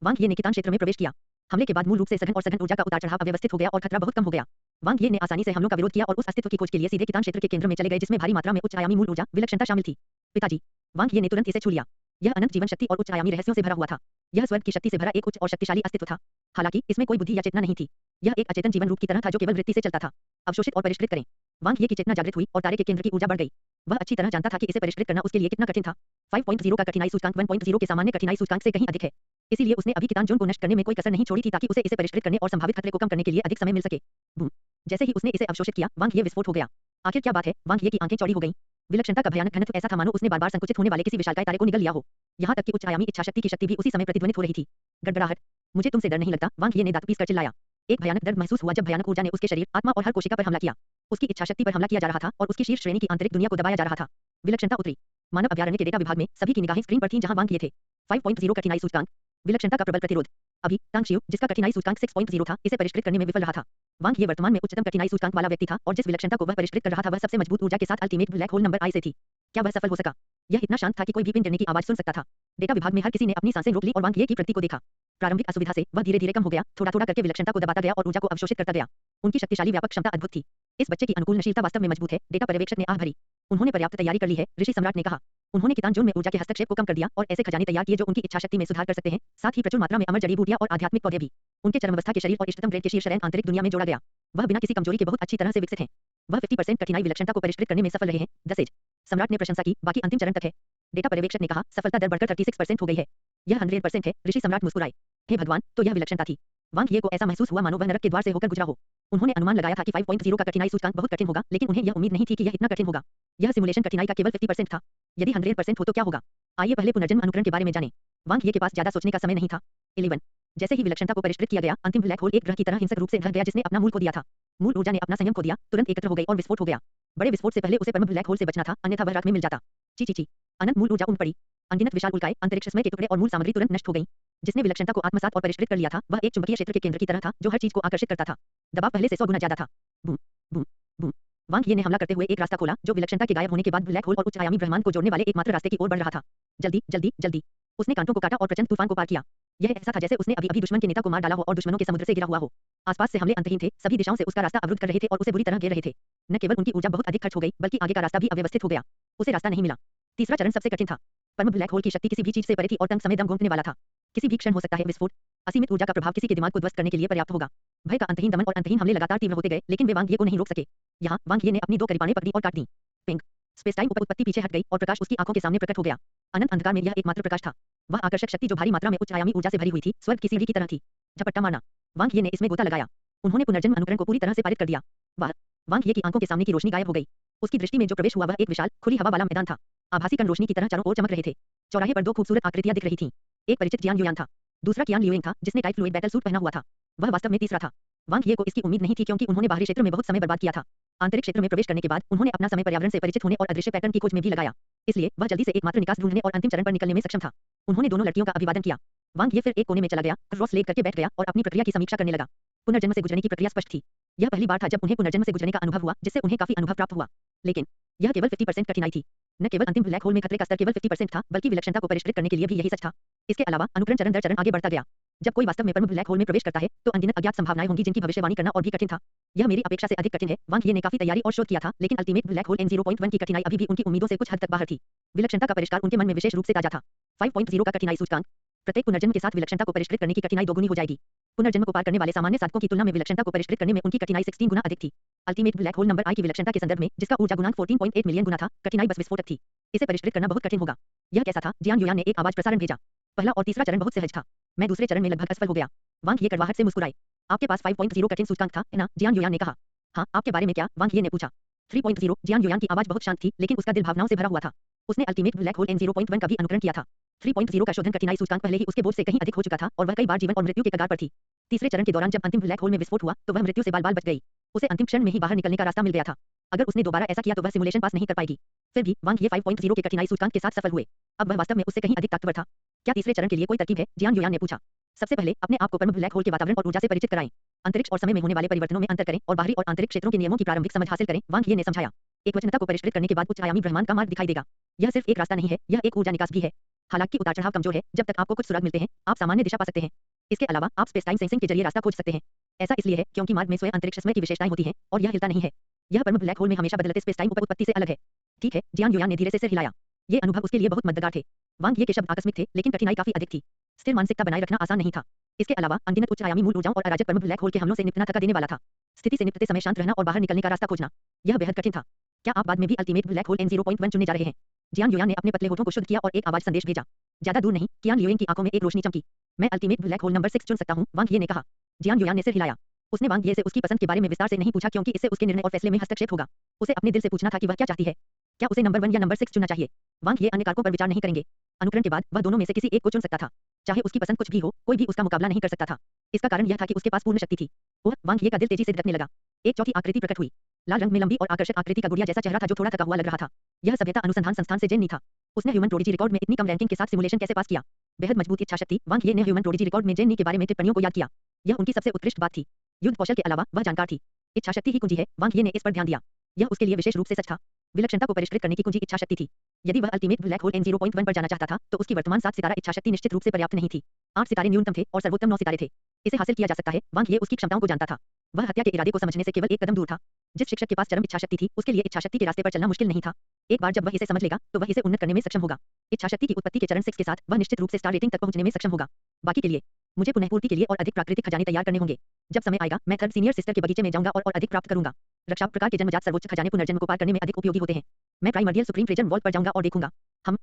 वांग ये ने कितान क्षेत्र में प्रवेश किया। हमले के बाद मूल रूप से सघन और सघन ऊर्जा का उतार चढ़ाव अव्यवस्थित हो गया और खतरा बहुत कम हो गया। वांग ये ने आसानी से हमलों का विरोध किया और उस अस्तित्व की खोज के लिए सीधे कितान क्षेत्र के केंद्र में चले गए जिसमें भारी मात्रा में उच्च आयामी मूल ऊर्जा विलक्षणता शामिल थी। पिताजी वांग ये ने तुरंत इसे छू लिया। यह अनंत जीवन शक्ति और उच्च आयामी रहस्यों से भरा हुआ था। यह स्वर्ग की शक्ति से भरा एक उच्च और शक्तिशाली अस्तित्व था। हालांकि इसमें कोई बुद्धि या चेतना नहीं थी। यह एक अचेतन जीवन रूप की तरह था जो केवल वृत्ति से चलता था। अवशोषित और परिष्कृत करें। वांग ये की चेतना जागृत हुई और तारे के केंद्र की ऊर्जा बढ़ गई। वह अच्छी तरह जानता था कि इसे परिष्कृत करना उसके लिए कितना कठिन था। 5.0 का कठिनाई सूचकांक 1.0 के सामान्य कठिनाई सूचकांक से कहीं अधिक है। इसीलिए उसने अभी कितान जोन को नष्ट करने में कोई कसर नहीं छोड़ी थी ताकि उसे इसे परिष्कृत करने और संभावित खतरे को कम करने के लिए अधिक समय मिल सके। बूम जैसे ही उसने इसे अवशोषित किया वांग ये विस्फोट हो गया। आखिर क्या बात है, वांग ये की आंखें चौड़ी हो गईं। विलक्षणता का भयानक घनत्व ऐसा था मानो उसने बार-बार संकुचित होने वाले किसी विशालकाय तारे को निगल लिया हो। यहाँ तक कि उच्च आयामी इच्छाशक्ति की शक्ति भी उसी समय प्रतिध्वनित हो रही थी। गड़गड़ाहट मुझे तुमसे डर नहीं लगता, वांग ये ने दांत पीस कर चिल्लाया। एक भयानक दर्द महसूस हुआ जब भयानक ऊर्जा ने उसके शरीर, आत्मा और हर कोशिका पर हमला किया। उसकी इच्छाशक्ति पर हमला किया जा रहा था और उसकी शीर्ष श्रेणी की आंतरिक दुनिया को दबाया जा रहा था। विलक्षणता उतरी। मानव अभयारण्य के डेटा विभाग में सभी की निगाहें स्क्रीन पर थीं जहां वांग ये थे। 5.0 कठिनाई सूचकांक विलक्षणता का प्रबल प्रतिरोध। अभी टांगशियो जिसका कठिनाई सूचकांक 6.0 था इसे परिष्कृत करने में विफल रहा था। वांग ये वर्तमान में उच्चतम कठिनाई सूचकांक वाला व्यक्ति था और जिस विलक्षणता को वह परिष्कृत कर रहा था वह सबसे मजबूत ऊर्जा के साथ अल्टीमेट ब्लैक होल नंबर आई से थी। क्या वह सफल हो सका? यह इतना शांत था कि कोई भी पिन गिरने की आवाज सुन सकता था। डेटा विभाग में हर किसी ने अपनी सांसें रोक ली और वांग ये की प्रगति को देखा। प्रारंभिक असुविधा से वह धीरे-धीरे कम हो गया, थोड़ा-थोड़ा करके विलक्षणता को दबाता गया और ऊर्जा को अवशोषित करता गया। उनकी शक्तिशाली व्यापक क्षमता अद्भुत थी। इस बच्चे की अनुकूलनशीलता वास्तव में मजबूत है, डेटा पर्यवेक्षक ने आह भरी। उन्होंने पर्याप्त तैयारी कर ली है, ऋषि सम्राट ने कहा। उन्होंने कितान जोन में ऊर्जा के हस्तक्षेप को कम कर दिया और ऐसे खजाने तैयार किए जो उनकी इच्छाशक्ति में सुधार कर सकते हैं, साथ ही प्रचुर मात्रा में अमर जड़ी बूटियां और आध्यात्मिक पौधे भी। उनके चरमावस्था के शरीर और इष्टतम ग्रेड के शीर्ष रैंक आंतरिक दुनिया में जोड़ा गया। वह बिना किसी कमजोरी के बहुत अच्छी तरह से विकसित हैं। वह 50% कठिनाई विलक्षणता को परिष्कृत करने में सफल रहे हैं। 10 सम्राट ने प्रशंसा की, बाकी अंतिम चरण तक है। डेटा पर्यवेक्षक ने कहा, सफलता दर बढ़कर 36% हो गई है। यह 100% है। ऋषि सम्राट मुस्कुराए। हे भगवान, तो यह विलक्षणता थी। वांग ये को ऐसा महसूस हुआ मानो वह नरक के द्वार से होकर गुजरा हो। उन्होंने अनुमान लगाया था कि 5.0 का कठिनाई सूचकांक बहुत कठिन होगा, लेकिन उन्हें यह उम्मीद नहीं थी कि यह इतना कठिन होगा। यह सिमुलेशन कठिनाई का केवल 50% था। यदि 100% हो तो क्या होगा? आइए पहले पुनर्जन्म अनुकरण के बारे में जानें। वांग ये के पास ज्यादा सोचने का समय नहीं था। 11 जैसे ही विलक्षणता को परिष्कृत किया गया, अंतिम ब्लैक होल एक ग्रह की तरह हिंसक रूप से ढह गया जिसने अपना मूल खो दिया था। मूल ऊर्जा ने अपना संयम खो दिया, तुरंत एकत्र हो गई और विस्फोट हो गया। बड़े विस्फोट से पहले उसे परम ब्लैक होल से बचना था, अन्यथा वह राख में मिल जाता। ची अनंत मूल ऊर्जा उन पड़ी। अनगिनत विशाल उल्काएं, अंतरिक्ष समय के टुकड़े और मूल सामग्री तुरंत नष्ट हो गई। जिसने विलक्षणता को आत्मसात और परिष्कृत कर लिया था वह एक चुंबकीय क्षेत्र के केंद्र की तरह था जो हर चीज को आकर्षित करता था। दबाव पहले से 100 गुना ज्यादा था। बूम बूम बूम वांग ये ने हमला करते हुए एक रास्ता खोला जो विलक्षणता के गायब होने के बाद ब्लैक होल और उच्च आयामी ब्रह्मांड को जोड़ने वाले एकमात्र रास्ते की ओर बढ़ रहा था। जल्दी जल्दी जल्दी उसने कांटों को काटा और प्रचंड तूफान को पार किया। यह ऐसा था जैसे उसने अभी दुश्मन के नेता को मार डाला हो और दुश्मनों के समुद्र से गिरा हुआ हो। आसपास से हमले अंतहीन थे, सभी दिशाओं से उसका रास्ता अवरुद्ध कर रहे थे और उसे बुरी तरह घेर रहे थे। न केवल उनकी ऊर्जा बहुत अधिक खर्च हो गई बल्कि आगे का रास्ता भी अव्यवस्थित हो गया। उसे रास्ता नहीं मिला। तीसरा चरण सबसे कठिन था। परम ब्लैक होल की शक्ति किसी भी चीज से परे थी और तंग समय दम घोंटने वाला था। किसी भी क्षण हो सकता है विस्फोट। असीमित ऊर्जा का प्रभाव किसी के दिमाग को ध्वस्त करने के लिए पर्याप्त होगा। भय का अंतहीन दमन और अंतहीन हमले लगातार तीव्र होते गए, लेकिन वे वांग ये को नहीं रोक सके। यहाँ वांग ये ने अपनी 2 करीबानें पकड़ी और काट दी। पिंग स्पेस टाइम उत्पत्ति पीछे हट गई और प्रकाश उसकी आंखों के सामने प्रकट हो गया। अनंत अंधकार में यह एकमात्र प्रकाश था। वह आकर्षक शक्ति जो भारी मात्रा में उच्च आयामी ऊर्जा से भरी हुई थी, स्वर्ग की सीढ़ी की तरह थी। झपट्टा मारना। वांग ये ने इसमें गोता लगाया। उन्होंने पुनर्जन्म अनुकरण को पूरी तरह से पारित कर दिया। वांग ये की आंखों के सामने की रोशनी गायब हो गई। उसकी दृष्टि में जो प्रवेश हुआ वह एक विशाल खुली हवा वाला मैदान था। आभासी कण रोशनी की तरह चारों ओर चमक रहे थे। चौराहे पर 2 खूबसूरत आकृतियां दिख रही थीं। एक परिचित जियान युयान था। दूसरा कियान लियुइंग था जिसने टाइट फ्लूइड बैटल सूट पहना हुआ था। वह वास्तव में तीसरा था। वांग ये को इसकी उम्मीद नहीं थी क्योंकि उन्होंने बाहरी क्षेत्र में बहुत समय बर्बाद किया था। आंतरिक क्षेत्र में प्रवेश करने के बाद उन्होंने अपना समय पर्यावरण से परिचित होने और अदृश्य पैटर्न की खोज में भी लगाया। इसलिए वह जल्दी से एकमात्र निकास ढूंढने और अंतिम चरण पर निकलने में सक्षम था। उन्होंने दोनों लड़कियों का अभिवादन किया। वांग ये फिर एक कोने में चला गया, क्रॉस लेग करके बैठ गया और अपनी प्रक्रिया की समीक्षा करने लगा। पुनर्जन्म से गुजरने की प्रक्रिया स्पष्ट थी। यह पहली बार था जब उन्हें पुनर्जन्म से गुजरने का अनुभव हुआ जिससे उन्हें काफी अनुभव प्राप्त हुआ। लेकिन यह केवल 50% कठिनाई थी। न केवल अंतिम ब्लैक होल में खतरे का स्तर केवल 50% था बल्कि विलक्षणता को परिष्कृत करने के लिए भी यही सच था। इसके अलावा अनुकरण चरण दर चरण आगे बढ़ता गया। जब कोई वास्तव में परम ब्लैक होल में प्रवेश करता है तो अनगिनत अज्ञात संभावनाएं होंगी जिनकी भविष्यवाणी करना और भी कठिन था। यह मेरी अपेक्षा से अधिक कठिन है। वांग ये ने काफी तैयारी और शोध किया था, लेकिन अल्टीमेट ब्लैक होल N0.1 की कठिनाई अभी भी उनकी उम्मीदों से कुछ हद तक बाहर थी। विलक्षणता का परिष्कार उनके मन में विशेष रूप से ताजा था। 5.0 का कठिनाई सूचकांक प्रत्येक पुनर्जन्म के साथ विलक्षणता को परिष्कृत करने की कठिनाई दोगुनी हो जाएगी। पुनर्जन्म को पार करने वाले सामान्य साधकों की तुलना में विलक्षणता को परिष्कृत करने में उनकी कठिनाई 16 गुना अधिक थी। अल्टीमेट ब्लैक होल नंबर आई की विलक्षणता के संदर्भ में, जिसका ऊर्जा गुणांक 14.8 मिलियन गुना था, कठिनाई बस विस्फोटक थी। इसे परिष्कृत करना बहुत कठिन होगा। यह कैसा था? जियान युयान ने एक आवाज प्रसारण भेजा। पहला और तीसरा चरण बहुत सहज था। मैं दूसरे चरण में लगभग असफल हो गया। वांग ये कड़वाहट से मुस्कुराए। आपके पास 5.0 कठिन सूचकांक था, है ना? जियान युयान ने कहा। हाँ, आपके बारे में क्या? वांग ये ने पूछा। 3.0। जियान युयान की आवाज बहुत शांत थी, लेकिन उसका दिल भावनाओं से भरा हुआ था। उसने अल्टीमेट ब्लैक होल N0.1 का भी अनुकरण किया था। 3.0 का शोधन कठिनाई सूचकांक पहले ही उसके बोझ से कहीं अधिक हो चुका था और वह कई बार जीवन और मृत्यु के कगार पर थी। तीसरे चरण के दौरान जब अंतिम ब्लैक होल में विस्फोट हुआ तो वह मृत्यु से बाल-बाल बच गई। उसे अंतिम क्षण में ही बाहर निकलने का रास्ता मिल गया था। अगर उसने दोबारा ऐसा किया तो वह सिमुलेशन पास नहीं कर पाएगी। फिर भी वांग ये 5.0 के कठिनाई सूचकांक के साथ सफल हुए। अब वह वास्तव में उससे कहीं अधिक ताकतवर था। क्या तीसरे चरण के लिए कोई तरकीब है? जियान युयान ने पूछा। सबसे पहले अपने आप को परम ब्लैक होल के वातावरण और ऊर्जा से परिचित कराएं। अंतरिक्ष और समय में होने वाले परिवर्तनों में अंतर करें और बाहरी और आंतरिक क्षेत्रों के नियमों की प्रारंभिक समझ हासिल करें। वांग ये ने समझाया। एकवचनता को परिष्कृत करने के बाद उच्च आयामी ब्रह्मांड का मार्ग दिखाई देगा। यह सिर्फ एक रास्ता नहीं है, यह एक ऊर्जा निकास भी है। हालांकि उतार चढ़ाव कमजोर है, जब तक आपको कुछ सुराग मिलते हैं, आप सामान्य दिशा पा सकते हैं। इसके अलावा आप स्पेस टाइम सेंसिंग के जरिए रास्ता खोज सकते हैं। ऐसा इसलिए है क्योंकि मार्ग में स्वयं अंतरिक्ष समय की विशेषताएं होती हैं और यह हिलता नहीं है। यह परम ब्लैक होल में हमेशा बदलते स्पेस टाइम उत्पत्ति से अलग है। ठीक है, जियान युयान ने धीरे से सिर हिलाया। ये अनुभव उसके लिए बहुत मददगार थे। वांग ये के शब्द आकस्मिक थे, लेकिन कठिनाई काफी अधिक थी। स्थिर मानसिकता बनाए रखना आसान नहीं था। इसके अलावा अनगिनत उच्च आयामी मूल ऊर्जाओं और अराजक परम ब्लैक होल के हमलों से निपटना थका देने वाला था। स्थिति से निपटते समय शांत रहना और बाहर निकलने का रास्ता खोजना, यह बेहद कठिन था। क्या आप बाद में भी अल्टीमेट ब्लैक होल N0.1 चुनने जा रहे हैं? जियान युयान ने अपने पतले होठों को शुद्ध किया और एक आवाज संदेश भेजा। ज्यादा दूर नहीं। कियान लियुइंग की आंखों में एक रोशनी चमकी। मैं अल्टीमेट ब्लैक होल नंबर 6 चुन सकता हूं, वांग ये ने कहा। जियान युयान ने सिर हिलाया। उसने वांग ये से उसकी पसंद के बारे में विस्तार से नहीं पूछा क्योंकि इससे उसके निर्णय और फैसले में हस्तक्षेप होगा। उसे अपने दिल से पूछना था कि वह क्या चाहती है। क्या उसे नंबर 1 या नंबर 6 चुनना चाहिए? वांग ये अन्य कारकों पर विचार नहीं करेंगे। अनुकरण के बाद वह दोनों में से किसी एक को चुन सकता था। चाहे उसकी पसंद कुछ भी हो, कोई भी उसका मुकाबला नहीं कर सकता था। इसका कारण यह था कि उसके पास पूर्ण शक्ति थी। ओह, वांग ये का दिल तेजी से धड़कने लगा। एक चौथी आकृति प्रकट हुई। लाल रंग में लंबी और आकर्षक आकृति का गुड़िया जैसा चेहरा था जो थोड़ा थका हुआ लग रहा था। यह सभ्यता अनुसंधान संस्थान से जेन्नी था। उसने ह्यूमन प्रोडिजी रिकॉर्ड में इतनी कम रैंकिंग के साथ सिमुलेशन कैसे पास किया? बेहद मजबूत इच्छा शक्ति। वांग ये ने ह्यूमन प्रोडिजी रिकॉर्ड में जेन्नी के बारे में टिप्पणियों को याद किया। यह उनकी सबसे उत्कृष्ट बात थी। युद्ध कौशल के अलावा वह जानकार थी। इच्छा शक्ति ही कुंजी है। वांग ये ने इस पर ध्यान दिया। यह उसके लिए विशेष रूप से सच था। विलक्षणता को परिष्कृत करने की कुंजी इच्छा शक्ति थी। यदि वह अल्टीमेट ब्लैक होल N0.1 पर जाना चाहता था तो उसकी वर्तमान 7 सितारा इच्छा शक्ति निश्चित रूप से पर्याप्त नहीं थी। 8 सितारे न्यूनतम थे और सर्वोत्तम 9 सितारे थे। इसे हासिल किया जा सकता है। वांग ये उसकी क्षमताओं को जानता था। वह हत्या के इरादे को समझने से केवल एक कदम दूर था। जिस शिक्षक के पास चरम इच्छा शक्ति थी, उसके लिए इच्छा शक्ति के रास्ते पर चलना मुश्किल नहीं था। एक बार जब वह इसे समझ लेगा, तो वह इसे उन्नत करने में सक्षम होगा। इच्छा शक्ति की उत्पत्ति के चरण 6 के साथ वह निश्चित रूप से स्टार रेटिंग तक पहुंचने में सक्षम होगा। बाकी के लिए मुझे पुनःपूर्ति के लिए और अधिक प्राकृतिक खजाने तैयार करने होंगे। जब समय आएगा, मैं थर्ड सीनियर सिस्टर के बगीचे में जाऊंगा और अधिक प्राप्त करूंगा। रक्षा प्रकार के जन्मजात सर्वोच्च खजाने पुनर्जन्म को पार करने में अधिक उपयोगी होते हैं। मैं प्राइमर्डियल सुप्रीम ट्रेजर वॉल्ट पर जाऊंगा और देखूंगा।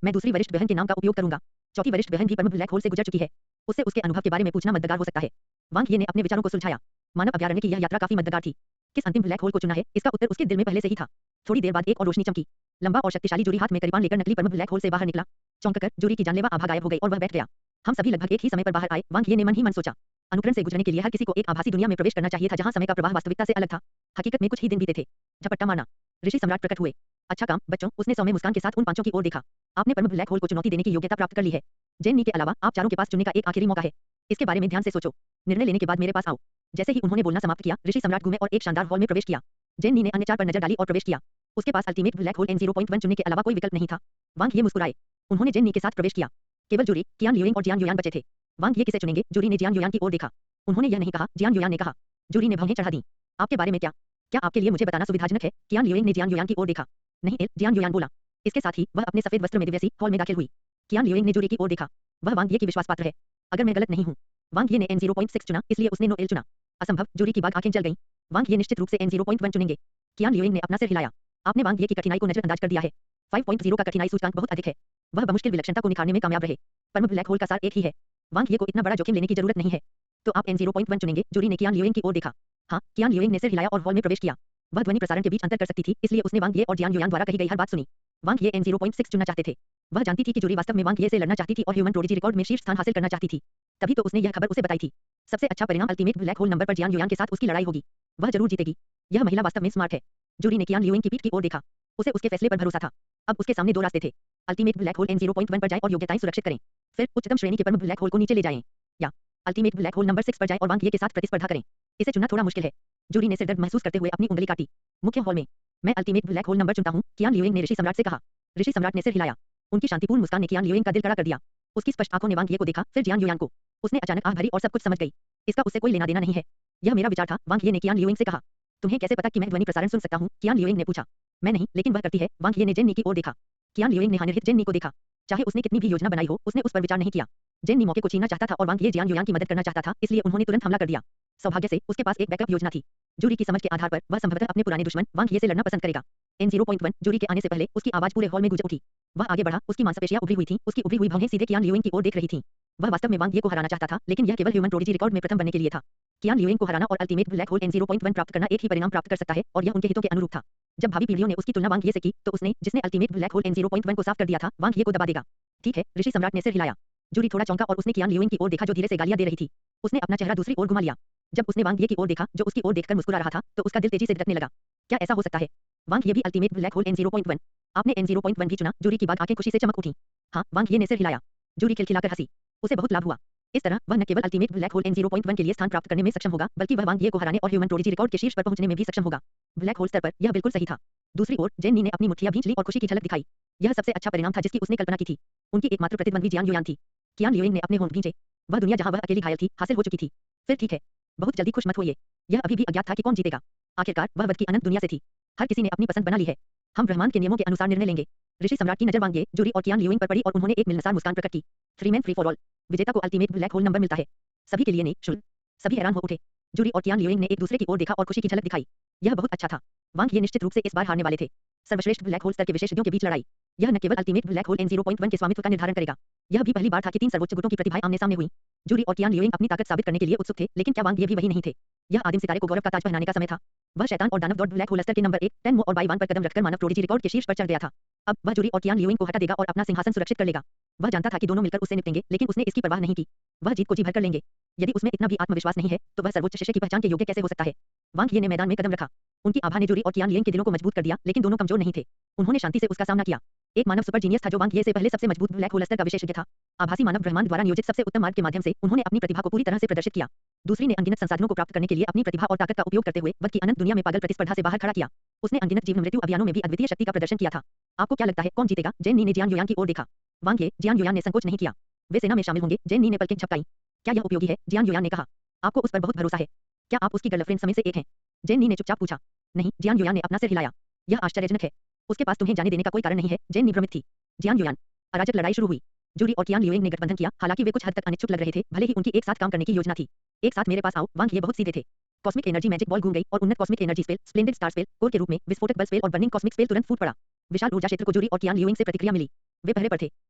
मैं दूसरी वरिष्ठ बहन के नाम का उपयोग करूंगा। चौथी वरिष्ठ बहन भी परम ब्लैक होल से गुजर चुकी है। उससे उसके अनुभव के बारे में पूछना मददगार हो सकता है। वांग ये ने अपने विचारों को सुलझाया। मानव अभयारण्य की यह यात्रा काफी मददगार थी। किस अंतिम ब्लैक होल को चुना है, इसका उत्तर उसके दिल में पहले से ही था। थोड़ी देर बाद एक और रोशनी चमकी। लंबा और शक्तिशाली जूरी हाथ में करीबान लेकर नकली परम ब्लैक होल से बाहर निकला। चौंककर जूरी की जानलेवा आभा गायब हो गई और वह बैठ गया। हम सभी लगभग एक ही समय पर बाहर आए। वांग ये ने मन ही मन सोचा। अनुकरण से गुजरने के लिए हर किसी को एक आभासी दुनिया में प्रवेश करना चाहिए था जहां समय का प्रवाह वास्तविकता से अलग था। हकीकत में कुछ ही दिन बीते थे। झपट्टा मारना। ऋषि सम्राट प्रकट हुए। अच्छा काम बच्चों, उसने सौम्य मुस्कान के साथ उन पांचों की ओर देखा। आपने परम ब्लैक होल को चुनौती देने की योग्यता प्राप्त कर ली है। जेन्नी के अलावा आप चारों के पास चुनने का एक आखिरी मौका है। इसके बारे में ध्यान से सोचो। निर्णय लेने के बाद मेरे पास आओ। जैसे ही उन्होंने बोलना समाप्त किया, ऋषि सम्राट घूमे और एक शानदार हॉल में प्रवेश किया। जेन्नी ने अन्य 4 पर नजर डाली और प्रवेश किया। उसके पास अल्टीमेट ब्लैक होल N0.1 चुनने के अलावा कोई विकल्प नहीं था। वांग ये मुस्कुराए। उन्होंने जेन्नी के साथ प्रवेश किया। केवल जूरी, कियान लियुइंग और जियान युयान बचे थे। वांग ये किसे चुनेंगे? जूरी ने जियान युयान की ओर देखा। उन्होंने यह नहीं कहा, जियान युयान ने कहा। जूरी ने भौहें चढ़ा दी। आपके बारे में क्या? क्या आपके लिए मुझे बताना सुविधाजनक है? कियान लियुइंग ने जियान युयान की ओर देखा। नहीं एल, जियान युयान बोला। इसके साथ ही वह अपने सफेद वस्त्र में दिव्यसी हॉल में दाखिल हुई। कियान लियुइंग ने जूरी की ओर देखा। वह वांग ये की विश्वास पात्र है। अगर मैं गलत नहीं हूं, वांग ये ने N0.6 चुना, इसलिए उसने नो एल चुना। असंभव, जूरी की बात आंखें जल गईं। वांग ये निश्चित रूप से N0.1 चुनेंगे। कियान लियुइंग ने अपना सिर हिलाया। आपने वांग ये की कठिनाई को नजरअंदाज कर दिया है। 5.0 का कठिनाई सूचकांक बहुत अधिक है। वह बमुश्किल विलक्षणता को निखारने में कामयाब रहे। परम ब्लैक होल का सार एक ही है। वांग ये को इतना बड़ा जोखिम लेने की जरूरत नहीं है। तो आप N0.1 चुनेंगे? जूरी ने कियान लियुइंग की ओर देखा। हाँ, कियान लियुइंग ने सिर हिलाया और हॉल में प्रवेश किया। वह ध्वनि प्रसारण के बीच अंतर कर सकती थी, इसलिए उसने वांग ये और जियान युयान द्वारा कही गई हर बात सुनी। वांग ये N0.6 चुनना चाहते थे। वह जानती थी कि जूरी वास्तव में वांग ये से लड़ना चाहती थी और ह्यूमन प्रोडिजी रिकॉर्ड में शीर्ष स्थान हासिल करना चाहती थी। तभी तो उसने यह खबर उसे बताई थी। सबसे अच्छा परिणाम अल्टीमेट ब्लैक होल नंबर पर जियान युयान के साथ उसकी लड़ाई होगी। वह जरूर जीतेगी। यह महिला वास्तव में स्मार्ट है। जूरी ने कियान लियुइंग की पीठ की ओर देखा। उसे उसके फैसले पर भरोसा था। अब उसके सामने 2 रास्ते थे। अल्टीमेट ब्लैक होल N0.1 पर जाएं और योग्यताएं सुरक्षित करें। फिर उच्चतम श्रेणी के परम ब्लैक होल को नीचे ले जाएं। या अल्टीमेट ब्लैक होल नंबर 6 पर जाएं और वांग ये के साथ प्रतिस्पर्धा करें। इसे चुनना थोड़ा मुश्किल है। जूरी ने सिरदर्द महसूस करते हुए अपनी उंगली काटी। मुख्य हॉल में मैं अल्टीमेट ब्लैक होल नंबर चुनता हूं, कियान लियुइंग ने ऋषि सम्राट से कहा। ऋषि सम्राट ने सिर हिलाया। उनकी शांतिपूर्ण मुस्कान ने कियान लियुइंग का दिल कड़ा कर दिया। उसकी स्पष्ट आंखों ने वांग ये को देखा, फिर जियान युयान को। उसने अचानक आह भरी और सब कुछ समझ गई। इसका उससे कोई लेना देना नहीं है। यह मेरा विचार था, वांग ये ने कियान लियुइंग से कहा। तुम्हें कैसे पता कि मैं ध्वनि प्रसारण सुन सकता हूं? कियान लियुइंग ने पूछा। मैं नहीं, लेकिन वह करती है। वांग ये ने जेन्नी की ओर देखा। कियान लियुइंग ने हानिरहित जेन्नी को देखा। चाहे उसने कितनी भी योजना बनाई हो, उसने उस पर विचार नहीं किया। जेन नी मौके को छीनना चाहता था और वांग ये जियान युयान की मदद करना चाहता था, इसलिए उन्होंने तुरंत हमला कर दिया। सौभाग्य से उसके पास एक बैकअप योजना थी। जूरी की समझ के आधार पर वह संभवतः अपने पुराने दुश्मन वांग ये से लड़ना पसंद करेगा। N0.1 जूरी के आने से पहले उसकी आवाज पूरे हॉल में गूंज उठी। वह आगे बढ़ा, उसकी मांसपेशियां उभरी हुई थीं, उसकी उभरी हुई भौहें सीधे कियान लियुइंग की ओर देख रही थीं। वह वास्तव में वांग ये को हराना चाहता था, लेकिन यह केवल ह्यूमन प्रोडिजी रिकॉर्ड में प्रथम बनने के लिए था। कियान लियुइंग को हराना और अल्टीमेट ब्लैक होल N0.1 प्राप्त करना एक ही परिणाम प्राप्त कर सकता है और यह उनके हितों के अनुरूप था। जब भावी पीढ़ियों ने उसकी तुलना वांग ये से की, तो उसने, जिसने अल्टीमेट ब्लैक होल N0.1 को साफ कर दिया था, वांग ये को दबा देगा। ठीक है, ऋषि सम्राट ने सिर हिलाया। जूरी थोड़ा चौंका और उसने कियान लियुइंग की ओर देखा जो धीरे से गालियां दे रही थी। उसने अपना चेहरा दूसरी ओर घुमा लिया। जब उसने वांग ये की ओर देखा, जो उसकी ओर देखकर मुस्कुरा रहा था, तो उसका दिल तेजी से धड़कने लगा। क्या ऐसा हो सकता है? वांग ये भी अल्टीमेट ब्लैक होल N0.1? आपने N0.1 भी चुना? जूरी की बात आंखें खुशी से चमक उठी। हाँ, वांग ये ने सिर हिलाया। जूरी खिलखिलाकर हंसी। उसे बहुत लाभ हुआ। इस तरह वह न केवल अल्टीमेट ब्लैक होल N0.1 के लिए स्थान प्राप्त करने में सक्षम होगा, बल्कि वह वांग ये को हराने और ह्यूमन प्रोडिजी रिकॉर्ड के शीर्ष पर पहुंचने में भी सक्षम होगा। ब्लैक होल स्तर पर यह बिल्कुल सही था। दूसरी ओर जेन नी ने अपनी मुट्ठियां भींच ली और खुशी की झलक दिखाई। यह सबसे अच्छा परिणाम था जिसकी उसने कल्पना की थी। उनकी एकमात्र प्रतिद्वंदी जियान युयान थी। कियान लियुइंग ने अपने होंठ भींचे। वह दुनिया जहां वह अकेली घायल थी, हासिल हो चुकी थी। फिर ठीक है, बहुत जल्दी खुश मत होइए। यह अभी भी अज्ञात था कि कौन जीतेगा। आखिरकार वह वध की अनंत दुनिया से थी। हर किसी ने अपनी पसंद बना ली है। हम ब्रह्मांड के नियमों के अनुसार निर्णय लेंगे। ऋषि सम्राट की नजर वांग ये, जूरी और कियान लियुइंग पर पड़ी और उन्होंने एक मिलनसार मुस्कान प्रकट की। 3 मैन फ्री फॉर ऑल। विजेता को अल्टीमेट ब्लैक होल नंबर मिलता है। सभी के लिए निःशुल्क। सभी हैरान हो उठे। जूरी और कियान लियुइंग ने एक दूसरे की ओर देखा और खुशी की झलक दिखाई। यह बहुत अच्छा था। वांग ये निश्चित रूप से इस बार हारने वाले थे। सर्वश्रेष्ठ ब्लैक होल स्तर के विशेषज्ञों के बीच लड़ाई। यह न केवल अल्टीमेट ब्लैक होल N0.1 के स्वामित्व का निर्धारण करेगा। यह भी पहली बार था कि 3 सर्वोच्च गुटों की प्रतिभाएं आमने-सामने हुई। जूरी और कियान लियुइंग अपनी ताकत साबित करने के लिए उत्सुक थे, लेकिन क्या वांग ये भी वही नहीं थे? यह आदिम सितारे को गौरव का ताज पहनाने का समय था। वह शैतान और दानव दौड़ ब्लैक होल स्तर के नंबर 1, 10 मो और बाईवान पर कदम रखकर मानव प्रोडिजी रिकॉर्ड के शीर्ष पर चढ़ गया था। अब वह जूरी और कियान लियुइंग को हटा देगा और अपना सिंहासन सुरक्षित कर लेगा। वह जानता था कि दोनों मिलकर उससे निपटेंगे, लेकिन उसने इसकी परवाह नहीं की। वह जीत को जी भर कर लेंगे। यदि उसमें इतना भी आत्मविश्वास नहीं है, तो वह सर्वोच्च शिष्य की पहचान के योग्य कैसे हो सकता है? वांग ये ने मैदान में कदम रखा। उनकी आभा ने जूरी और कियान लियुइंग के दिलों को मजबूत कर दिया, लेकिन दोनों कमजोर नहीं थे। उन्होंने शांति से उसका सामना किया। एक मानव सुपर जीनियस था जो वांग ये से पहले सबसे मजबूत ब्लैक होल स्तर का विशेषज्ञ था। आभासी मानव ब्रह्मांड द्वारा नियोजित सबसे उत्तम मार्ग के माध्यम से उन्होंने अपनी प्रतिभा को पूरी तरह से प्रदर्शित किया। दूसरी ने अनगिनत संसाधनों को प्राप्त करने के लिए अपनी प्रतिभा और ताकत का उपयोग करते हुए वध की अनंत दुनिया में पागल प्रतिस्पर्धा से बाहर खड़ा किया। उसने अनगिनत जीवन मृत्यु अभियानों में भी अद्वितीय शक्ति का प्रदर्शन किया था। आपको क्या लगता है कौन जीतेगा? जेन नी ने जियान युयान की ओर देखा। वांग ये, जियान युयान ने संकोच नहीं किया। वे सेना में शामिल होंगे। जेन नी ने पलकें झपकाई। क्या यह उपयोगी है? जियान युयान ने कहा। आपको उस पर बहुत भरोसा है। क्या आप उसकी गर्लफ्रेंड समय से एक हैं? जेन नी ने चुपचाप पूछा। नहीं, जियान युयान ने अपना सिर हिलाया। यह आश्चर्यजनक है। उसके पास तुम्हें जाने देने का कोई कारण नहीं है। जेन नी भ्रमित थी। जियान युयान। अराजक लड़ाई शुरू हुई। जूरी और कियान लियुइंग ने गठबंधन किया, हालांकि वे कुछ हद तक अनिच्छुक लग रहे थे, भले ही उनकी एक साथ काम करने की योजना थी। एक साथ मेरे पास आओ। वांग ये बहुत सीधे थे। कॉस्मिक एनर्जी मैजिक बॉल घूम गई और उन्नत cosmic energy spell, splendid star spell, core के रूप में विस्फोटक बल स्पेल और बर्निंग कॉस्मिक स्पेल तुरंत फूट पड़ा। विशाल ऊर्जा क्षेत्र को जूरी और कियान लियुइंग से प्रतिक्रिया मिली। वे पहले पर थे।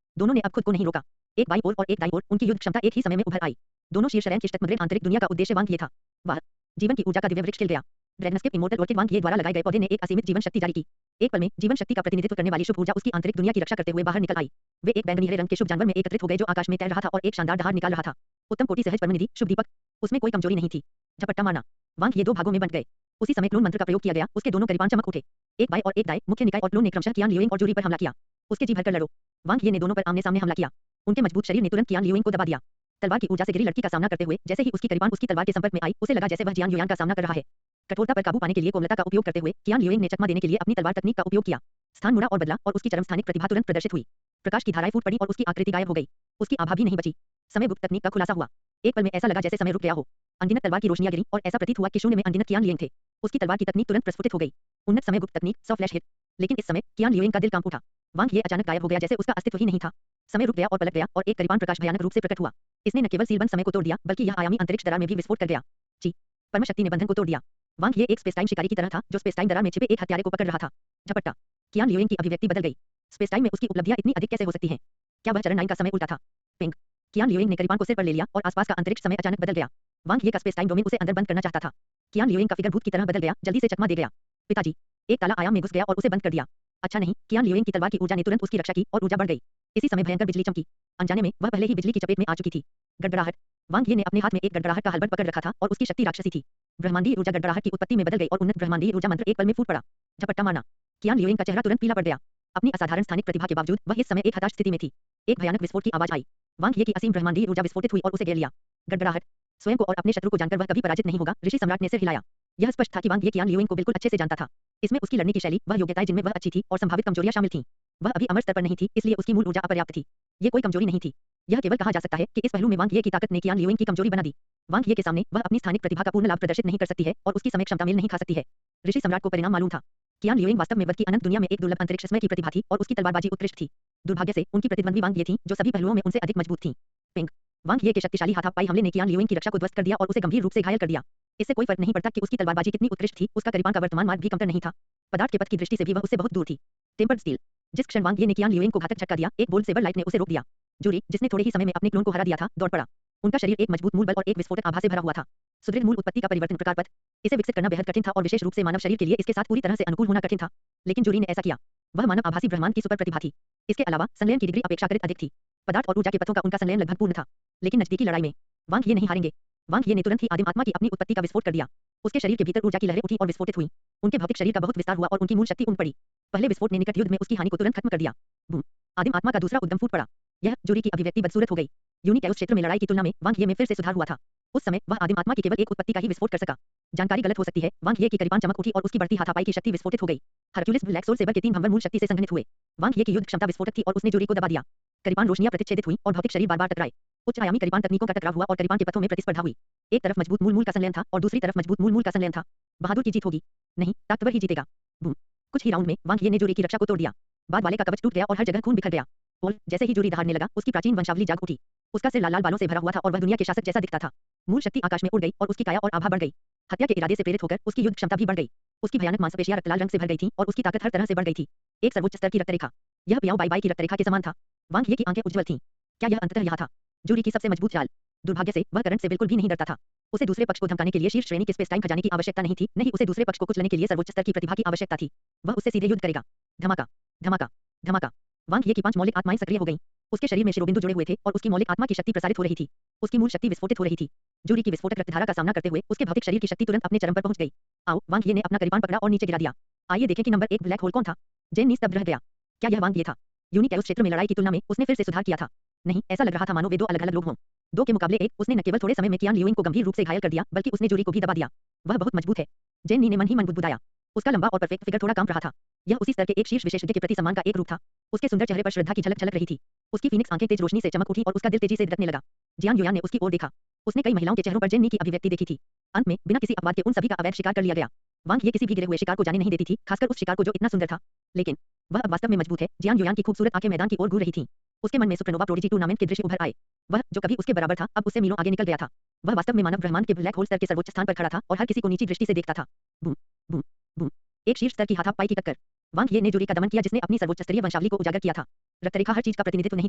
दोनों ने अब खुद को नहीं रोका। एक बाईं ओर और एक दाईं ओर, उनकी युद्ध क्षमता एक ही समय में उभर आई। दोनों शीर्ष रैंक की शतमद्रेन आंतरिक दुनिया का उद्देश्य वांग ये था। वाह, जीवन की ऊर्जा का दिव्य वृक्ष खिल गया। ड्रैगनस्केप इमोर्टल ऑर्किड वांग ये द्वारा लगाए गए पौधे ने एक असीमित जीवन शक्ति जारी की। एक पल में जीवन शक्ति का प्रतिनिधित्व करने वाली शुभ ऊर्जा उसकी आंतरिक दुनिया की रक्षा करते हुए बाहर निकल आई। वे एक बैंगनी हरे रंग के शुभ जानवर में एकत्रित हो गए जो आकाश में तैर रहा था और एक शानदार दहाड़ निकाल रहा था। उत्तम कोटि सहज परमनिधि शुभ दीपक। उसमें कोई कमजोरी नहीं थी। झपट्टा मारना। वांग ये दो भागों में बंट गए। उसी समय क्लोन मंत्र का प्रयोग किया गया। उसके दोनों करीबान चमक उठे। एक बाएं और एक दाएं, मुख्य निकाय और क्लोन ने क्रमशः कियान लियुइंग और जूरी पर हमला किया। उसके जी भरकर लड़ो। वांग ये ने दोनों पर आमने-सामने हमला किया। उनके मजबूत शरीर ने तुरंत कियान लियुइंग को दबा दिया। तलवार की ऊर्जा से घिरी लड़की का सामना करते हुए जैसे ही उसकी करीबान उसकी तलवार के संपर्क में आई, उसे लगा जैसे वह जियान युयान का सामना कर रहा है। कठोरता पर काबू पाने के लिए कोमलता का उपयोग करते हुए कियान लियुइंग ने चकमा देने के लिए अपनी तलवार तकनीक का उपयोग किया। स्थान मुड़ा और बदला और उसकी चरम स्थानिक प्रतिभा तुरंत प्रदर्शित हुई। प्रकाश की धाराएं फूट पड़ी और उसकी आकृति गायब हो गई। उसकी आभा भी नहीं बची। समय गुप्त तकनीक का खुलासा हुआ। एक पल में ऐसा लगा जैसे समय रुक गया हो। अनगिनत तलवार की रोशनियां गिरी और ऐसा प्रतीत हुआ कि शून्य में अनगिनत कियान लियुइंग थे। उसकी तलवार की तकनीक तुरंत प्रस्फुटित हो गई। उन्नत समय गुप्त तकनीक, 100 फ्लैश हिट। लेकिन इस समय कियान लियुइंग का दिल कांप उठा। वांग ये अचानक गायब हो गया जैसे उसका अस्तित्व ही नहीं था। समय रुक गया और पलट गया और एक करीबान प्रकाश भयानक रूप से प्रकट हुआ। इसने न केवल सीलबंद समय को तोड़ दिया, बल्कि यह आयामी अंतरिक्ष दरार में भी विस्फोट कर गया। जी, परम शक्ति ने बंधन को तोड़ दिया। वांग ये एक स्पेस टाइम शिकारी की तरह था जो स्पेस टाइम दरार में छिपे एक हत्यारे को पकड़ रहा था। झपट्टा। कियान लियुइंग की अभिव्यक्ति बदल गई। स्पेस टाइम में उसकी उपलब्धियां इतनी अधिक कैसे हो सकती हैं? क्या वह चरण 9 का समय उल्टा था? पिंग। कियान लियुइंग ने करीबान को सिर पर ले लिया और आसपास का अंतरिक्ष समय अचानक बदल गया। वांग ये का स्पेस टाइम डोमेन उसे अंदर बंद करना चाहता था। कियान लियुइंग का फिगर भूत की तरह बदल गया, जल्दी से चकमा दे गया। पिताजी। एक ताला आयाम में घुस गया और उसे बंद कर दिया। अच्छा नहीं, कियान लियुइंग की तलवार की ऊर्जा ने तुरंत उसकी रक्षा की और ऊर्जा बढ़ गई। इसी समय भयंकर बिजली चमकी। अनजाने में वह पहले ही बिजली की चपेट में आ चुकी थी। गड़गड़ाहट। वांग ये ने अपने हाथ में एक गड़गड़ाहट का हलबट पकड़ रखा था और उसकी शक्ति राक्षसी थी। ब्रह्मांडीय ऊर्जा गड़गड़ाहट की उत्पत्ति में बदल गई और उन्नत ब्रह्मांडीय ऊर्जा मंत्र एक पल में फूट पड़ा। झपट्टा मारना। कियान लियुइंग का चेहरा तुरंत पीला पड़ गया। अपनी असाधारण स्थानिक प्रतिभा के बावजूद वह इस समय एक हताश स्थिति में थी। एक भयानक विस्फोट की आवाज आई। वांग ये की असीम ब्रह्मांडीय ऊर्जा विस्फोटित हुई और उसे घेर लिया। गड़गड़ाहट। स्वयं को और अपने शत्रु को जानकर वह कभी पराजित नहीं होगा। ऋषि सम्राट ने सिर हिलाया। यह स्पष्ट था कि वांग ये कियान लियुइंग को बिल्कुल अच्छे से जानता था। इसमें उसकी लड़ने की शैली, वह योग्यताएं जिनमें वह अच्छी थी और संभावित कमजोरियां शामिल थीं। वह अभी अमर स्तर पर नहीं थी, इसलिए उसकी मूल ऊर्जा अपर्याप्त थी। ये कोई कमजोरी नहीं थी। यह केवल कहा जा सकता है कि इस पहलू में वांग ये की ताकत ने कियान लियुइंग की कमजोरी बना दी। वांग ये के सामने वह अपनी स्थानिक प्रतिभा का पूर्ण लाभ प्रदर्शित नहीं कर सकती है और उसकी समय क्षमता मेल नहीं खा सकती है। ऋषि सम्राट को परिणाम मालूम था। कियान लियुइंग वास्तव में वध की अनंत दुनिया में एक दुर्लभ अंतरिक्ष समय की प्रतिभा थी और उसकी तलवारबाजी उत्कृष्ट थी। दुर्भाग्य से उनकी प्रतिद्वंदी वांग ये थी जो सभी पहलुओं में उनसे अधिक मजबूत थी। पिंग वांग ये के शक्तिशाली हाथापाई हमले ने कियान लियुइंग की रक्षा को ध्वस्त कर दिया और उसे गंभीर रूप से घायल कर दिया। इससे कोई फर्क नहीं पड़ता कि उसकी तलवारबाजी कितनी उत्कृष्ट थी, उसका करीबान का वर्तमान मार्ग भी कमतर नहीं था। पदार्थ के पथ की दृष्टि से भी वह उससे बहुत दूर थी। टेम्पर्ड स्टील जिस क्षण वांग ये ने कियान लियुइंग को घातक झटका दिया, एक बोल्ड सेबर लाइट ने उसे रोक दिया। जूरी जिसने थोड़े ही समय में अपने क्लोन को हरा दिया था, दौड़ पड़ा। उनका शरीर एक मजबूत मूल बल और एक विस्फोटक आभा से भरा हुआ था। सुदृढ़ मूल उत्पत्ति का परिवर्तन प्रकार पथ, इसे विकसित करना बेहद कठिन था और विशेष रूप से मानव शरीर के लिए इसके साथ पूरी तरह से अनुकूल होना कठिन था। लेकिन जूरी ने ऐसा किया। वह मानव आभासी ब्रह्मांड की सुपर प्रतिभा थी। इसके अलावा संलयन की डिग्री अपेक्षाकृत अधिक थी। पदार्थ और ऊर्जा के पथों का उनका संलयन लगभग पूर्ण था। लेकिन नजदीकी लड़ाई में वांग ये नहीं हारेंगे। वांग ये ने तुरंत ही आदिम आत्मा की अपनी उत्पत्ति का विस्फोट कर दिया। उसके शरीर के भीतर ऊर्जा की लहरें उठी और विस्फोटित हुई। उनके भौतिक शरीर का बहुत विस्तार हुआ और उनकी मूल शक्ति उन पड़ी। पहले विस्फोट ने निकट युद्ध में उसकी हानि को तुरंत खत्म कर दिया। बूम! आदिम आत्मा का दूसरा उद्गम फूट पड़ा। यह जूरी की अभिव्यक्ति बदसूरत हो गई। यूनिकैउस क्षेत्र में लड़ाई की तुलना में वांग ये में फिर से सुधार हुआ था। उस समय वह आदिम आत्मा की केवल एक उत्पत्ति का ही विस्फोट कर सका। जानकारी गलत हो सकती है। वांग ये की करीबान चमक उठी और उसकी बढ़ती हाथापाई की शक्ति विस्फोटित हो गई। हरक्यूलिस ब्लैक सोल सेबर के 3 भंवर मूल शक्ति से संघनित हुए। वांग ये की युद्ध क्षमता विस्फोटक थी और उसने जूरी को दबा दिया। करीबान रोशनियां प्रतिच्छेदित हुई और भौतिक शरीर बार-बार टकराए। उच्च आयामी करीबान तकनीकों का टकराव हुआ और करीबान के पथों में प्रतिस्पर्धा हुई। एक तरफ मजबूत मूल का संलयन था और दूसरी तरफ मजबूत मूल का संलयन था। बहादुर की जीत होगी। नहीं, ताकतवर ही जीतेगा। बूम! कुछ ही राउंड में वांग ये ने जूरी की रक्षा को तोड़ दिया। बाद वाले का कवच टूट गया और हर जगह खून बिखर गया। और जैसे ही जूरी दहाड़ने लगा, उसकी प्राचीन वंशावली जाग उठी। उसका सिर लाल-लाल बालों से भरा हुआ था और वह दुनिया के शासक जैसा दिखता था। मूल शक्ति आकाश में उड़ गई और उसकी काया और आभा बढ़ गई। हत्या के इरादे से प्रेरित होकर उसकी युद्ध क्षमता भी बढ़ गई। उसकी भयानक मांसपेशियां रक्त लाल रंग से भर गई थीं और उसकी ताकत हर तरह से बढ़ गई थी। एक सर्वोच्च स्तर की रक्तरेखा। यह पियाओ बाई बाई की रक्तरेखा के समान था। वांग ये की आंखें उज्ज्वल थीं। क्या यह अंततः यहाँ था? जूरी की सबसे मजबूत चाल। दुर्भाग्य से वह करंट से बिल्कुल भी नहीं डरता था। उसे दूसरे पक्ष को धमकाने के लिए शीर्ष श्रेणी के स्पेस टाइम खजाने की आवश्यकता नहीं थी, नहीं उसे दूसरे पक्ष को कुचलने के लिए सर्वोच्च स्तर की प्रतिभा की आवश्यकता थी। वह उससे सीधे युद्ध करेगा। धमाका, धमाका, धमाका। वांग ये की 5 मौलिक आत्माएं सक्रिय हो गईं। उसके शरीर में शिरोबिंदु जुड़े हुए थे और उसकी मौलिक आत्मा की शक्ति प्रसारित हो रही थी। उसकी मूल शक्ति विस्फोटित हो रही थी। जूरी की विस्फोटक रक्तधारा का सामना करते हुए उसके भौतिक शरीर की शक्ति तुरंत अपने चरम पर पहुंच गई। आओ, वांग ये ने अपना करीबान पकड़ा और नीचे गिरा दिया। आइए देखें कि नंबर 1 ब्लैक होल कौन था। जेन नी स्तब्ध रह गया। क्या यह वांग ये था? यूनिकैउस क्षेत्र में लड़ाई की तुलना में उसने फिर से सुधार किया था। नहीं, ऐसा लग रहा था मानो वे 2 अलग-अलग लोग हों। 2 के मुकाबले 1, उसने न केवल थोड़े समय में कियान लियुइंग को गंभीर रूप से घायल कर दिया, बल्कि उसने जूरी को भी दबा दिया। वह बहुत मजबूत है। जेन नी ने मन ही मन बुदबुदाया। उसका लंबा और परफेक्ट फिगर थोड़ा कांप रहा था। यह उसी स्तर के एक शीर्ष विशेषज्ञ के प्रति सम्मान का एक रूप था। उसके सुंदर चेहरे पर श्रद्धा की झलक झलक रही थी। उसकी फीनिक्स आंखें तेज रोशनी से चमक उठी और उसका दिल तेजी से धड़कने लगा। जियान युयान ने उसकी ओर देखा। उसने कई महिलाओं के चेहरों पर जेन नी की अभिव्यक्ति देखी थी। अंत में बिना किसी अपवाद के उन सभी का अवैध शिकार कर लिया गया। वांग ये किसी भी गिरे हुए शिकार को जाने नहीं देती थी, खासकर उस शिकार को जो इतना सुंदर था। लेकिन वह अब वास्तव में मजबूत है। जियान युयान की खूबसूरत आंखें मैदान की ओर घूर रही थीं। उसके मन में सुपरनोवा प्रोडिजी टूर्नामेंट के दृश्य उभर आए। वह जो कभी उसके बराबर था, अब उससे मीलों आगे निकल गया था। वह वास्तव में मानव ब्रह्मांड के ब्लैक होल स्तर के सर्वोच्च स्थान पर खड़ा था और हर किसी को नीची दृष्टि से देखता था। Boom, boom, boom. एक शीर्ष स्तर की हाथापाई की टक्कर। वांग ये ने जूरी का दमन किया जिसने अपनी सर्वोच्च स्तरीय वंशावली को उजागर किया था। रक्तरेखा हर चीज का प्रतिनिधित्व नहीं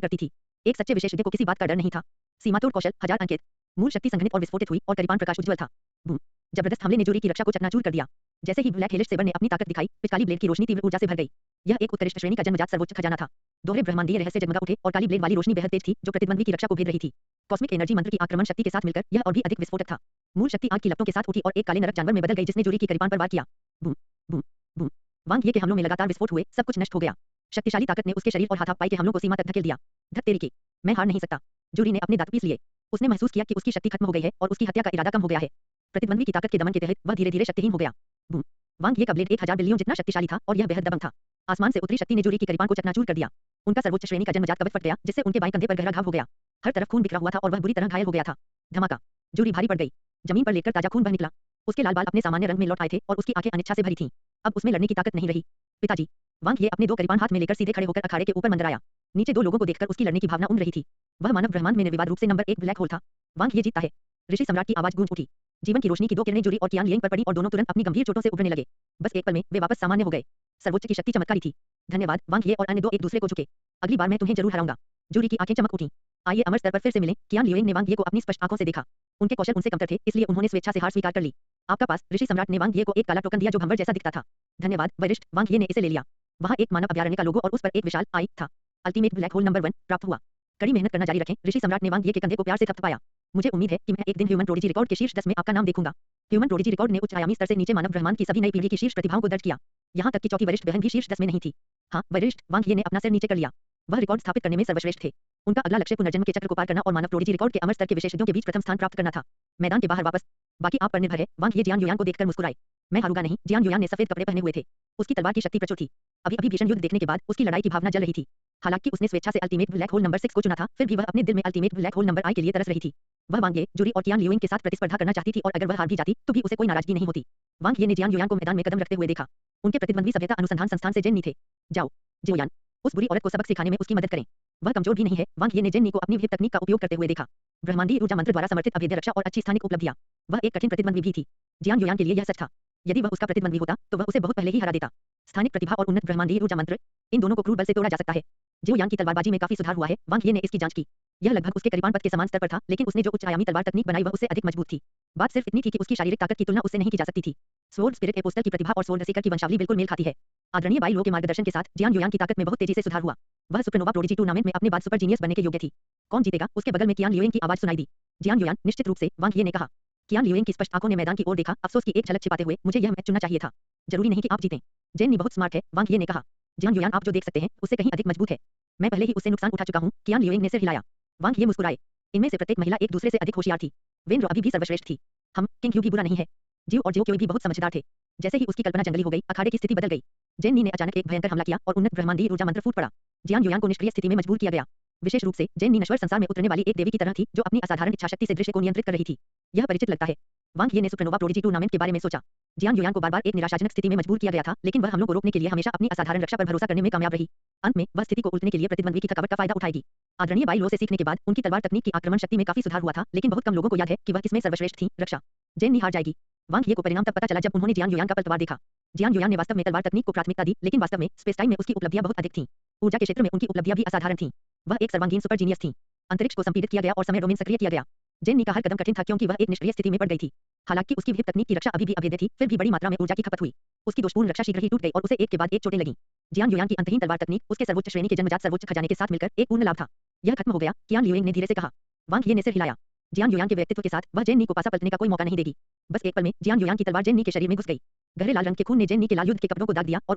करती थी। एक सच्चे विशेषज्ञ को किसी बात का डर नहीं था। सीमातोड़ कौशल, हजार अंकित। मूल शक्ति संघनित और विस्फोटित हुई और करीबान प्रकाश उज्ज्वल था। बूम! जबरदस्त हमले ने जूरी की रक्षा को चकनाचूर कर दिया। जैसे ही ब्लैक हेलिस सेबर ने अपनी ताकत दिखाई, पिचकाली ब्लेड की रोशनी तीव्र ऊर्जा से भर गई। यह एक उत्कृष्ट श्रेणी का जन्मजात सर्वोच्च खजाना था। दोहरे ब्रह्मांडीय रहस्य जगमगा उठे और काली ब्लेड वाली रोशनी बेहद तेज थी, जो प्रतिद्वंदी की रक्षा को भेद रही थी। कॉस्मिक एनर्जी मंत्र की आक्रमण शक्ति के साथ मिलकर यह और भी अधिक विस्फोटक था। मूल शक्ति आग की लपटों के साथ उठी और एक काले नरक जानवर में बदल गई जिसने जूरी की करीबान पर वार किया। Boom, boom, boom. वांग ये के हमलों में लगातार विस्फोट हुए, सब कुछ नष्ट हो गया। शक्तिशाली ताकत ने उसके शरीर और हाथापाई के हमलों को सीमा तक धकेल दिया। धत तेरी की, मैं हार नहीं सकता। जूरी ने अपने दांत पीस लिए। उसने महसूस किया कि उसकी शक्ति खत्म हो गई है और उसकी हत्या का इरादा कम हो गया है। प्रतिद्वंदी की ताकत के दमन के तहत वह धीरे-धीरे शक्तिहीन हो गया। बूम! वांग ये का ब्लेड 1000 बिलियन जितना शक्तिशाली था और यह बेहद दबंग था। आसमान से उतरी शक्ति ने जूरी की करीबान को चकनाचूर कर दिया। उनका सर्वोच्च श्रेणी का जन्मजात कवच फट गया, जिससे उनके बाएं कंधे पर गहरा घाव हो गया। हर तरफ खून बिखरा हुआ था और वह बुरी तरह घायल हो गया था। धमाका! जूरी भारी पड़ गई। जमीन पर लेटकर ताजा खून बह निकला। उसके लाल बाल अपने सामान्य रंग में लौट आए थे और उसकी आंखें अनिच्छा से भरी थीं। अब उसमें लड़ने की ताकत नहीं रही। पिताजी! वांग ये अपने 2 करीबान हाथ में लेकर सीधे खड़े होकर अखाड़े के ऊपर मंडराया। नीचे 2 लोगों को देखकर उसकी लड़ने की भावना उमड़ रही थी। वह मानव ब्रह्मांड में निर्विवाद रूप से नंबर 1 ब्लैक होल था। वांग ये जीतता है। ऋषि सम्राट की आवाज गूंज उठी। जीवन की रोशनी की 2 किरणें जूरी और कियान लियुइंग पर पड़ी और दोनों तुरंत अपनी गंभीर चोटों से उभरने लगे। बस एक पल में वे वापस सामान्य हो गए। सर्वोच्च की शक्ति चमत्कारी थी। धन्यवाद। वांग ये और अन्य 2 एक दूसरे को झुके। अगली बार मैं तुम्हें जरूर हराऊंगा। जूरी की आंखें चमक उठीं। आइए अमर स्तर पर फिर से मिलें। कियान लियुइंग ने वांग ये को अपनी स्पष्ट आंखों से देखा। उनके कौशल उनसे कमतर थे, इसलिए उन्होंने स्वेच्छा से हार स्वीकार कर ली। आपका पास ऋषि सम्राट ने वांग ये को एक काला टोकन दिया जो भंवर जैसा दिखता था। धन्यवाद वरिष्ठ। वांग ये ने इसे ले लिया। वहां एक मानव अभयारण्य का लोगो और उस पर एक विशाल आई था। अल्टीमेट ब्लैक होल नंबर 1 प्राप्त हुआ। कड़ी मेहनत करना जारी रखें। ऋषि सम्राट ने वांग ये के कंधे को प्यार से थपथपाया। मुझे उम्मीद है कि मैं एक दिन ह्यूमन प्रोडिजी रिकॉर्ड के शीर्ष 10 में आपका नाम देखूंगा। ह्यूमन प्रोडिजी रिकॉर्ड ने उच्च आयामी स्तर से नीचे मानव ब्रह्मांड की सभी नई पीढ़ी की शीर्ष प्रतिभाओं को दर्ज किया। यहाँ तक कि चौथी वरिष्ठ बहन भी शीर्ष 10 में नहीं थी। हाँ वरिष्ठ। वांग ये ने अपना सिर नीचे कर लिया। वह रिकॉर्ड स्थापित करने में सर्वश्रेष्ठ थे। उनका अगला लक्ष्य पुनर्जन्म के चक्र को पार करना और मानव प्रोडिजी रिकॉर्ड के अमर स्तर के विशेषज्ञों के बीच प्रथम स्थान प्राप्त करना था। मैदान के बाहर वापस। बाकी आप पर निर्भर है। वांग ये जियान युयान को देखकर मुस्कुराए। मैं हारूंगा नहीं। जियान युयान ने सफेद कपड़े पहने हुए थे। उसकी तलवार की शक्ति प्रचुर थी। अभी भीषण युद्ध देखने के बाद उसकी लड़ाई की भावना जल रही थी। हालांकि उसने स्वेच्छा से अल्टीमेट ब्लैक होल नंबर 6 को चुना था, फिर भी वह अपने दिल में अल्टीमेट ब्लैक होल नंबर आई के लिए तरस रही थी। वह वांग ये, जूरी और कियान लियुइंग के साथ प्रतिस्पर्धा करना चाहती थी और अगर वह हार भी जाती तो भी उसे कोई नाराजगी नहीं होती। वांग ये ने जियान युयान को मैदान में कदम रखते हुए देखा। उनके प्रतिद्वंदी सभ्यता अनुसंधान संस्थान से जेन नी थे। जाओ जियोयान। उस बुरी औरत को सबक सिखाने में उसकी मदद करें। वह कमजोर भी नहीं है। वांग ये ने जेन नी को अपनी विहिप तकनीक का उपयोग करते हुए देखा। ब्रह्मांडीय ऊर्जा मंत्र द्वारा समर्थित अभेद्य रक्षा और अच्छी स्थानिक उपलब्धियां। वह एक कठिन प्रतिद्वंद्वी भी थी। जियान युयान के लिए यह सच था। यदि वह उसका प्रतिद्वंद्वी होता तो वह उसे बहुत पहले ही हरा देता। स्थानिक प्रतिभा और उन्नत ब्रह्मांडीय ऊर्जा मंत्र, इन दोनों को क्रूर बल से तोड़ा जा सकता है। जियो यान की तलवारबाजी में काफी सुधार हुआ है। वांग ये ने इसकी जांच की। यह लगभग उसके करीबान पद के समान स्तर पर था, लेकिन उसने जो उच्च आयामी तलवार तकनीक बनाई वह उससे अधिक मजबूत थी। बात सिर्फ इतनी थी कि उसकी शारीरिक ताकत की तुलना उससे नहीं की जा सकती थी। स्वॉर्ड स्पिरिट एपोस्टल की प्रतिभा और स्वॉर्ड सीकर की वंशावली बिल्कुल मेल खाती है। आदरणीय बाई लो के मार्गदर्शन के साथ जियान युयान की ताकत में बहुत तेजी से सुधार हुआ। वह सुपरनोवा प्रोडिजी टूर्नामेंट में अपने बाद सुपर जीनियस बनने के योग्य थी। कौन जीतेगा? उसके बगल में कियान लियुइंग की आवाज सुनाई दी। जियान युयान, निश्चित रूप से, वांग ये ने कहा। कियान लियुइंग की स्पष्ट आंखों ने मैदान की ओर देखा, अफसोस की एक झलक छिपाते हुए, मुझे यह मैच चुनना चाहिए था। जरूरी नहीं कि आप जीतें। जेन नी बहुत स्मार्ट है, वांग ये ने कहा। जियान युयान, आप जो देख सकते हैं उससे कहीं अधिक मजबूत है। मैं पहले ही उससे नुकसान उठा चुका हूं। कियान लियुइंग ने सिर हिलाया। वांग ये मुस्कुराए। इनमें से प्रत्येक महिला एक दूसरे से अधिक होशियार थी। वेन अभी भी सर्वश्रेष्ठ थी। हम किंग ह्यू भी बुरा नहीं है। जियो और जियो क्योई भी बहुत समझदार थे। जैसे ही उसकी कल्पना जंगली हो गई, अखाड़े की स्थिति बदल गई। जेन नी ने अचानक एक भयंकर हमला किया और उन्नत ब्रह्मांडीय ऊर्जा मंत्र फूट पड़ा। जियान युयान को निष्क्रिय स्थिति में मजबूर किया गया। विशेष रूप से जेन नी नश्वर संसार में उतरने वाली एक देवी की तरह थी जो अपनी असाधारण इच्छाशक्ति से दृश्य को नियंत्रित कर रही थी। यह परिचित लगता है। वांग ये ने सुपरनोवा प्रोडिजी टूर्नामेंट के बारे में सोचा। जियान युयान को बार-बार एक निराशाजनक स्थिति में मजबूर किया गया था, लेकिन वह हमलों को रोकने के लिए हमेशा अपनी असाधारण रक्षा पर भरोसा करने में कामयाब रही। अंत में वह स्थिति को उलटने के लिए प्रतिद्वंद्वी की थकावट का फायदा उठाएगी। आदरणीय बाई लो से सीखने के बाद उनकी तलवार तकनीक की आक्रमण शक्ति में काफी सुधार हुआ था, लेकिन बहुत कम लोगों को याद है कि वह किसमें सर्वश्रेष्ठ थी। रक्षा। जेन नी हार जाएगी। वांग ये को परिणाम तब पता चला जब उन्होंने जियान युयान का पलटवार देखा। जियान युयान ने वास्तव में तलवार तकनीक को प्राथमिकता दी, लेकिन वास्तव में स्पेस टाइम में उसकी उपलब्धियां बहुत अधिक थीं। ऊर्जा के क्षेत्र में उनकी उपलब्धियां भी असाधारण थीं। वह एक सर्वांगीण सुपर जीनियस थी। अंतरिक्ष को संपीड़ित किया गया और समय डोमेन सक्रिय किया गया। जेन नी का हर कदम कठिन था क्योंकि वह एक निष्क्रिय स्थिति में पड़ गई थी। हालांकि उसकी विहिप तकनीक की रक्षा अभी भी अभेद्य थी, फिर भी बड़ी मात्रा में ऊर्जा की खपत हुई। उसकी दोषपूर्ण रक्षा शीघ्र ही टूट गई और उसे एक के बाद एक चोटें लगीं। जियान युयान की अंतहीन तलवार तकनीक उसके सर्वोच्च श्रेणी के जन्मजात सर्वोच्च खजाने के साथ मिलकर एक पूर्ण लाभ था। यह खत्म हो गया, कियान लियुइंग ने धीरे से कहा। वांग ये ने सिर हिलाया। जियान युयान के व्यक्तित्व के साथ वह जेन नी को पासा पलटने का कोई मौका नहीं देगी। बस एक पल में जियान युयान की तलवार जेन नी के शरीर में घुस गई। गहरे लाल रंग के खून ने जेन नी के लाल युद्ध के कपड़ों को दाग दिया और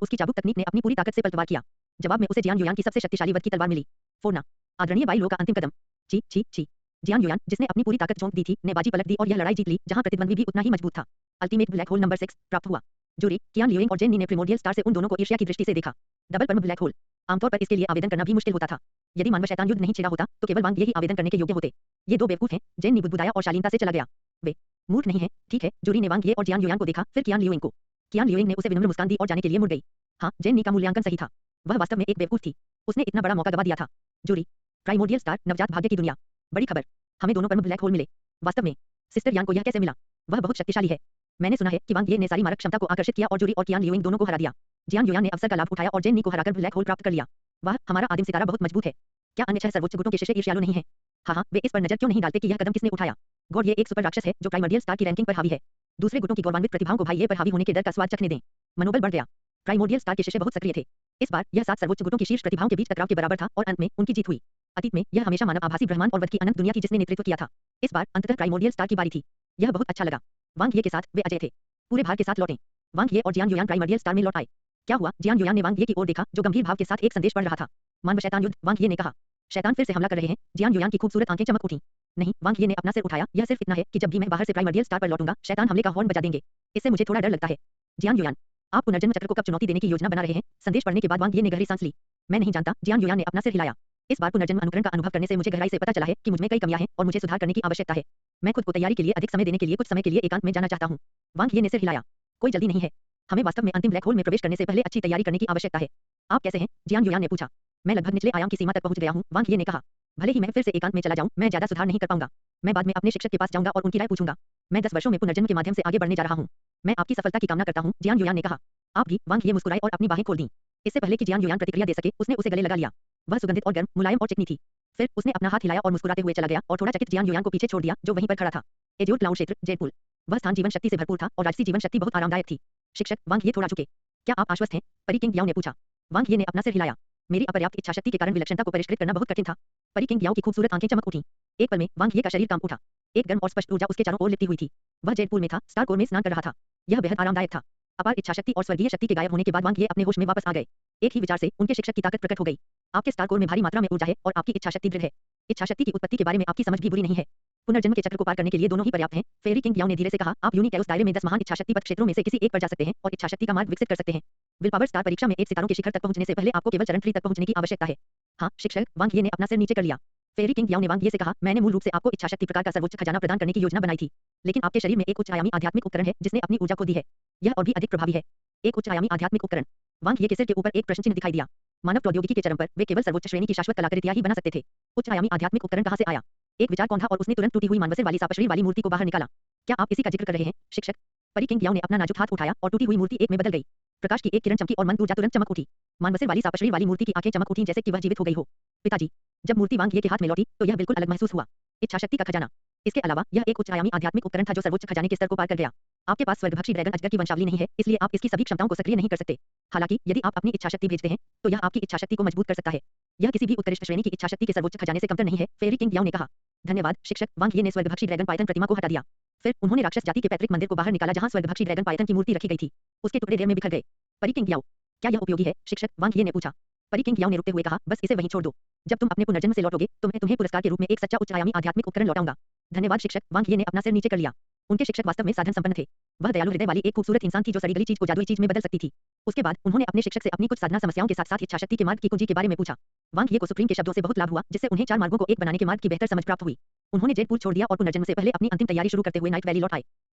उसकी चाबुक तकनीक ने अपनी पूरी ताकत से पलटवार किया। जवाब में उसे जियान युयान की सबसे शक्तिशाली वध की तलवार मिली। फोड़ना। आदरणीय बाई लो का अंतिम कदम। ची ची ची। जियान युयान, जिसने अपनी पूरी ताकत झोंक दी थी, ने बाजी पलट दी और यह लड़ाई जीत ली, जहां प्रतिद्वंद्वी भी उतना ही मजबूत था। अल्टीमेट ब्लैक होल नंबर 6 प्राप्त हुआ। जूरी, कियान लियुइंग और जेन नी ने प्रिमोर्डियल स्टार से उन दोनों को ईर्ष्या की दृष्टि से देखा। डबल परम ब्लैक होल। आमतौर पर इसके लिए आवेदन करना भी मुश्किल होता था। यदि मानव शैतान युद्ध नहीं छिड़ा होता, तो केवल वांग ये ही आवेदन करने के योग्य होते। ये दो बेवकूफ हैं। जेन नी बुदबुदाया और शालीनता से चला गया। वे मूर्ख नहीं है, ठीक है। जूरी ने वांग ये और जियान युयान को देखा, फिर कियान लियुइंग को। कियान लियुइंग ने उसे विनम्र मुस्कान दी और जाने के लिए मुड़ गई। हाँ, जेन नी का मूल्यांकन सही था। वह वास्तव में एक बेवकूफ थी। उसने इतना बड़ा मौका गवा दिया था। जूरी। प्राइमोर्डियल स्टार, नवजात भाग्य की दुनिया। बड़ी खबर। हमें दोनों परम ब्लैक होल मिले। वास्तव में सिस्टर यान को यह कैसे मिला? वह बहुत शक्तिशाली है। मैंने सुना है कि वांग ये ने सारी मारक क्षमता को आकर्षित किया और जूरी और कियान लियुइंग दोनों को हरा दिया। जियान युयान ने अवसर का लाभ उठाया और जेन नी को हराकर ब्लैक होल प्राप्त कर लिया। वाह, हमारा आदिम सितारा बहुत मजबूत है। क्या अन्य 6 सर्वोच्च गुटों के शिष्य ईर्ष्यालु नहीं हैं? हाँ, वे इस पर नजर क्यों नहीं डालते कि यह कदम किसने उठाया? गॉड, ये एक सुपर राक्षस है जो प्राइमर्डियल स्टार की रैंकिंग पर हावी है। दूसरे गुटों की गौरवान्वित प्रतिभाओं को भाई ये पर हावी होने के डर का स्वाद चखने दें। मनोबल बढ़ गया। प्राइमोर्डियल स्टार के शिष्य बहुत सक्रिय थे। इस बार यह 7 सर्वोच्च गुटों की शीर्ष प्रतिभाओं के बीच टकराव के बराबर था और अंत में उनकी जीत हुई। अतीत में यह हमेशा मानव आभासी ब्रह्मांड और वध की अनंत दुनिया की जिसने नेतृत्व किया था। इस बार अंततः प्राइमोर्डियल स्टार की बारी थी। यह बहुत अच्छा लगा। वांग ये के साथ वे अजय थे। पूरे भार के साथ लौटे। वांग ये और जियान युयान प्राइमर्डियल स्टार में लौट आए। क्या हुआ? जियान युयान ने वांग ये की ओर देखा, जो गंभीर भाव के साथ एक संदेश पढ़ रहा था। मानव शैतान युद्ध, वांग ये ने कहा। शैतान फिर से हमला कर रहे हैं। जियान युयान की खूबसूरत आंखें चमक उठीं। नहीं, वांग ये ने अपना सिर उठाया। यह सिर्फ इतना है कि जब भी मैं बाहर से प्राइमर्डियल स्टार पर लौटूंगा, शैतान हमले का हॉर्न बजा देंगे। इससे मुझे थोड़ा डर लगता है। जियान युयान, आप पुनर्जन्म चक्र को कब चुनौती देने की योजना बना रहे हैं? संदेश पढ़ने के बाद वांग ये ने गहरी सांस ली। मैं नहीं जानता। जियान युयान ने अपना सिर हिलाया। इस बार पुनर्जन्म अनुकरण का अनुभव करने से मुझे गहराई से पता चला है कि मुझमें कई कमियां हैं और मुझे सुधार करने की आवश्यकता है। मैं खुद को तैयारी के लिए अधिक समय देने के लिए कुछ समय के लिए एकांत में जाना चाहता हूं। वांग ये ने सिर हिलाया। कोई जल्दी नहीं है। हमें वास्तव में अंतिम ब्लैक होल में प्रवेश करने से पहले अच्छी तैयारी करने की आवश्यकता है। आप कैसे हैं? जियान युयान ने पूछा। मैं लगभग निचले आयाम की सीमा तक पहुंच गया हूं, वांग ये ने कहा। भले ही मैं फिर से एकांत में चला जाऊं, मैं ज्यादा सुधार नहीं कर पाऊंगा। मैं बाद में अपने शिक्षक के पास जाऊंगा और उनकी राय पूछूंगा। मैं 10 वर्षों में पुनर्जन्म के माध्यम से आगे बढ़ने जा रहा हूं। मैं आपकी सफलता की कामना करता हूं, जियान युयान ने कहा। आप भी? वांग ये मुस्कुराए और अपनी बाहें खोल दी। इससे पहले कि जियान युयान प्रतिक्रिया दे सके, उसने उसे गले लगा लिया। वह सुगंधित और गर्म, मुलायम और चिकनी थी। फिर उसने अपना हाथ हिलाया और मुस्कुराते हुए चला गया और थोड़ा चकित जियान युयान को पीछे छोड़ दिया, जो वहीं पर खड़ा था। एज्योर क्लाउड क्षेत्र, जेडपुल। वह स्थान जीवन शक्ति से भरपूर था और राजसी जीवन शक्ति बहुत आरामदायक थी। शिक्षक, वांग ये थोड़ा झुके। क्या आप आश्वस्त हैं? परी किंग याओ ने पूछा। वांग ये ने अपना सिर हिलाया। मेरी अपर्याप्त इच्छाशक्ति के कारण विलक्षणता को परिष्कृत करना बहुत कठिन था। परी किंग याओ की खूबसूरत आंखें चमक उठीं। एक पल में वांग ये का शरीर कांप उठा। एक गर्म और स्पष्ट ऊर्जा उसके चारों ओर लिपटी हुई थी। वह जेडपुल में था, स्टार कोर में स्नान कर रहा था। यह बेहद आरामदायक था। अपार इच्छाशक्ति और स्वर्गीय शक्ति के गायब होने के बाद वांग ये अपने होश में वापस आ गए। एक ही विचार से उनके शिक्षक की ताकत प्रकट हो गई। आपके स्टार कोर में भारी मात्रा में ऊर्जा है और आपकी इच्छाशक्ति दृढ़ है। इच्छाशक्ति की उत्पत्ति के बारे में आपकी समझ भी बुरी नहीं है। पुनर्जन्म के चक्र को पार करने के लिए दोनों ही पर्याप्त हैं। फेरी किंग याओ ने धीरे से कहा। आप यूनिक उस दायरे में 10 महान इच्छाशक्ति पथ क्षेत्रों में से किसी एक पर जा सकते हैं और इच्छाशक्ति का मार्ग विकसित कर सकते हैं। विल पावर स्टार परीक्षा में 1 सितारों के शिखर तक पहुंचने से पहले आपको केवल चरण 3 तक पहुंचने की आवश्यकता है। हाँ शिक्षक, वांग ये ने अपना सिर नीचे कर लिया। फेरी किंग याओ ने वांग ये से कहा, मैंने मूल रूप से आपको इच्छाशक्ति प्रकार का सर्वोच्च खजाना प्रदान करने की योजना बनाई थी, लेकिन आपके शरीर में एक उच्च आयामी आध्यात्मिक उपकरण है जिसने अपनी ऊर्जा खो दी है। यह और भी अधिक प्रभावी है। एक उच्च आयामी आध्यात्मिक उपकरण। वांग ये के सिर के ऊपर एक प्रश्न चिन्ह दिखाई दिया। मानव प्रौद्योगिकी के चरम पर वे केवल सर्वोच्च श्रेणी की शाश्वत कलाकृतियां ही बना सकते थे। उच्च आयामी आध्यात्मिक उपकरण कहां से आया? एक विचार कौन था और उसने तुरंत टूटी हुई मानवशरीर वाली सापशरीर वाली मूर्ति को बाहर निकाला? क्या आप इसी का जिक्र कर रहे हैं, शिक्षक? परी किंग याओ ने अपना नाजुक हाथ उठाया और टूटी हुई मूर्ति एक में बदल गई। प्रकाश की एक किरण चमकी और मंद ऊर्जा तुरंत चमक उठी। मानवशरीर वाली सापशरीर वाली मूर्ति की आंखें चमक उठीं जैसे कि वह जीवित हो गई हो। पिताजी, जब मूर्ति वांग ये के हाथ में लौटी तो यह बिल्कुल अलग महसूस हुआ। इच्छा शक्ति का खजाना। इसके अलावा यह एक उच्च आयामी आध्यात्मिक उपकरण था जो सर्वोच्च खजाने के स्तर को पार कर गया। आपके पास स्वर्गभक्षी ड्रैगन अजगर की वंशावली नहीं है, इसलिए आप इसकी सभी क्षमताओं को सक्रिय नहीं कर सकते। हालांकि यदि आप अपनी इच्छाशक्ति भेजते हैं तो यह आपकी इच्छाशक्ति को मजबूत कर सकता है। यह किसी भी उत्कृष्ट श्रेणी की इच्छाशक्ति के सर्वोच्च खजाने से कमतर नहीं है, फेरी किंग याओ ने कहा। धन्यवाद शिक्षक। वांग ये ने स्वर्गभक्षी ड्रैगन पाइथन प्रतिमा को हटा दिया। फिर उन्होंने राक्षस जाति के पैतृक मंदिर को बाहर निकाला जहां स्वर्गभक्षी ड्रैगन पाइथन की मूर्ति रखी गई थी। उसके टुकड़े देर में बिखर गए। परी किंग याओ, क्या यह उपयोगी है, शिक्षक? वांग ये ने पूछा। परी किंग याओ ने रुकते हुए कहा, बस इसे वहीं छोड़ दो। जब तुम अपने पुनर्जन्म से लौटोगे तो मैं तुम्हें पुरस्कार के रूप में एक सच्चा उच्च आयामी आध्यात्मिक उपकरण लौटाऊंगा। धन्यवाद शिक्षक। वांग ये ने अपना सिर नीचे कर लिया। उनके शिक्षक वास्तव में साधन संपन्न थे। वह दयालु हृदय वाली एक खूबसूरत इंसान थी जो सड़ी गली चीज को जादुई चीज में बदल सकती थी। उसके बाद उन्होंने अपने शिक्षक से अपनी कुछ साधना समस्याओं के साथ साथ इच्छाशक्ति के मार्ग की कुंजी के बारे में पूछा। वांग ये को सुप्रीम के शब्दों से बहुत लाभ हुआ जिससे उन्हें चार मार्गों को एक बनाने के मार्ग की बेहतर समझ प्राप्त हुई। उन्होंने जेडपुर छोड़ दिया और पुनर्जन्म से पहले अपनी अंतिम तैयारी शुरू करते हुए नाइट वैली लौट आए।